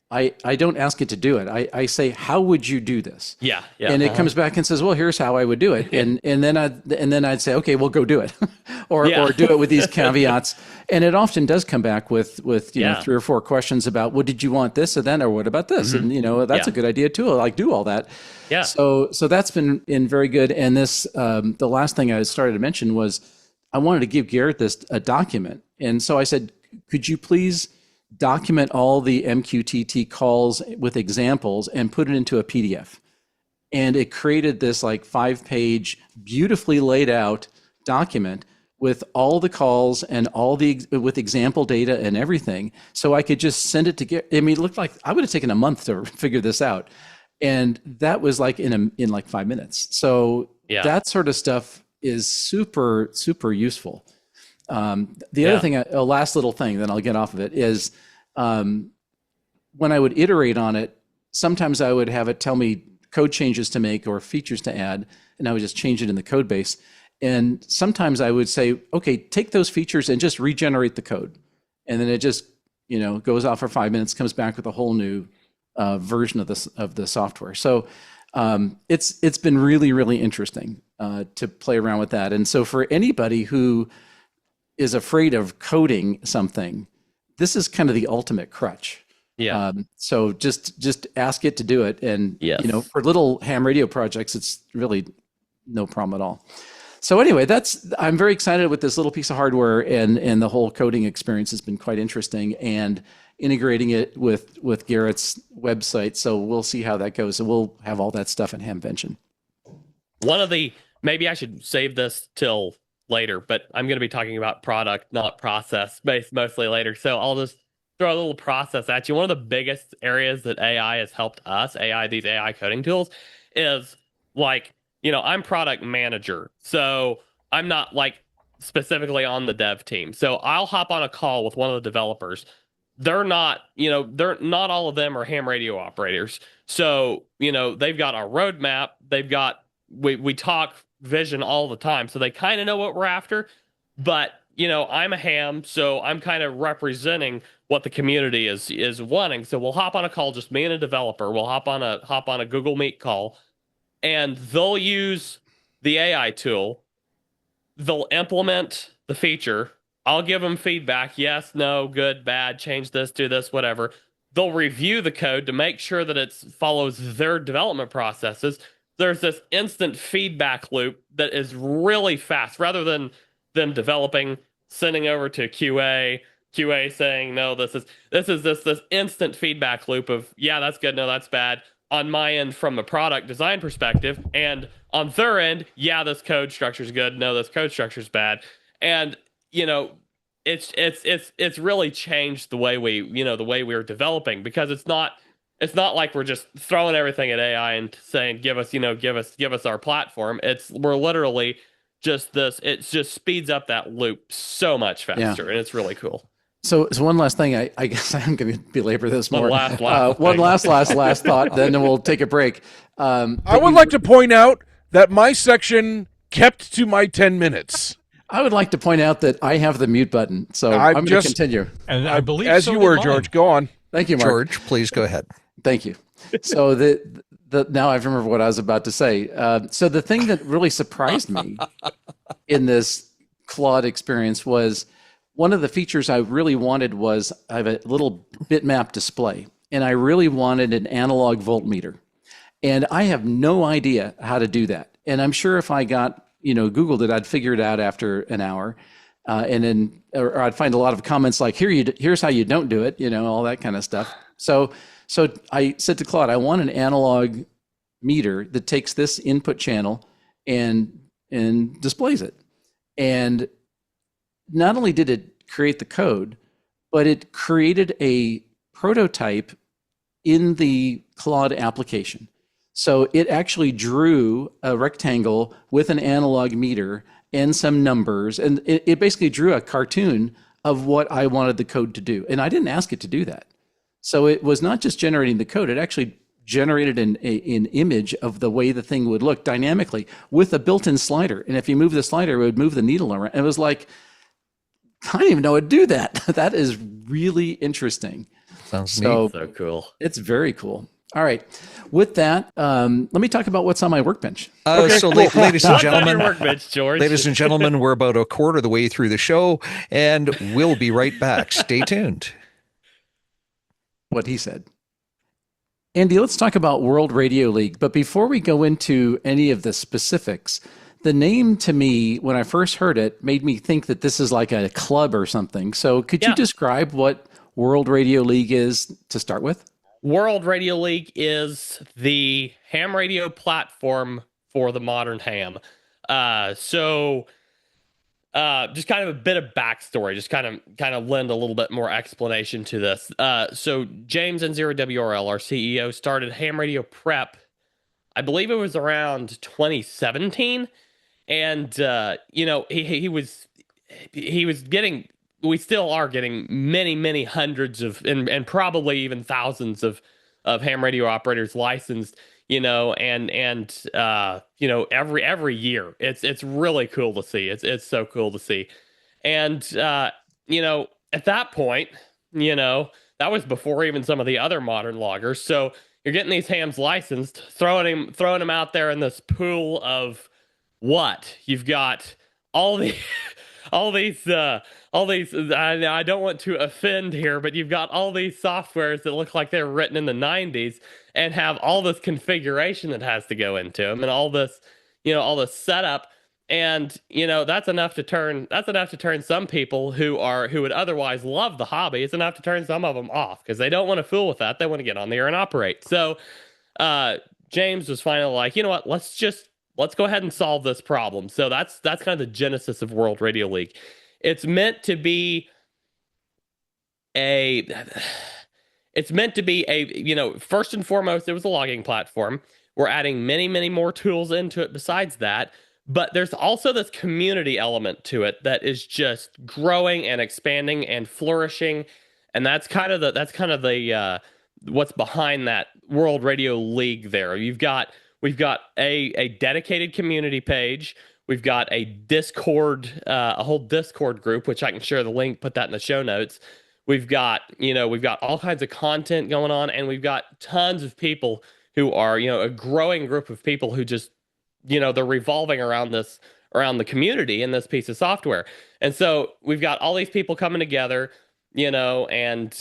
I don't ask it to do it. I say, how would you do this? Yeah. And it comes back and says, well, here's how I would do it. And then I'd say, okay, well, go do it, or do it with these caveats. And it often does come back with 3 or 4 questions about, well, did you want this or then, or what about this? And that's a good idea too. I do all that. Yeah. So that's been very good. And this the last thing I started to mention was, I wanted to give Garrett a document. And so I said, could you please document all the MQTT calls with examples and put it into a PDF? And it created this 5-page, beautifully laid out document with all the calls and with example data and everything. So I could just send it to Garrett. I mean, it looked like I would have taken a month to figure this out. And that was in 5 minutes. So that sort of stuff is super, super useful. The other thing, a last little thing, then I'll get off of it, is when I would iterate on it, sometimes I would have it tell me code changes to make or features to add, and I would just change it in the code base. And sometimes I would say, okay, take those features and just regenerate the code. And then it just, goes off for 5 minutes, comes back with a whole new version of the software. So it's been really, really interesting. to play around with that. And so for anybody who is afraid of coding something, this is kind of the ultimate crutch. Yeah. So just ask it to do it. And, Yes. For little ham radio projects, it's really no problem at all. So anyway, I'm very excited with this little piece of hardware, and the whole coding experience has been quite interesting, and integrating it with Garrett's website. So we'll see how that goes. And we'll have all that stuff in Hamvention. Maybe I should save this till later, but I'm going to be talking about product, not process, based mostly later. So I'll just throw a little process at you. One of the biggest areas that AI has helped us, these AI coding tools, is like, I'm product manager. So I'm not like specifically on the dev team. So I'll hop on a call with one of the developers. They're not all of them are ham radio operators. So, they've got our roadmap. They've got, we talk vision all the time. So they kind of know what we're after, but I'm a ham, so I'm kind of representing what the community is wanting. So we'll hop on a call, just me and a developer. We'll hop on a Google Meet call, and they'll use the AI tool. They'll implement the feature. I'll give them feedback. Yes, no, good, bad, change this, do this, whatever. They'll review the code to make sure that it follows their development processes. There's this instant feedback loop that is really fast, rather than them developing, sending over to QA saying, no, this is this instant feedback loop of, yeah, that's good, no, that's bad, on my end from a product design perspective, and on their end, yeah, this code structure is good, no, this code structure is bad. And it's really changed the way we're developing, because it's not like we're just throwing everything at AI and saying, give us our platform. We're literally just this. It just speeds up that loop so much faster, and it's really cool. So one last thing, I guess I'm going to belabor this more. One last thought, then we'll take a break. I would like to point out that my section kept to my 10 minutes. I would like to point out that I have the mute button, so I'm going to continue. And I believe as so you were, mine. George. Go on. Thank you, Mark. George, please go ahead. Thank you. So now I remember what I was about to say. So the thing that really surprised me in this Claude experience was, one of the features I really wanted was, I have a little bitmap display, and I really wanted an analog voltmeter. And I have no idea how to do that. And I'm sure if I got, Googled it, I'd figure it out after an hour. And then, or I'd find a lot of comments like, here's how you don't do it, all that kind of stuff. So I said to Claude, I want an analog meter that takes this input channel and displays it. And not only did it create the code, but it created a prototype in the Claude application. So it actually drew a rectangle with an analog meter and some numbers, and it basically drew a cartoon of what I wanted the code to do. And I didn't ask it to do that. So it was not just generating the code, it actually generated an image of the way the thing would look dynamically with a built-in slider. And if you move the slider, it would move the needle around. It was like, I didn't even know it'd do that. That is really interesting. Sounds neat. So cool. It's very cool. All right. With that, let me talk about what's on my workbench. So, ladies and gentlemen, Workbench, George. ladies and gentlemen, we're about a quarter of the way through the show, and we'll be right back. Stay tuned. What he said. Andy, let's talk about World Radio League. But before we go into any of the specifics, the name to me, when I first heard it, made me think that this is like a club or something. So could you describe what World Radio League is to start with? World Radio League is the ham radio platform for the modern ham. Just kind of a bit of backstory, just kind of lend a little bit more explanation to this. So James N6ARA, our CEO, started Ham Radio Prep, I believe it was around 2017, and he was getting, we still are getting many hundreds of and probably even thousands of ham radio operators licensed, and every year. It's really cool to see. It's so cool to see. And at that point, that was before even some of the other modern loggers. So you're getting these hams licensed, throwing them out there in this pool of what? You've got all the all these I don't want to offend here, but you've got all these softwares that look like they're written in the 90s and have all this configuration that has to go into them and all this, all this setup. And that's enough to turn some people who would otherwise love the hobby. It's enough to turn some of them off because they don't want to fool with that. They want to get on the air and operate. So James was finally like, you know what, let's go ahead and solve this problem. So that's kind of the genesis of World Radio League. It's meant to be a first and foremost, it was a logging platform. We're adding many, many more tools into it besides that. But there's also this community element to it that is just growing and expanding and flourishing. And that's kind of the what's behind that World Radio League there. We've got a dedicated community page. We've got a Discord, a whole Discord group, which I can share the link, put that in the show notes. We've got all kinds of content going on, and we've got tons of people who are, a growing group of people who just, they're revolving around the community in this piece of software. And so we've got all these people coming together, and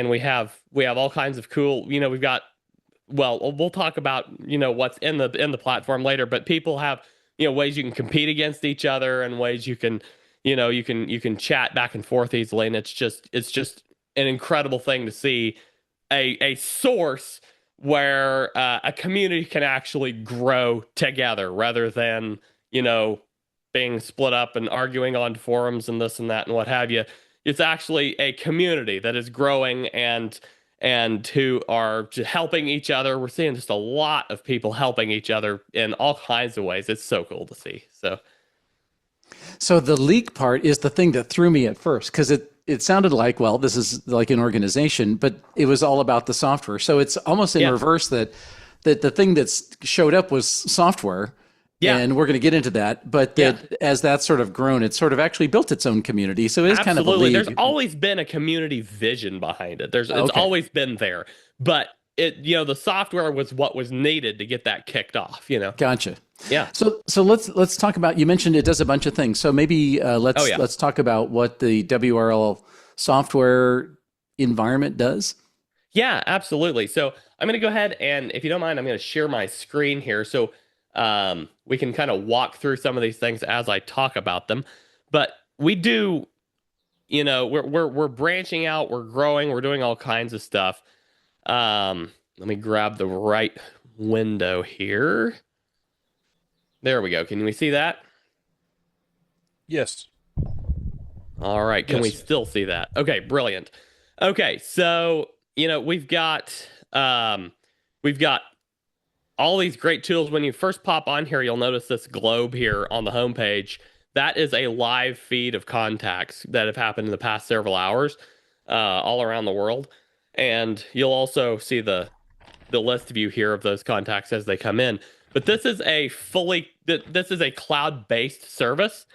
we have all kinds of cool, we've got, well, we'll talk about, what's in the platform later, but people have, ways you can compete against each other and ways you can, you can chat back and forth easily. And it's just an incredible thing to see a source where a community can actually grow together rather than, being split up and arguing on forums and this and that and what have you. It's actually a community that is growing and who are helping each other. We're seeing just a lot of people helping each other in all kinds of ways. It's so cool to see. So the leak part is the thing that threw me at first, because it sounded like, well, this is like an organization, but it was all about the software. So it's almost in reverse that the thing that's showed up was software. Yeah. And we're going to get into that. But as that's sort of grown, it's sort of actually built its own community. So it is kind of a league. There's always been a community vision behind it. It's always been there. But the software was what was needed to get that kicked off, Gotcha. Yeah. So let's talk about, you mentioned it does a bunch of things. So maybe let's talk about what the WRL software environment does. Yeah, absolutely. So I'm going to go ahead and, if you don't mind, I'm going to share my screen here. So we can kind of walk through some of these things as I talk about them. But we do, we're branching out, we're growing, we're doing all kinds of stuff. Let me grab the right window here. There we go. Can we see that? Yes. All right. Can we still see that? Okay, brilliant. Okay, so we've got all these great tools. When you first pop on here, you'll notice this globe here on the homepage. That is a live feed of contacts that have happened in the past several hours, all around the world. And you'll also see the list view here of those contacts as they come in. But this is a cloud-based service.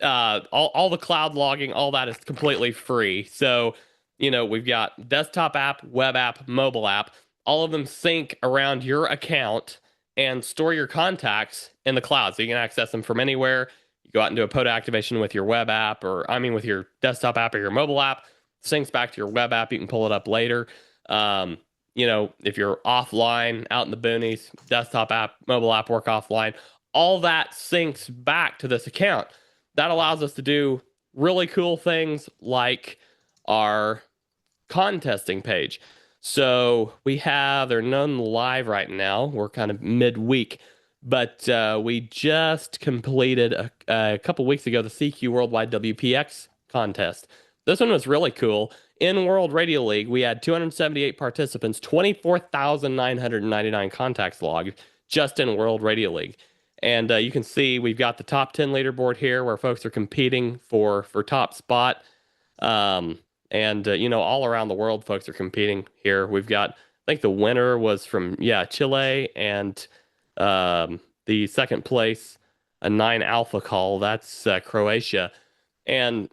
All the cloud logging, all that is completely free. So, we've got desktop app, web app, mobile app. All of them sync around your account and store your contacts in the cloud. So you can access them from anywhere. You go out and do a POTA activation with your web app, with your desktop app or your mobile app. Syncs back to your web app. You can pull it up later. If you're offline, out in the boonies, desktop app, mobile app work offline, all that syncs back to this account. That allows us to do really cool things like our contesting page. So they're none live right now. We're kind of midweek, but we just completed a couple weeks ago the CQ Worldwide WPX contest. This one was really cool. In World Radio League, we had 278 participants, 24,999 contacts logged just in World Radio League. And you can see we've got the top 10 leaderboard here where folks are competing for top spot. All around the world, folks are competing here. We've got, I think the winner was from, Chile, and the second place, a 9 alpha call, that's Croatia. And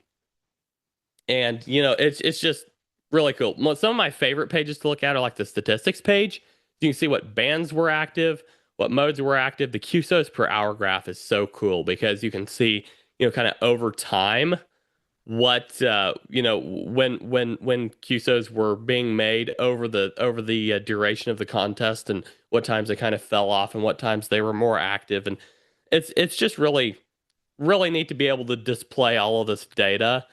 it's just really cool. Some of my favorite pages to look at are like the statistics page. You can see what bands were active, what modes were active. The QSOs per hour graph is so cool because you can see, kind of over time what when QSOs were being made over the duration of the contest, and what times they kind of fell off and what times they were more active. And it's just really neat to be able to display all of this data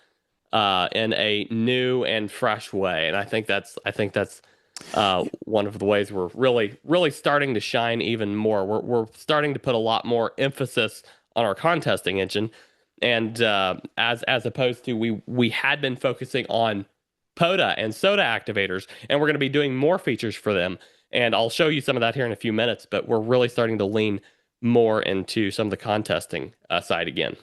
in a new and fresh way. And I think that's one of the ways we're really starting to shine even more. We're starting to put a lot more emphasis on our contesting engine, and as opposed to we had been focusing on POTA and SOTA activators, and we're going to be doing more features for them. And I'll show you some of that here in a few minutes. But we're really starting to lean more into some of the contesting side again.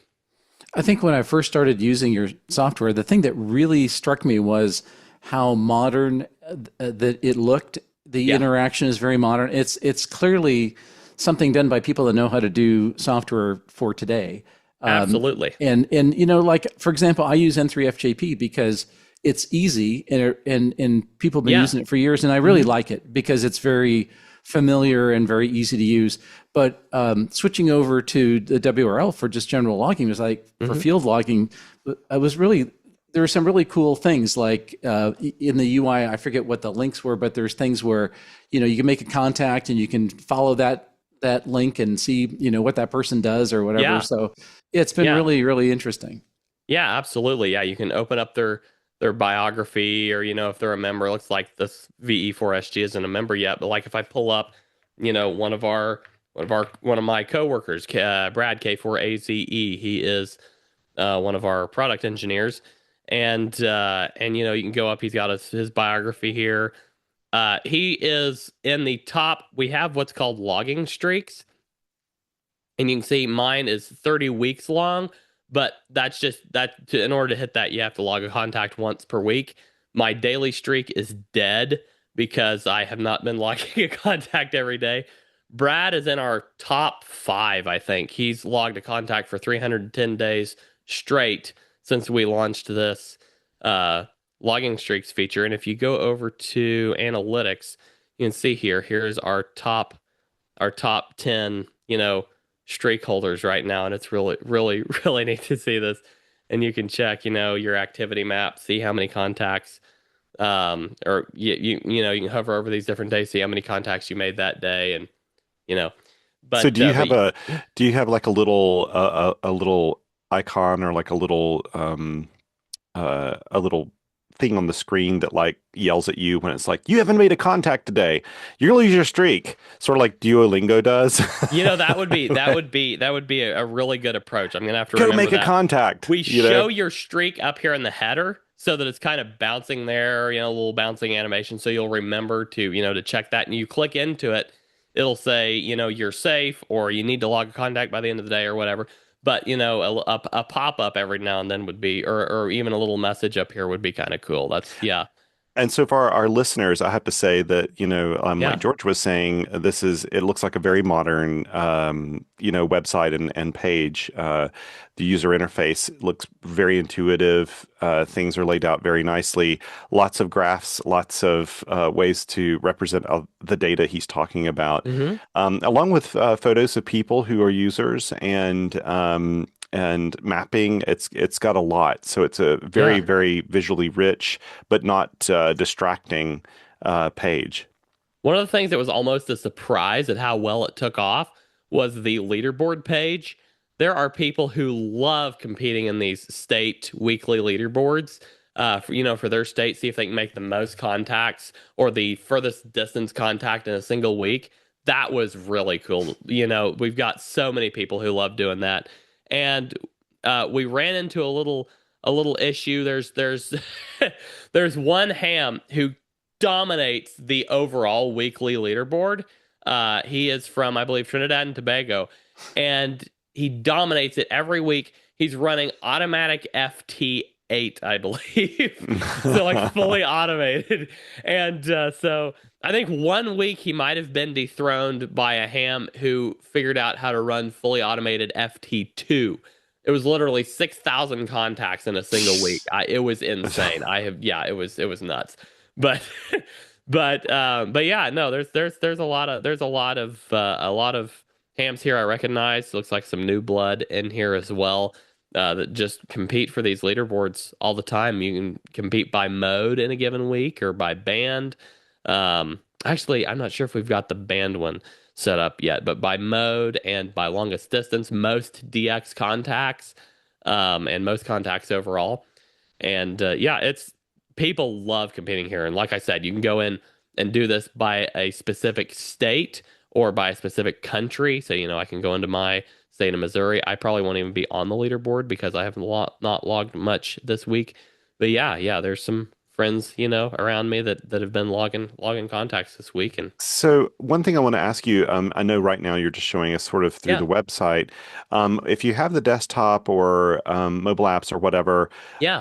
I think when I first started using your software, the thing that really struck me was how modern that it looked. The interaction is very modern. It's clearly something done by people that know how to do software for today. Absolutely. And like, for example, I use N3FJP because it's easy and people have been using it for years, and I really like it because it's very familiar and very easy to use. But switching over to the WRL for just general logging was like, for field logging, there were some really cool things like in the UI, I forget what the links were, but there's things where, you can make a contact and you can follow that link and see, what that person does or whatever. Yeah. So it's been really, really interesting. Yeah, absolutely. Yeah, you can open up their biography, or, if they're a member. It looks like this VE4SG isn't a member yet, but like if I pull up, one of my coworkers, Brad K4AZE, he is one of our product engineers. And you can go up, he's got his biography here. He is in the top. We have what's called logging streaks, and you can see mine is 30 weeks long, but that's just in order to hit that, you have to log a contact once per week. My daily streak is dead because I have not been logging a contact every day. Brad is in our top 5, I think. He's logged a contact for 310 days straight since we launched this logging streaks feature. And if you go over to analytics, you can see here's our top 10, streak holders right now. And it's really, really, really neat to see this. And you can check, your activity map, see how many contacts, or you can hover over these different days, see how many contacts you made that day. And, but so do you have like a little icon or like a little thing on the screen that like yells at you when it's like, you haven't made a contact today, you're gonna lose your streak, sort of like Duolingo does? That would be a really good approach. I'm gonna have to go make a contact. We show your streak up here in the header so that it's kind of bouncing there, a little bouncing animation, so you'll remember to check that. And you click into it, it'll say you're safe, or you need to log a contact by the end of the day, or whatever. But, a pop-up every now and then would be, or even a little message up here would be kind of cool. And so for our listeners, I have to say that, like George was saying, it looks like a very modern, website and page. The user interface looks very intuitive. Things are laid out very nicely. Lots of graphs, lots of ways to represent the data he's talking about, along with photos of people who are users and mapping. It's got a lot. So it's a very, very visually rich, but not distracting page. One of the things that was almost a surprise at how well it took off was the leaderboard page. There are people who love competing in these state weekly leaderboards, for their state, see if they can make the most contacts or the furthest distance contact in a single week. That was really cool. We've got so many people who love doing that. And we ran into a little issue. There's there's one ham who dominates the overall weekly leaderboard. He is from, I believe, Trinidad and Tobago, and he dominates it every week. He's running automatic FT8, I believe, so like fully automated. And so I think one week he might have been dethroned by a ham who figured out how to run fully automated FT2. It was literally 6,000 contacts in a single week. It was insane. It was nuts. But but yeah, no, there's a lot of hams here I recognize. Looks like some new blood in here as well. That just compete for these leaderboards all the time. You can compete by mode in a given week or by band. Actually, I'm not sure if we've got the band one set up yet, but by mode and by longest distance, most DX contacts, and most contacts overall. And yeah, it's people love competing here. And like I said, you can go in and do this by a specific state or by a specific country. So, I can go into my state of Missouri. I probably won't even be on the leaderboard because I haven't not logged much this week. But yeah, there's some friends, around me that have been logging contacts this week. And So one thing I want to ask you, I know right now you're just showing us sort of through yeah, the website. If you have the desktop or mobile apps or whatever, yeah.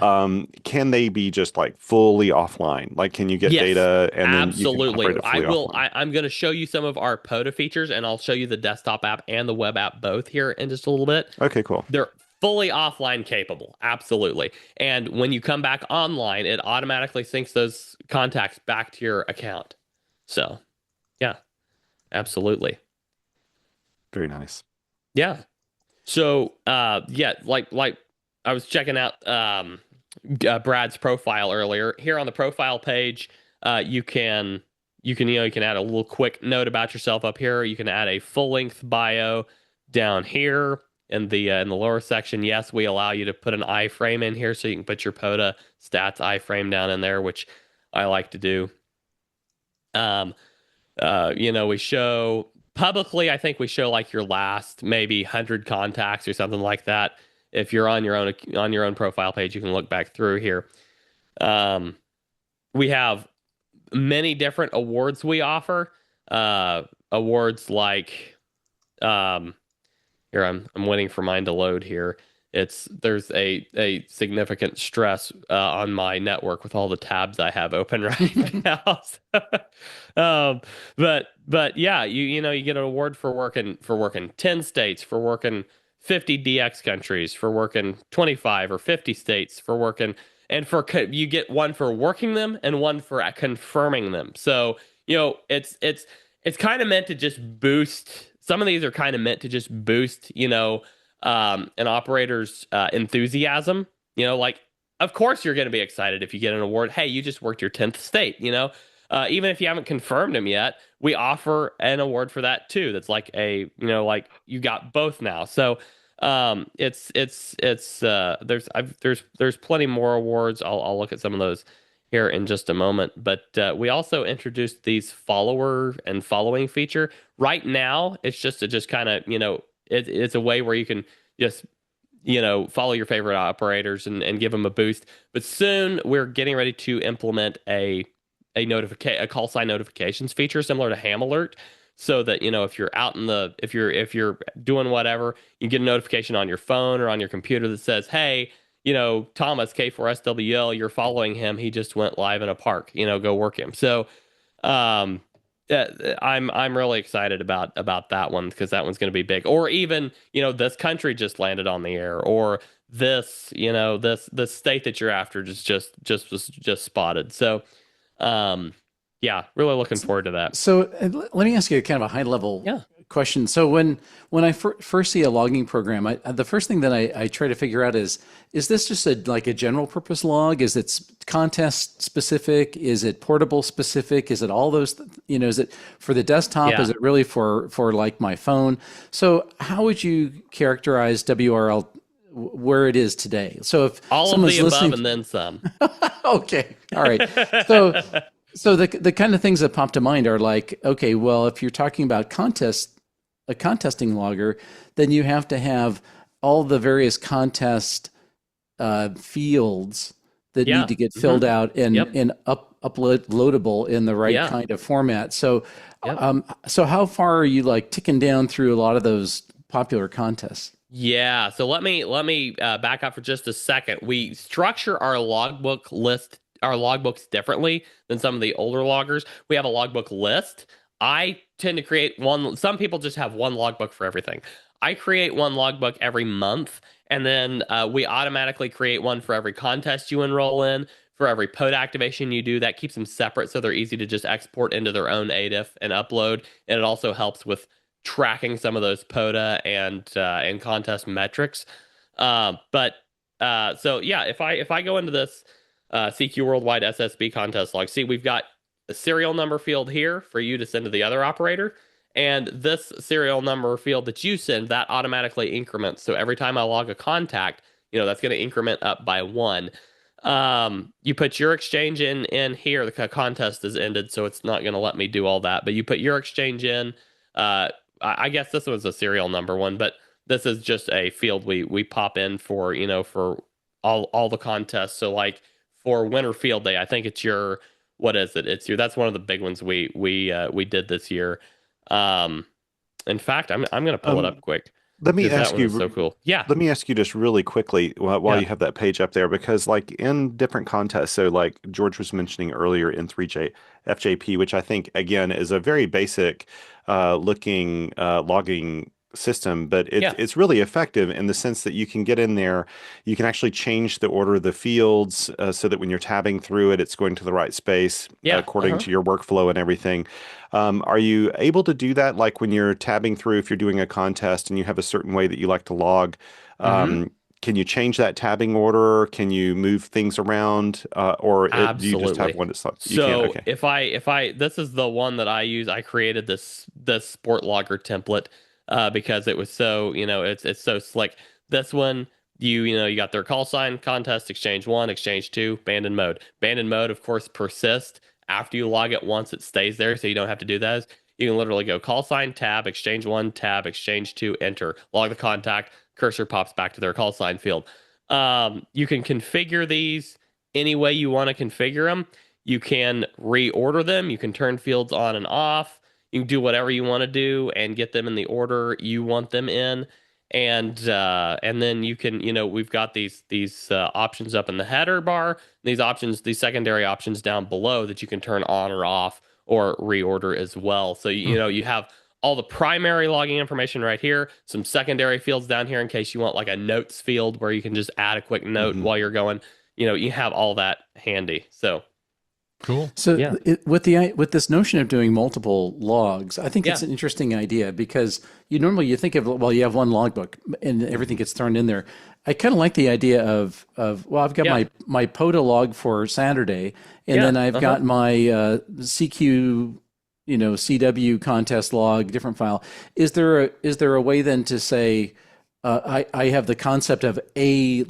can they be just like fully offline? Like, can you get Yes, data and then you can absolutely. operate it I fully will. offline? I'm going to show you some of our POTA features, and I'll show you the desktop app and the web app both here in just a little bit. Okay, cool. They're fully offline capable, absolutely. And when you come back online, it automatically syncs those contacts back to your account. So, yeah, absolutely. Very nice. Yeah. So, yeah, like I was checking out Brad's profile earlier. Here on the profile page, you can add a little quick note about yourself up here. You can add a full-length bio down here in the lower section. Yes, we allow you to put an iframe in here, so you can put your POTA stats iframe down in there, which I like to do. We show publicly, I think we show like your last maybe 100 contacts or something like that. If you're on your own profile page, you can look back through here. We have many different awards we offer. Awards like here, I'm waiting for mine to load here. There's a significant stress on my network with all the tabs I have open right now. But yeah, you get an award for working 10 states, for working 50 DX countries, for working 25 or 50 states, for working, and you get one for working them and one for confirming them. So it's kind of meant to just boost. Some of these are kind of meant to just boost, an operator's enthusiasm. Like, of course you're going to be excited if you get an award. Hey, you just worked your 10th state, even if you haven't confirmed them yet, we offer an award for that too. That's like like you got both now. So there's plenty more awards. I'll look at some of those here in just a moment. But we also introduced these follower and following feature. Right now, it's just kind of, it's a way where you can just, follow your favorite operators and give them a boost. But soon we're getting ready to implement a call sign notifications feature similar to Ham Alert, so that, if you're out if you're doing whatever, you get a notification on your phone or on your computer that says, hey, Thomas K4SWL, you're following him. He just went live in a park, go work him. So, I'm really excited about that one, because that one's going to be big. Or even, this country just landed on the air, or this, this state that you're after just spotted. So, yeah, really looking forward to that. So let me ask you kind of a high level question. So when I first see a logging program, the first thing that I try to figure out is this just like a general purpose log? Is it contest specific? Is it portable specific? Is it all those, is it for the desktop? Yeah. Is it really for like my phone? So how would you characterize WRL where it is today? So if all of the above and then some. Okay. All right. So the kind of things that pop to mind are like, okay, well, if you're talking about a contesting logger, then you have to have all the various contest fields that need to get filled out and uploadable in the right kind of format. So, so how far are you like ticking down through a lot of those popular contests? Yeah. So let me back up for just a second. We structure our logbooks differently than some of the older loggers. We have a logbook list. I tend to create one. Some people just have one logbook for everything. I create one logbook every month, and then we automatically create one for every contest you enroll in, for every POTA activation you do. That keeps them separate so they're easy to just export into their own ADIF and upload. And it also helps with tracking some of those POTA and contest metrics. So yeah, if I go into this CQ Worldwide SSB contest log, see, we've got a serial number field here for you to send to the other operator. And this serial number field that you send, that automatically increments. So every time I log a contact, that's going to increment up by 1. You put your exchange in here. The contest is ended, so it's not going to let me do all that. But you put your exchange in. I guess this was a serial number one, but this is just a field we pop in for for all the contests. So like for Winter Field Day, I think it's your, what is it? It's your, that's one of the big ones we did this year. In fact, I'm going to pull it up quick. Let me 'cause that ask one you. is so cool. Yeah. Let me ask you just really quickly while Yeah. you have that page up there, because like in different contests, so like George was mentioning earlier in 3J FJP, which I think again is a very basic looking logging system, but it's really effective in the sense that you can get in there, you can actually change the order of the fields so that when you're tabbing through it, it's going to the right space according to your workflow and everything. Are you able to do that, like when you're tabbing through, if you're doing a contest and you have a certain way that you like to log? Can you change that tabbing order? Can you move things around, or do you just have one that's like, you so can't? Okay. if I this is the one that I use. I created this sport logger template because it was so it's so slick. This one you got their call sign, contest, exchange 1, exchange 2, abandoned mode. Abandoned mode, of course, persists after you log it once. It stays there, so you don't have to do that. You can literally go call sign, tab, exchange 1, tab, exchange 2, enter, log the contact. Cursor pops back to their call sign field. You can configure these any way you want to configure them. You can reorder them. You can turn fields on and off. You can do whatever you want to do and get them in the order you want them in. And then you can, we've got these options up in the header bar. These secondary options down below that you can turn on or off or reorder as well. So you have all the primary logging information right here, some secondary fields down here in case you want like a notes field where you can just add a quick note while you're going. You have all that handy. So cool. So with this notion of doing multiple logs, I think it's an interesting idea, because you think of, well, you have one logbook and everything gets thrown in there. I kind of like the idea of well, I've got my POTA log for Saturday, and then I've got my CQ CW contest log, different file. Is there a way then to say I have the concept of a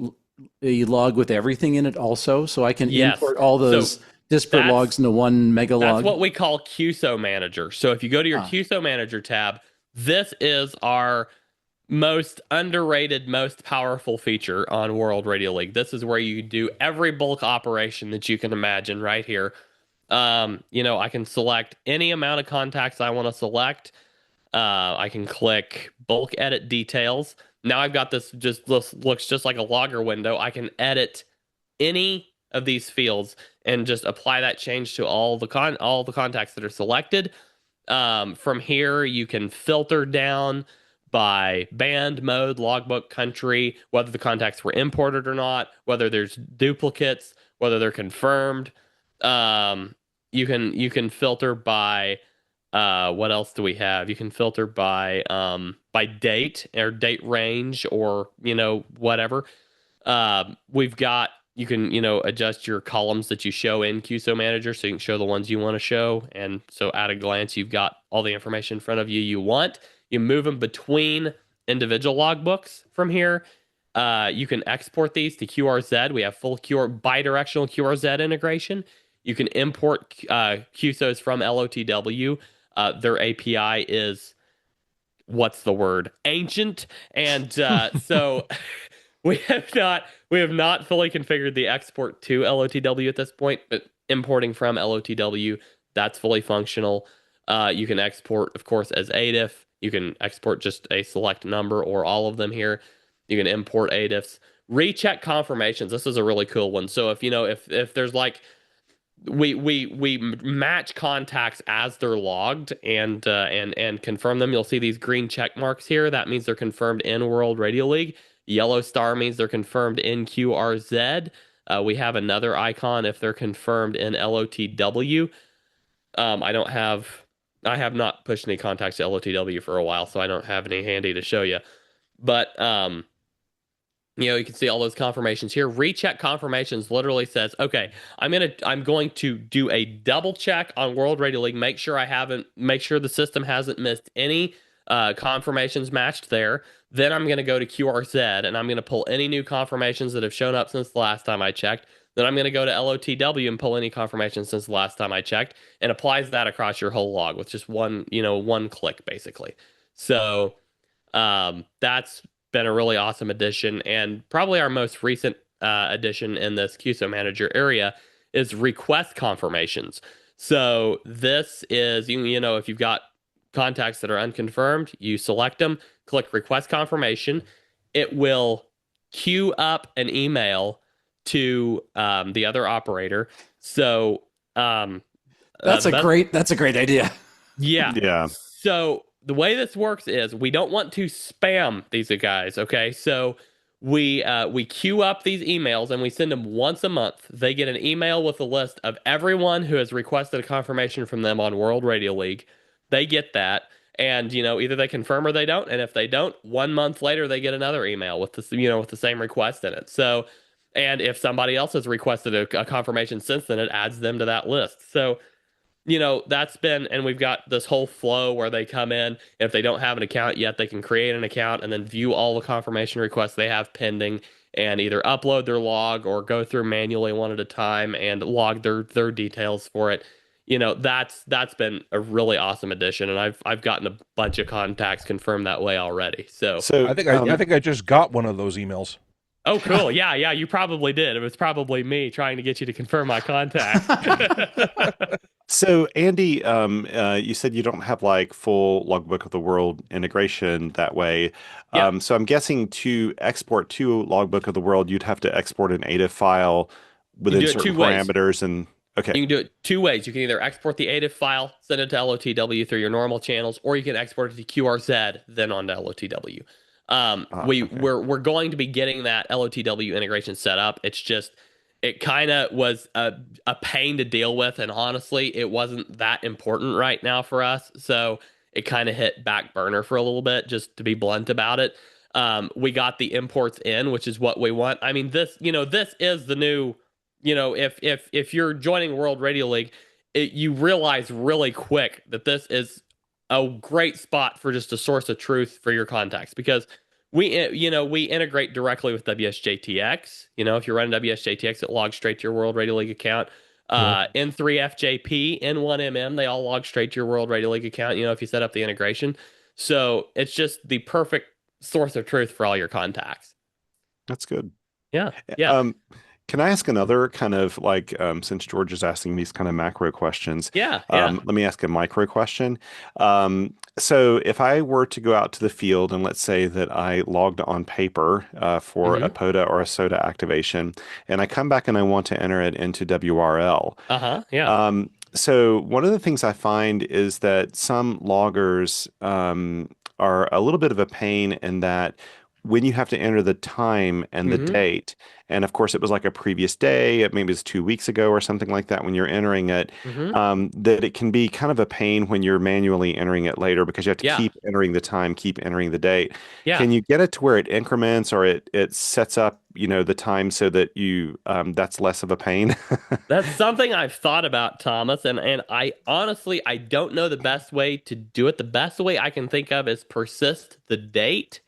log with everything in it also, so I can import all those disparate logs into one mega log? That's what we call QSO Manager. So if you go to your QSO Manager tab, this is our most underrated, most powerful feature on World Radio League. This is where you do every bulk operation that you can imagine right here. I can select any amount of contacts I want to select. I can click bulk edit details. Now I've got this looks just like a logger window. I can edit any of these fields and just apply that change to all the contacts that are selected. From here, you can filter down by band, mode, logbook, country, whether the contacts were imported or not, whether there's duplicates, whether they're confirmed. You can filter by what else do we have? You can filter by date or date range, or whatever. We've got, you can adjust your columns that you show in QSO Manager, so you can show the ones you want to show, and so at a glance you've got all the information in front of you want. You move them between individual logbooks from here. You can export these to QRZ. We have full bidirectional QRZ integration. You can import QSOs from LOTW. Their API is, what's the word? Ancient. And so we have not fully configured the export to LOTW at this point, but importing from LOTW, that's fully functional. You can export, of course, as ADIF. You can export just a select number or all of them here. You can import ADIFs. Recheck confirmations. This is a really cool one. So if there's like, we match contacts as they're logged and confirm them. You'll see these green check marks here. That means they're confirmed in World Radio League. Yellow star means they're confirmed in QRZ. We have another icon if they're confirmed in LOTW. I have not pushed any contacts to LOTW for a while, so I don't have any handy to show you. But you can see all those confirmations here. Recheck confirmations literally says, okay, I'm going to do a double check on World Radio League, make sure the system hasn't missed any confirmations matched there. Then I'm going to go to QRZ and I'm going to pull any new confirmations that have shown up since the last time I checked. Then I'm going to go to LOTW and pull any confirmations since the last time I checked, and applies that across your whole log with just one click, basically. So that's been a really awesome addition, and probably our most recent addition in this QSO Manager area is request confirmations. So this is, if you've got contacts that are unconfirmed, you select them, click request confirmation. It will queue up an email to the other operator. So that's a great idea. Yeah. Yeah. So the way this works is we don't want to spam these guys. Okay. So we queue up these emails and we send them once a month. They get an email with a list of everyone who has requested a confirmation from them on World Radio League. They get that. And, either they confirm or they don't. And if they don't, 1 month later, they get another email with the same request in it. So, and if somebody else has requested a confirmation since then, it adds them to that list. So, that's been, and we've got this whole flow where they come in. If they don't have an account yet, they can create an account and then view all the confirmation requests they have pending and either upload their log or go through manually one at a time and log their details for it. That's been a really awesome addition, and I've gotten a bunch of contacts confirmed that way already. So I think I just got one of those emails. Oh, cool. Yeah, you probably did. It was probably me trying to get you to confirm my contact. So, Andy, you said you don't have like full Logbook of the World integration that way. Yeah. So I'm guessing to export to Logbook of the World, you'd have to export an ATIFF file within certain parameters. And okay, you can do it two ways. You can either export the ATIFF file, send it to LOTW through your normal channels, or you can export it to QRZ, then on to LOTW. We're going to be getting that LOTW integration set up. It's just, it kind of was a pain to deal with, and honestly, it wasn't that important right now for us. So it kind of hit back burner for a little bit, just to be blunt about it. We got the imports in, which is what we want. I mean, this is the new, if you're joining World Radio League, you realize really quick that this is a great spot for just a source of truth for your contacts, because we integrate directly with WSJTX. If you're running WSJTX, it logs straight to your World Radio League account. N3FJP, N1MM, they all log straight to your World Radio League account, if you set up the integration. So it's just the perfect source of truth for all your contacts. That's good. Yeah. Can I ask another kind of like, since George is asking these kind of macro questions? Yeah. Let me ask a micro question. So if I were to go out to the field and let's say that I logged on paper for a POTA or a SOTA activation, and I come back and I want to enter it into WRL. Yeah. So one of the things I find is that some loggers are a little bit of a pain in that when you have to enter the time and the date, and of course it was like a previous day, maybe it was 2 weeks ago or something like that when you're entering it, that it can be kind of a pain when you're manually entering it later because you have to keep entering the time, keep entering the date. Yeah. Can you get it to where it increments or it sets up, the time so that you that's less of a pain? That's something I've thought about, Thomas, and I honestly, I don't know the best way to do it. The best way I can think of is persist the date.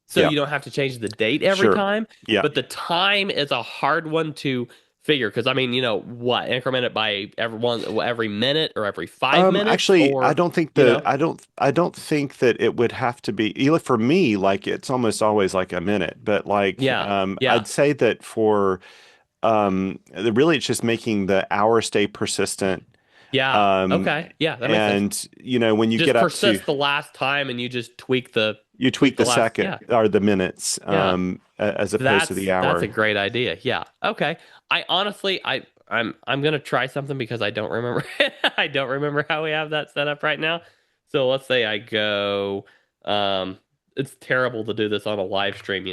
So you don't have to change the date every time. Yeah. But the time is a hard one to figure because, I mean, increment it by every minute or every 5 minutes? Actually, or, I don't think I don't think that it would have to be, for me, like it's almost always like a minute. But like, I'd say that for really it's just making the hour stay persistent. Yeah. Okay. Yeah. That makes sense. And when you just get up persist to the last time and you just tweak the second or the minutes as opposed to the hour. That's a great idea. Yeah. Okay. I honestly I'm gonna try something because I don't remember I don't remember how we have that set up right now. So let's say I go it's terrible to do this on a live stream,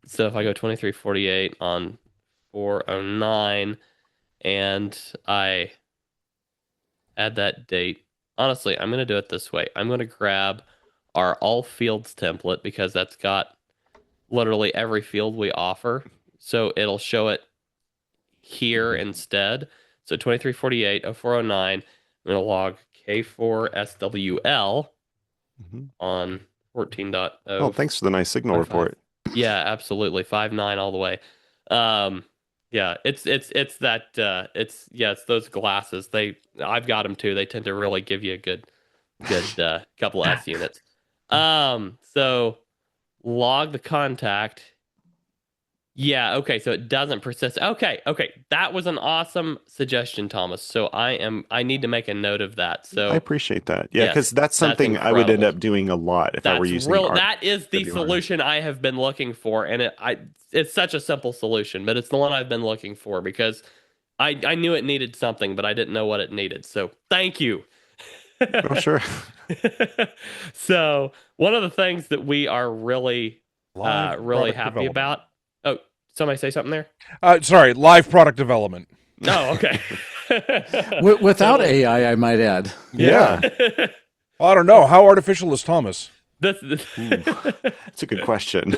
So if I go 2348 on 409 and I add that date, honestly, I'm going to do it this way. I'm going to grab our all fields template because that's got literally every field we offer. So it'll show it here instead. So 2348, 0409, I'm going to log K4SWL on 14.0. Oh, thanks for the nice signal report. Yeah, absolutely. 5.9 all the way. Yeah, it's those glasses. I've got them too. They tend to really give you a good couple S units. So log the contact. Yeah, okay, so it doesn't persist. Okay, that was an awesome suggestion, Thomas. So I need to make a note of that. So I appreciate that. Yeah, yes, because that's something I would end incredible. up doing a lot if I were using That is the solution I have been looking for, and it's such a simple solution, but it's the one I've been looking for because I knew it needed something, but I didn't know what it needed. So thank you. Oh, sure. So one of the things that we are really really happy about. Oh, somebody say something there? Sorry, live product development. Oh, okay. Without AI, I might add. Yeah. Well, I don't know. How artificial is Thomas? That's a good question.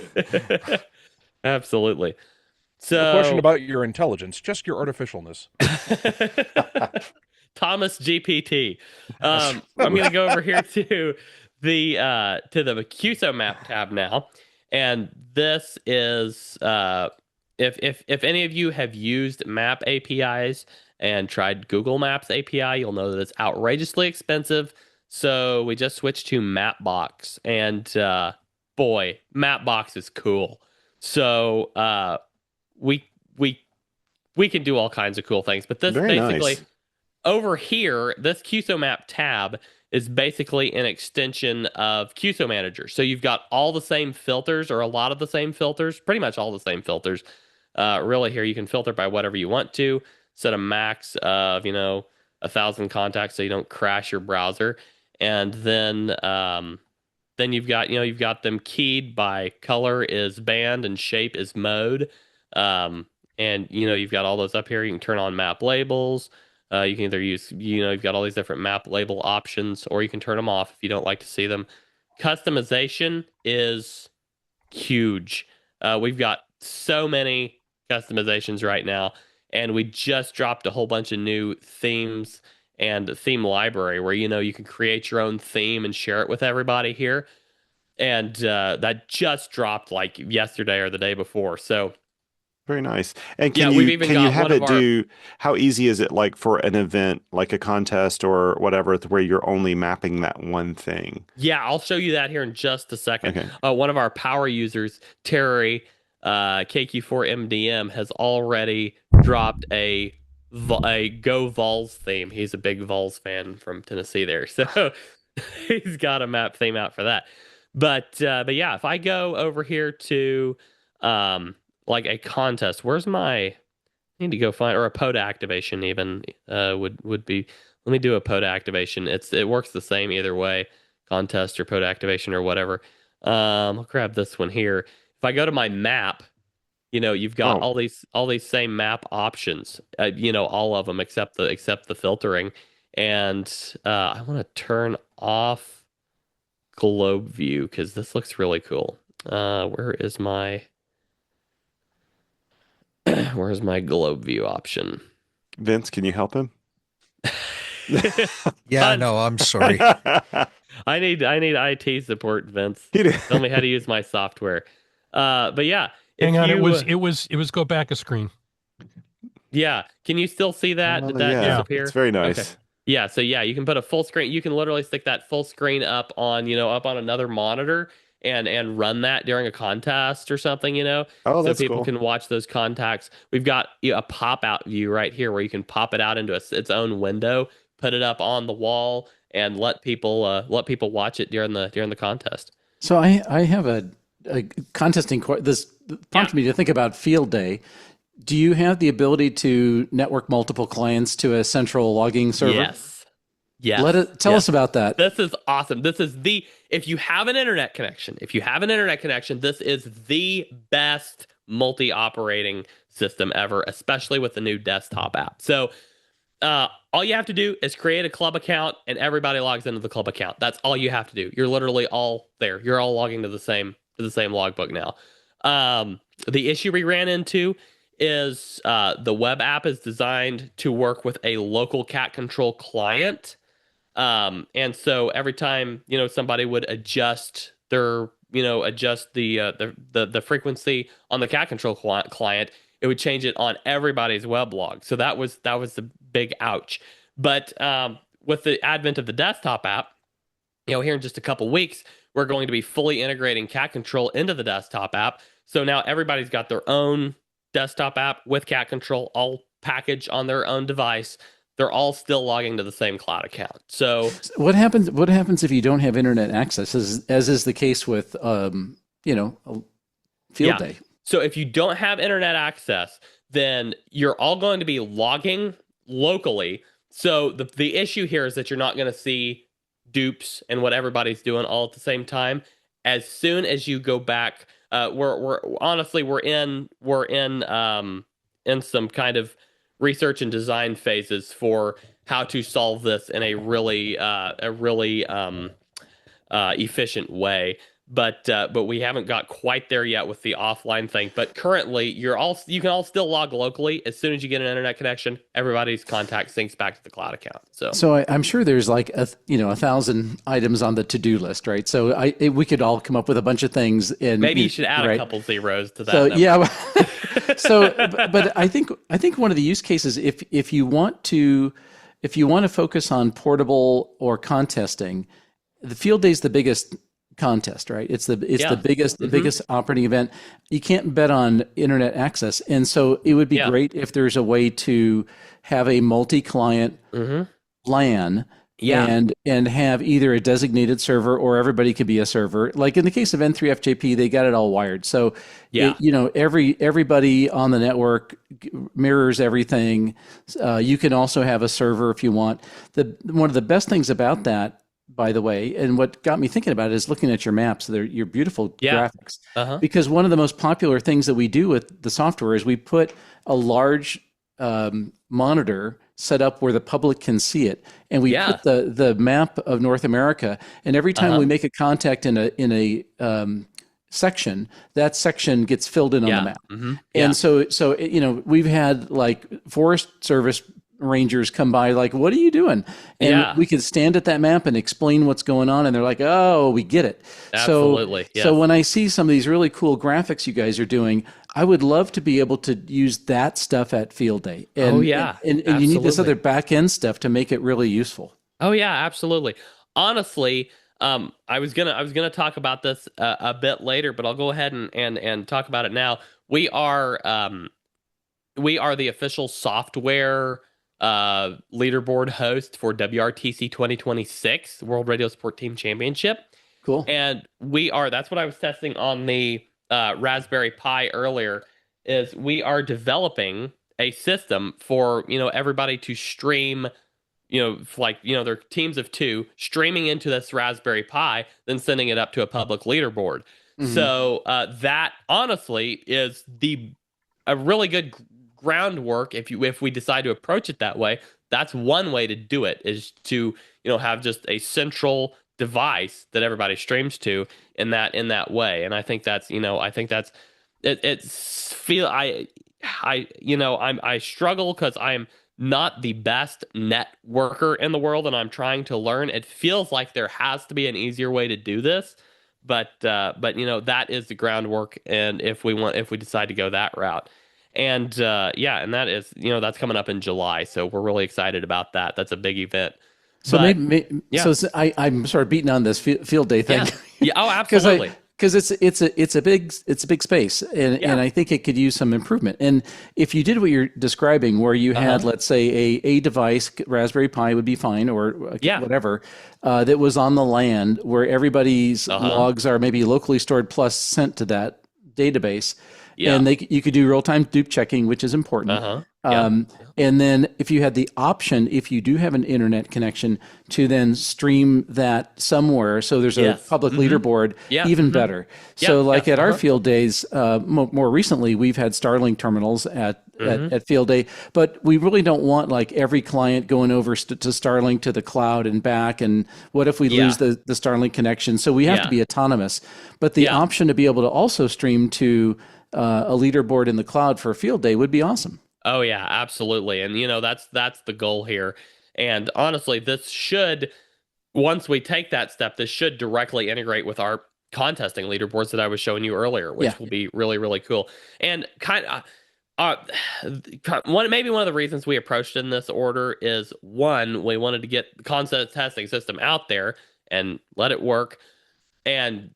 Absolutely. So No question about your intelligence, just your artificialness. Thomas GPT. I'm going to go over here to the QSO map tab now, and this is if any of you have used map APIs and tried Google Maps API, you'll know that it's outrageously expensive. So we just switched to Mapbox, and boy, Mapbox is cool. So we can do all kinds of cool things, but this Very basically nice. over here, this QSO map tab is basically an extension of QSO Manager. So you've got all the same filters, or a lot of the same filters, pretty much all the same filters. Really, here you can filter by whatever you want to. Set a max of 1,000 contacts so you don't crash your browser, and then you've got them keyed by color is band and shape is mode, and you've got all those up here. You can turn on map labels. You can either use, you've got all these different map label options, or you can turn them off if you don't like to see them. Customization is huge. We've got so many customizations right now, and we just dropped a whole bunch of new themes and theme library where, you can create your own theme and share it with everybody here. And that just dropped like yesterday or the day before. So Very nice. And Yeah, can we've you even can you got have one of it do, how easy is it like for an event, like a contest or whatever, where you're only mapping that one thing? yeah, I'll show you that here in just a second. Okay. One of our power users, Terry KQ4MDM, has already dropped a Go Vols theme. He's a big Vols fan from Tennessee there, so he's got a map theme out for that. But yeah, if I go over here to like a contest, where's my? I need to go find, or a POTA activation even would be. Let me do a POTA activation. It works the same either way, contest or POTA activation or whatever. I'll grab this one here. If I go to my map, you've got all these same map options. All of them except the filtering. And I want to turn off globe view because this looks really cool. Where's my globe view option? Vince, can you help him? Yeah, no, I'm sorry. I need IT support, Vince. Tell me how to use my software. But yeah, Hang on, it was go back a screen. Yeah, can you still see that? Did that yeah, disappear? it's very nice. Okay. Yeah, so yeah, you can put a full screen. You can literally stick that full screen up on another monitor and run that during a contest or something. Oh, so that's people cool. can watch those contacts. We've got a pop out view right here where you can pop it out into its own window, put it up on the wall, and let people watch it during the contest. So I have a contesting. This prompted me to think about field day. Do you have the ability to network multiple clients to a central logging server? Yes. Yes. Tell us about that. This is awesome. If you have an internet connection, this is the best multi-operating system ever, especially with the new desktop app. So all you have to do is create a club account and everybody logs into the club account. That's all you have to do. You're literally all there. You're all logging to the same logbook now. The issue we ran into is the web app is designed to work with a local cat control client. And so every time, somebody would adjust the frequency on the cat control client, it would change it on everybody's weblog. So that was the big ouch. But with the advent of the desktop app, here in just a couple weeks, we're going to be fully integrating cat control into the desktop app. So now everybody's got their own desktop app with cat control, all packaged on their own device. They're all still logging to the same cloud account. So what happens if you don't have internet access, as is the case with Field Day? So if you don't have internet access, then you're all going to be logging locally. So the issue here is that you're not going to see dupes and what everybody's doing all at the same time. As soon as you go back, we're in some kind of research and design phases for how to solve this in a really efficient way. But we haven't got quite there yet with the offline thing. But currently, you can all still log locally. As soon as you get an internet connection, everybody's contact syncs back to the cloud account. So I'm sure there's like 1,000 items on the to-do list, right? So we could all come up with a bunch of things. And maybe you should add a couple zeros to that. So number. yeah. But I think one of the use cases, if you want to focus on portable or contesting, the Field Day is the biggest contest, right? It's the biggest operating event. You can't bet on internet access, and so it would be great if there's a way to have a multi-client LAN. And have either a designated server or everybody could be a server. Like in the case of N3FJP, they got it all wired. So everybody on the network mirrors everything. You can also have a server if you want. One of the best things about that, by the way, and what got me thinking about it is looking at your maps. They're your beautiful graphics. Because one of the most popular things that we do with the software is we put a large monitor set up where the public can see it, and we put the map of North America. And every time we make a contact in a section, that section gets filled in on the map. And so we've had like Forest Service rangers come by, like, what are you doing? And we could stand at that map and explain what's going on, and they're like, oh, we get it. Absolutely. So when I see some of these really cool graphics you guys are doing, I would love to be able to use that stuff at Field Day. And, and you need this other back end stuff to make it really useful. Oh yeah, absolutely. Honestly, I was gonna talk about this a bit later, but I'll go ahead and talk about it now. We are the official software leaderboard host for WRTC 2026 World Radio Support Team Championship. Cool. And that's what I was testing on the Raspberry Pi earlier, is we are developing a system for everybody to stream, they're teams of two streaming into this Raspberry Pi, then sending it up to a public leaderboard. So that honestly is a really good groundwork. If we decide to approach it that way, that's one way to do it, is to have just a central device that everybody streams to in that way. And I think that's I struggle because I'm not the best networker in the world, and I'm trying to learn. It feels like there has to be an easier way to do this, but that is the groundwork. And if we decide to go that route, and and that is that's coming up in July, so we're really excited about that. That's a big event. So so I'm sort of beating on this Field Day thing. Oh, absolutely. Because it's a big space, and I think it could use some improvement. And if you did what you're describing, where you had, let's say, a device, Raspberry Pi would be fine, or whatever, that was on the LAN, where everybody's logs are maybe locally stored plus sent to that database, Yeah. And you could do real-time dupe checking, which is important. And then if you had the option, if you do have an internet connection, to then stream that somewhere, so there's a public leaderboard, even better. So like at our field days, more recently, we've had Starlink terminals at field day, but we really don't want like every client going over to Starlink to the cloud and back. And what if we lose the Starlink connection? So we have to be autonomous. But the option to be able to also stream to a leaderboard in the cloud for a field day would be awesome. Oh yeah, absolutely. And that's the goal here. And honestly, this should, once we take that step, this should directly integrate with our contesting leaderboards that I was showing you earlier, which will be really, really cool. And kind of maybe one of the reasons we approached in this order is, one, we wanted to get the contest testing system out there and let it work, and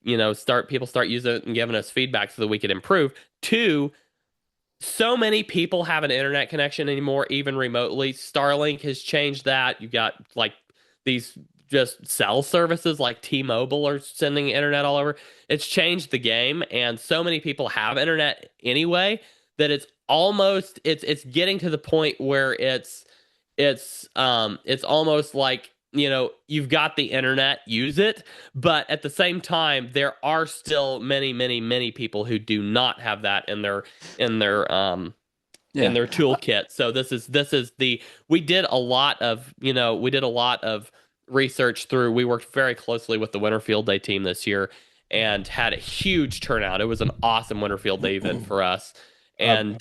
people start using it and giving us feedback so that we could improve. Two, so many people have an internet connection anymore, even remotely. Starlink has changed that. You got like these just cell services like T-Mobile are sending internet all over. It's changed the game, and so many people have internet anyway that it's almost it's getting to the point where it's almost like, you've got the internet, use it. But at the same time, there are still many, many, many people who do not have that in their toolkit. So we did a lot of research through. We worked very closely with the Winter Field Day team this year and had a huge turnout. It was an awesome Winter Field Day event for us. And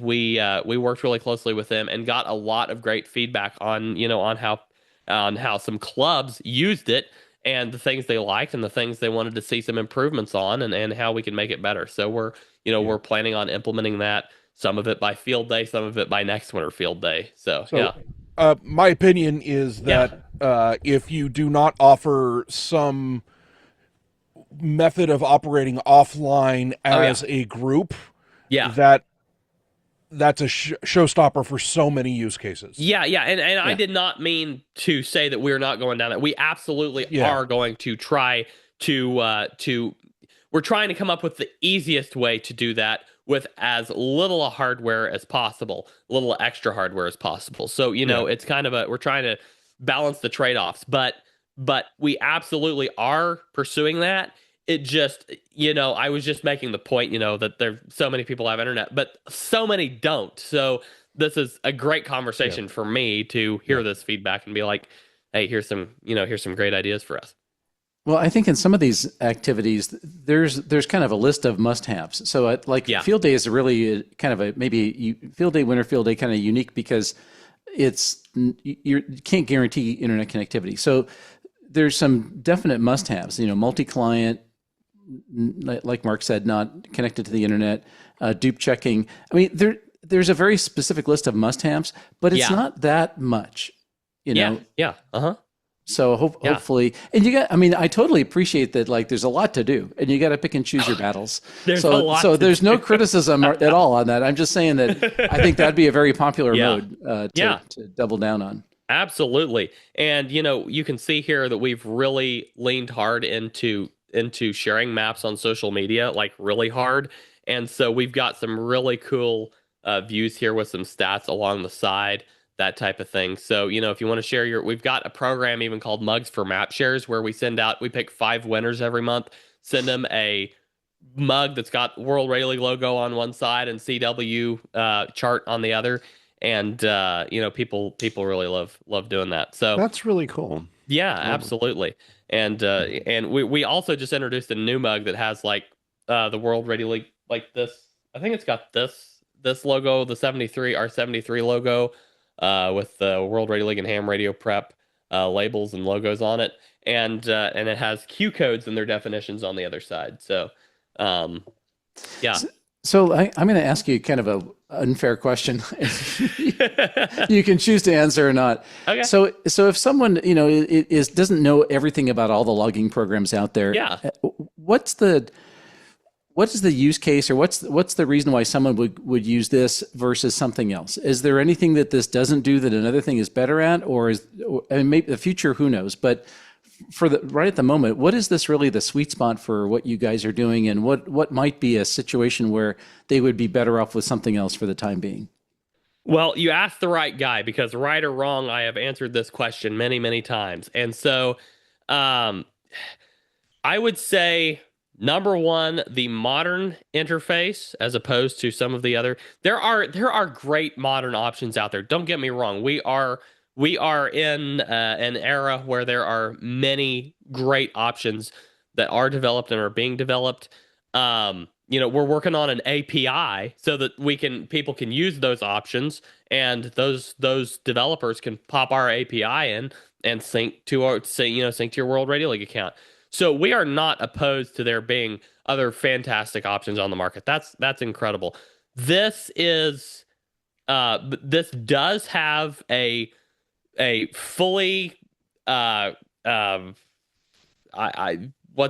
we worked really closely with them and got a lot of great feedback on how some clubs used it and the things they liked and the things they wanted to see some improvements on, and how we can make it better. So we're planning on implementing that, some of it by field day, some of it by next Winter Field Day. So my opinion is that if you do not offer some method of operating offline as a group, that's a showstopper for so many use cases. And I did not mean to say that we're not going down that. We absolutely are going to try to we're trying to come up with the easiest way to do that with as little hardware as possible, a little extra hardware as possible. So it's kind of we're trying to balance the trade-offs, but we absolutely are pursuing that. It just, I was just making the point, that there so many people have internet, but so many don't. So this is a great conversation for me to hear this feedback and be like, hey, here's some great ideas for us. Well, I think in some of these activities, there's kind of a list of must-haves. So field day is really kind of field day, winter field day, kind of unique because you can't guarantee internet connectivity. So there's some definite must-haves, multi-client, like Mark said, not connected to the internet, dupe checking. I mean, there's a very specific list of must-haves, but it's not that much, So hopefully, and I totally appreciate that. Like, there's a lot to do, and you got to pick and choose your battles. There's no criticism at all on that. I'm just saying that I think that'd be a very popular mode to double down on. Absolutely, and you can see here that we've really leaned hard into sharing maps on social media, like really hard. And so we've got some really cool views here with some stats along the side, that type of thing. So, if you want to share we've got a program even called Mugs for Map Shares, where we pick 5 winners every month, send them a mug that's got World Radio League logo on one side and CW chart on the other. And, people really love doing that. So that's really cool. Yeah, absolutely. And we also just introduced a new mug that has like the World Radio League, like this. I think it's got this logo, the 73 R73 logo, with the World Radio League and Ham Radio Prep labels and logos on it, and it has Q codes and their definitions on the other side. So, So I'm going to ask you kind of a unfair question. You can choose to answer or not. Okay. So if someone doesn't know everything about all the logging programs out there, what's the use case, or what's the reason why someone would use this versus something else? Is there anything that this doesn't do that another thing is better at, or maybe the future? Who knows? But for the right at the moment, what is this really the sweet spot for what you guys are doing, and what might be a situation where they would be better off with something else for the time being? Well, you asked the right guy, because right or wrong, I have answered this question many, many times. And so um, I would say number one, the modern interface, as opposed to some of the other. There are great modern options out there. Don't get me wrong. We are in an era where there are many great options that are developed and are being developed. We're working on an API so that people can use those options, and those developers can pop our API in and sync to your World Radio League account. So we are not opposed to there being other fantastic options on the market. That's incredible. This does have a fully what's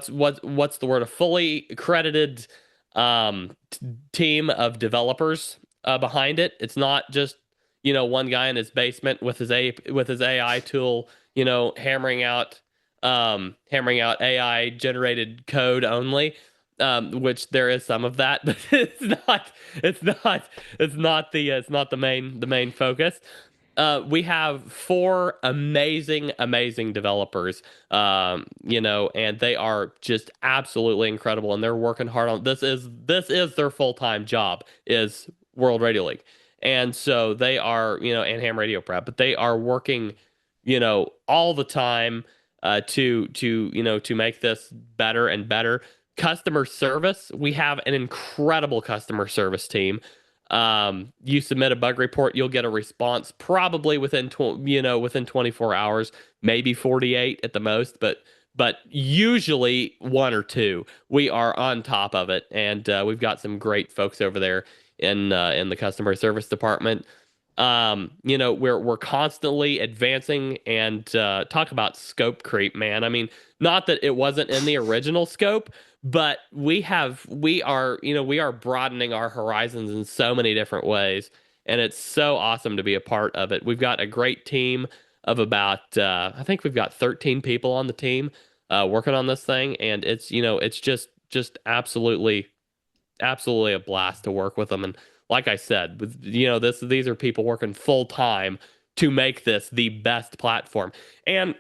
the word, a fully accredited team of developers behind it. It's not just one guy in his basement with his AI tool hammering out AI generated code only, which there is some of that, but it's not the main focus. We have four amazing developers, and they are just absolutely incredible, and they're working hard on this. Is their full-time job, is World Radio League, and so they are, and ham radio prep, but they are working, all the time to make this better and better. Customer service, we have an incredible customer service team. You submit a bug report, you'll get a response probably within 24 hours, maybe 48 at the most, but usually 1 or 2. We are on top of it, and we've got some great folks over there in the customer service department. We're constantly advancing, and talk about scope creep, man. I mean, not that it wasn't in the original scope, but we are broadening our horizons in so many different ways, and it's so awesome to be a part of it. We've got a great team of about I think we've got 13 people on the team working on this thing, and it's just absolutely a blast to work with them. And like I said, these are people working full time to make this the best platform. And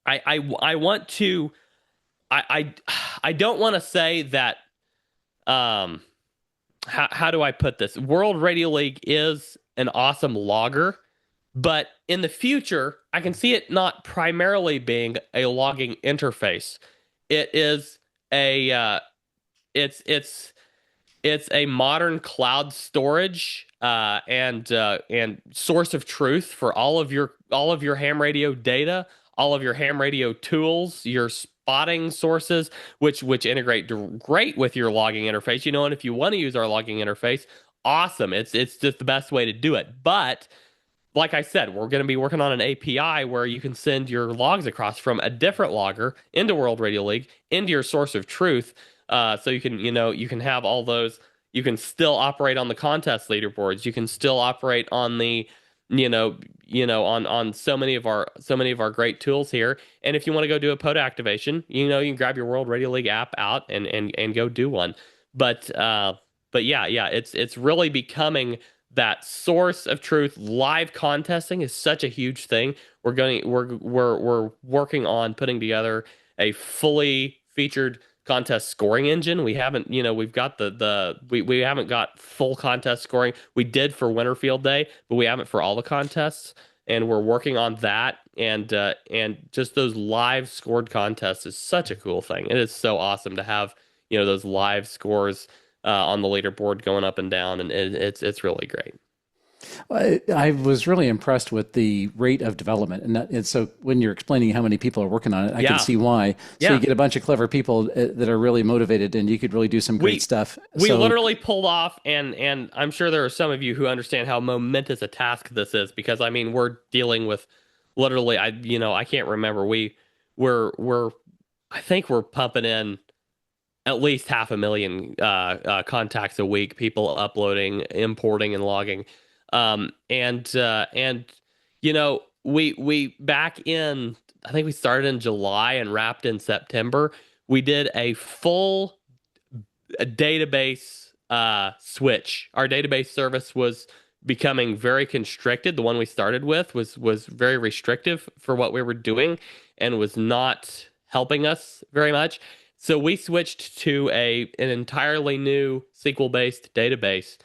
I want to. I don't want to say that. How do I put this? World Radio League is an awesome logger, but in the future, I can see it not primarily being a logging interface. It is it's a modern cloud storage and source of truth for all of your ham radio data, all of your ham radio tools, your spotting sources, which integrate great with your logging interface. And if you want to use our logging interface, awesome. It's just the best way to do it. But like I said, we're going to be working on an API where you can send your logs across from a different logger into World Radio League into your source of truth. So you can have all those. You can still operate on the contest leaderboards. You can still operate on the on so many of our great tools here. And if you want to go do a POTA activation, you can grab your World Radio League app out and go do one. But yeah, it's really becoming that source of truth. Live contesting is such a huge thing. We're working on putting together a fully featured contest scoring engine. We haven't, we've got we haven't got full contest scoring. We did for Winterfield Day, but we haven't for all the contests, and we're working on that. And just those live scored contests is such a cool thing. It is so awesome to have those live scores on the leaderboard going up and down, and it's really great. I was really impressed with the rate of development, and so when you're explaining how many people are working on it, I can see why. So you get a bunch of clever people that are really motivated, and you could really do some great stuff. We literally pulled off, and I'm sure there are some of you who understand how momentous a task this is, because we're dealing with literally, I can't remember. I think we're pumping in at least 500,000 contacts a week, people uploading, importing, and logging. We back in I think we started in July and wrapped in September. We did a full database switch. Our database service was becoming very constricted. The one we started with was very restrictive for what we were doing and was not helping us very much. So we switched to an entirely new SQL-based database,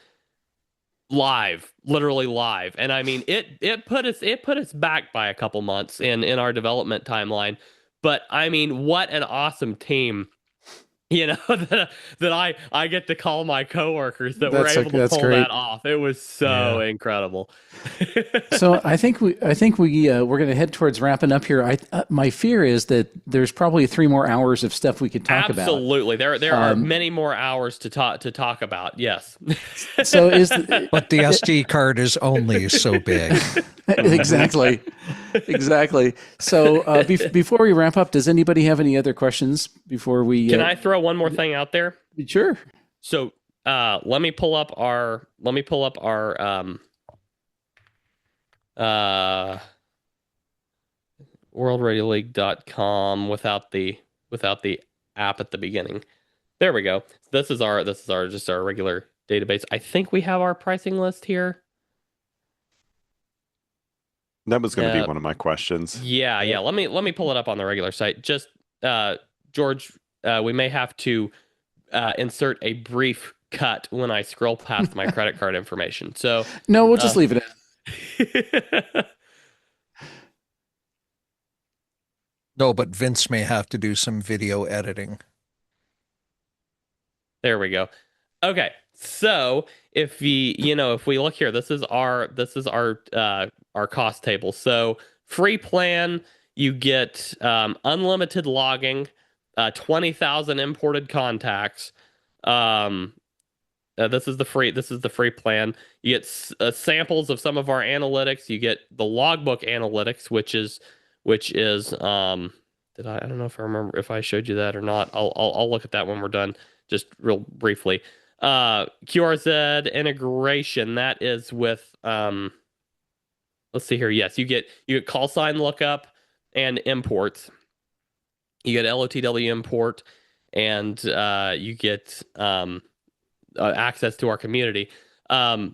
literally live. And I mean, it put us back by a couple months in our development timeline. But I mean, what an awesome team, that I get to call my coworkers that were able to pull that off. It was so incredible. So I think we're going to head towards wrapping up here. My fear is that there's probably 3 more hours of stuff we could talk about. Absolutely, there are many more hours to talk about. Yes. So but the SD card is only so big. Exactly. So before we wrap up, does anybody have any other questions before we? Can I throw one more thing out there? Sure. So let me pull up our worldradialeague.com without the app at the beginning. There we go. This is our just our regular database. I think we have our pricing list here. That was going to be one of my questions. Yeah. Let me pull it up on the regular site. Just George, we may have to insert a brief cut when I scroll past my credit card information. So no, we'll just leave it in. No, but Vince may have to do some video editing. There we go. Okay, so if we look here, this is our cost table. So free plan, you get unlimited logging, 20,000 imported contacts. This is the free plan. You get samples of some of our analytics. You get the logbook analytics, which is I don't know if I remember if I showed you that or not. I'll look at that when we're done, just real briefly. QRZ integration, that is with let's see here. Yes, you get call sign lookup and imports. You get LOTW import, and you get access to our community. The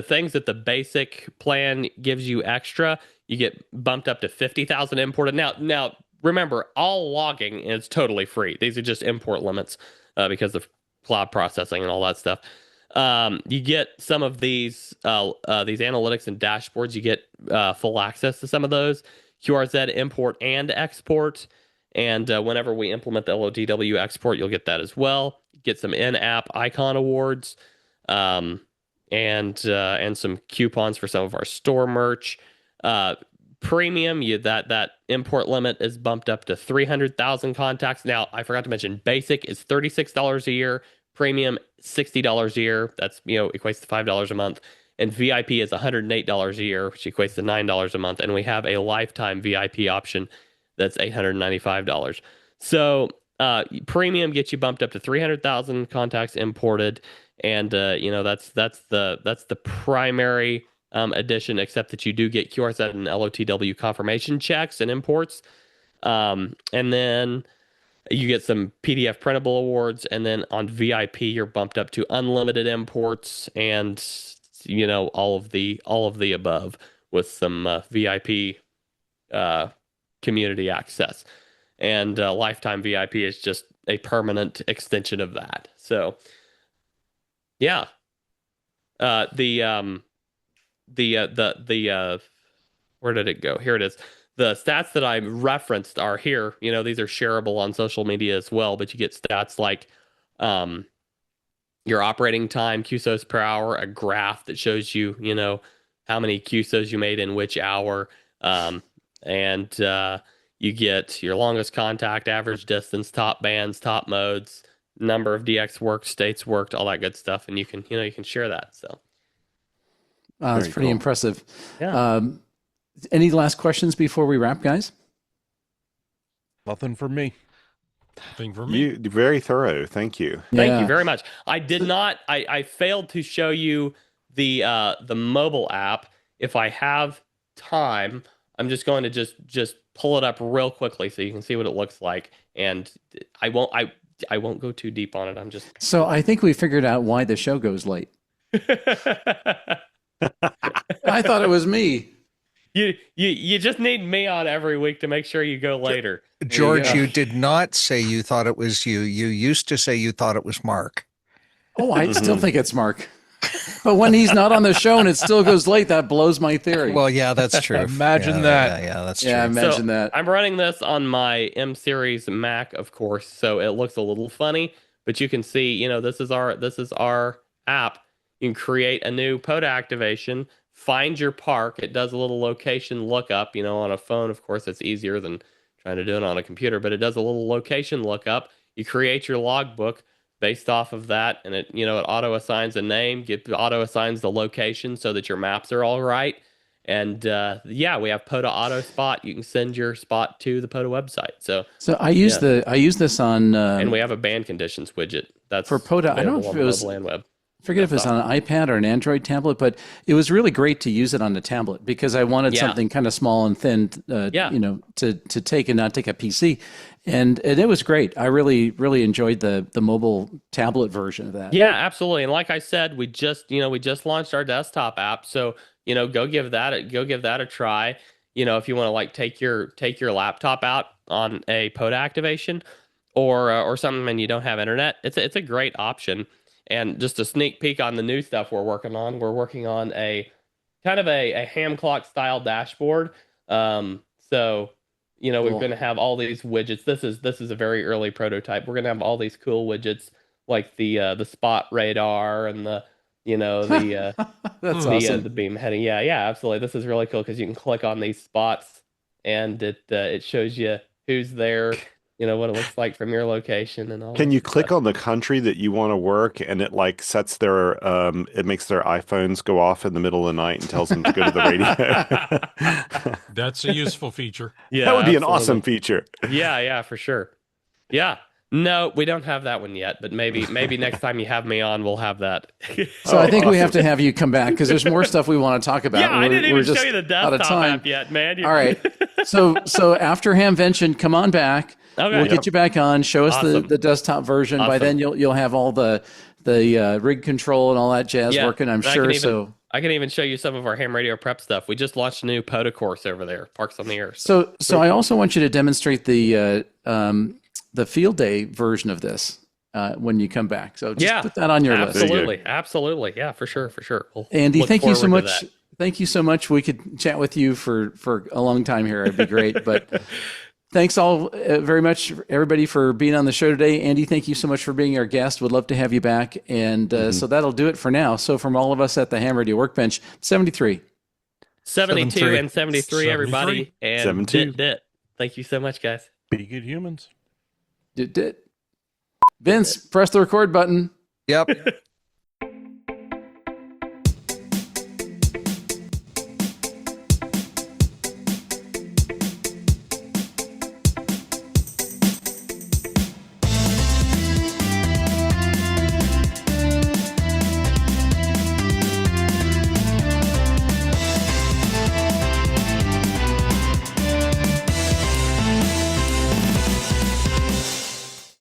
things that the basic plan gives you extra, you get bumped up to 50,000 imported. Now remember, all logging is totally free. These are just import limits because of cloud processing and all that stuff. You get some of these analytics and dashboards. You get full access to some of those. QRZ import and export. And whenever we implement the LOTW export, you'll get that as well. Get some in-app icon awards, and some coupons for some of our store merch. Premium, that import limit is bumped up to 300,000 contacts. Now, I forgot to mention, basic is $36 a year. Premium, $60 a year. That's equates to $5 a month. And VIP is $108 a year, which equates to $9 a month. And we have a lifetime VIP option that's $895. So premium gets you bumped up to 300,000 contacts imported, and that's the primary addition, except that you do get QRZ and LOTW confirmation checks and imports, and then you get some PDF printable awards, and then on VIP you're bumped up to unlimited imports and all of the above with some VIP community access, and lifetime VIP is just a permanent extension of that. So yeah, the where did it go? Here it is. The stats that I referenced are here. These are shareable on social media as well, but you get stats like your operating time, QSOs per hour, a graph that shows you, how many QSOs you made in which hour, and you get your longest contact, average distance, top bands, top modes, number of DX worked, states worked, all that good stuff, and you can share that. So that's pretty impressive. Yeah. Any last questions before we wrap, guys? Nothing for me. Nothing for me. You very thorough. Thank you. Thank you very much. I did not. I failed to show you the mobile app. If I have time, I'm just going to just pull it up real quickly so you can see what it looks like. And I won't go too deep on it. I'm just So I think we figured out why the show goes late. I thought it was me. You just need me on every week to make sure you go later. George, you did not say you thought it was you. You used to say you thought it was Mark. Oh, I still think it's Mark. But when he's not on the show and it still goes late, that blows my theory. Well, yeah, that's true. Imagine that. Yeah, that's true. Yeah, imagine that. I'm running this on my M series Mac, of course, so it looks a little funny, but you can see, you know, this is our app. You can create a new POTA activation, find your park. It does a little location lookup. You know, on a phone, of course, it's easier than trying to do it on a computer, but it does a little location lookup. You create your logbook based off of that, and it auto assigns a name, auto assigns the location so that your maps are all right. And we have POTA Auto Spot. You can send your spot to the POTA website. So I use this on and we have a band conditions widget that's for POTA. I don't know if it was and web. I forget if it's on an iPad or an Android tablet, but it was really great to use it on the tablet because I wanted something kind of small and thin, to take and not take a PC. And it was great. I really, really enjoyed the mobile tablet version of that. Yeah, absolutely. And like I said, we just launched our desktop app. So, go give that a try. If you want to like take your laptop out on a POTA activation or something and you don't have internet, it's a great option. And just a sneak peek on the new stuff we're working on. We're working on a kind of a ham clock style dashboard. We're going to have all these widgets. This is a very early prototype. We're going to have all these cool widgets like the spot radar and the That's awesome. The beam heading. Yeah, absolutely. This is really cool because you can click on these spots and it shows you who's there. What it looks like from your location and all. Can you click on the country that you want to work and it like sets their it makes their iPhones go off in the middle of the night and tells them to go to the radio? That's a useful feature. Yeah, that would be absolutely. an awesome feature. Yeah, for sure. Yeah. No, we don't have that one yet, but maybe next time you have me on, we'll have that. So I think we have to have you come back because there's more stuff we want to talk about. Yeah, I didn't even just show you the desktop app yet, man. All right. So after Hamvention, come on back. Okay. We'll get you back on. Show us Awesome. the desktop version. By then, you'll have all the rig control and all that jazz working, I'm sure. I can even show you some of our ham radio prep stuff. We just launched a new POTA course over there, Parks on the Air. So I also want you to demonstrate the field day version of this when you come back. So just put that on your list. Absolutely. Yeah, for sure. We'll Andy, thank you so forward much. to that. Thank you so much. We could chat with you for a long time here. It'd be great. But thanks all very much, everybody, for being on the show today. Andy, thank you so much for being our guest. Would love to have you back. And so that'll do it for now. So from all of us at the Ham Radio Workbench, 72 and 73, everybody. And 72. dit. Thank you so much, guys. Be good humans. Vince, press the record button. Yep.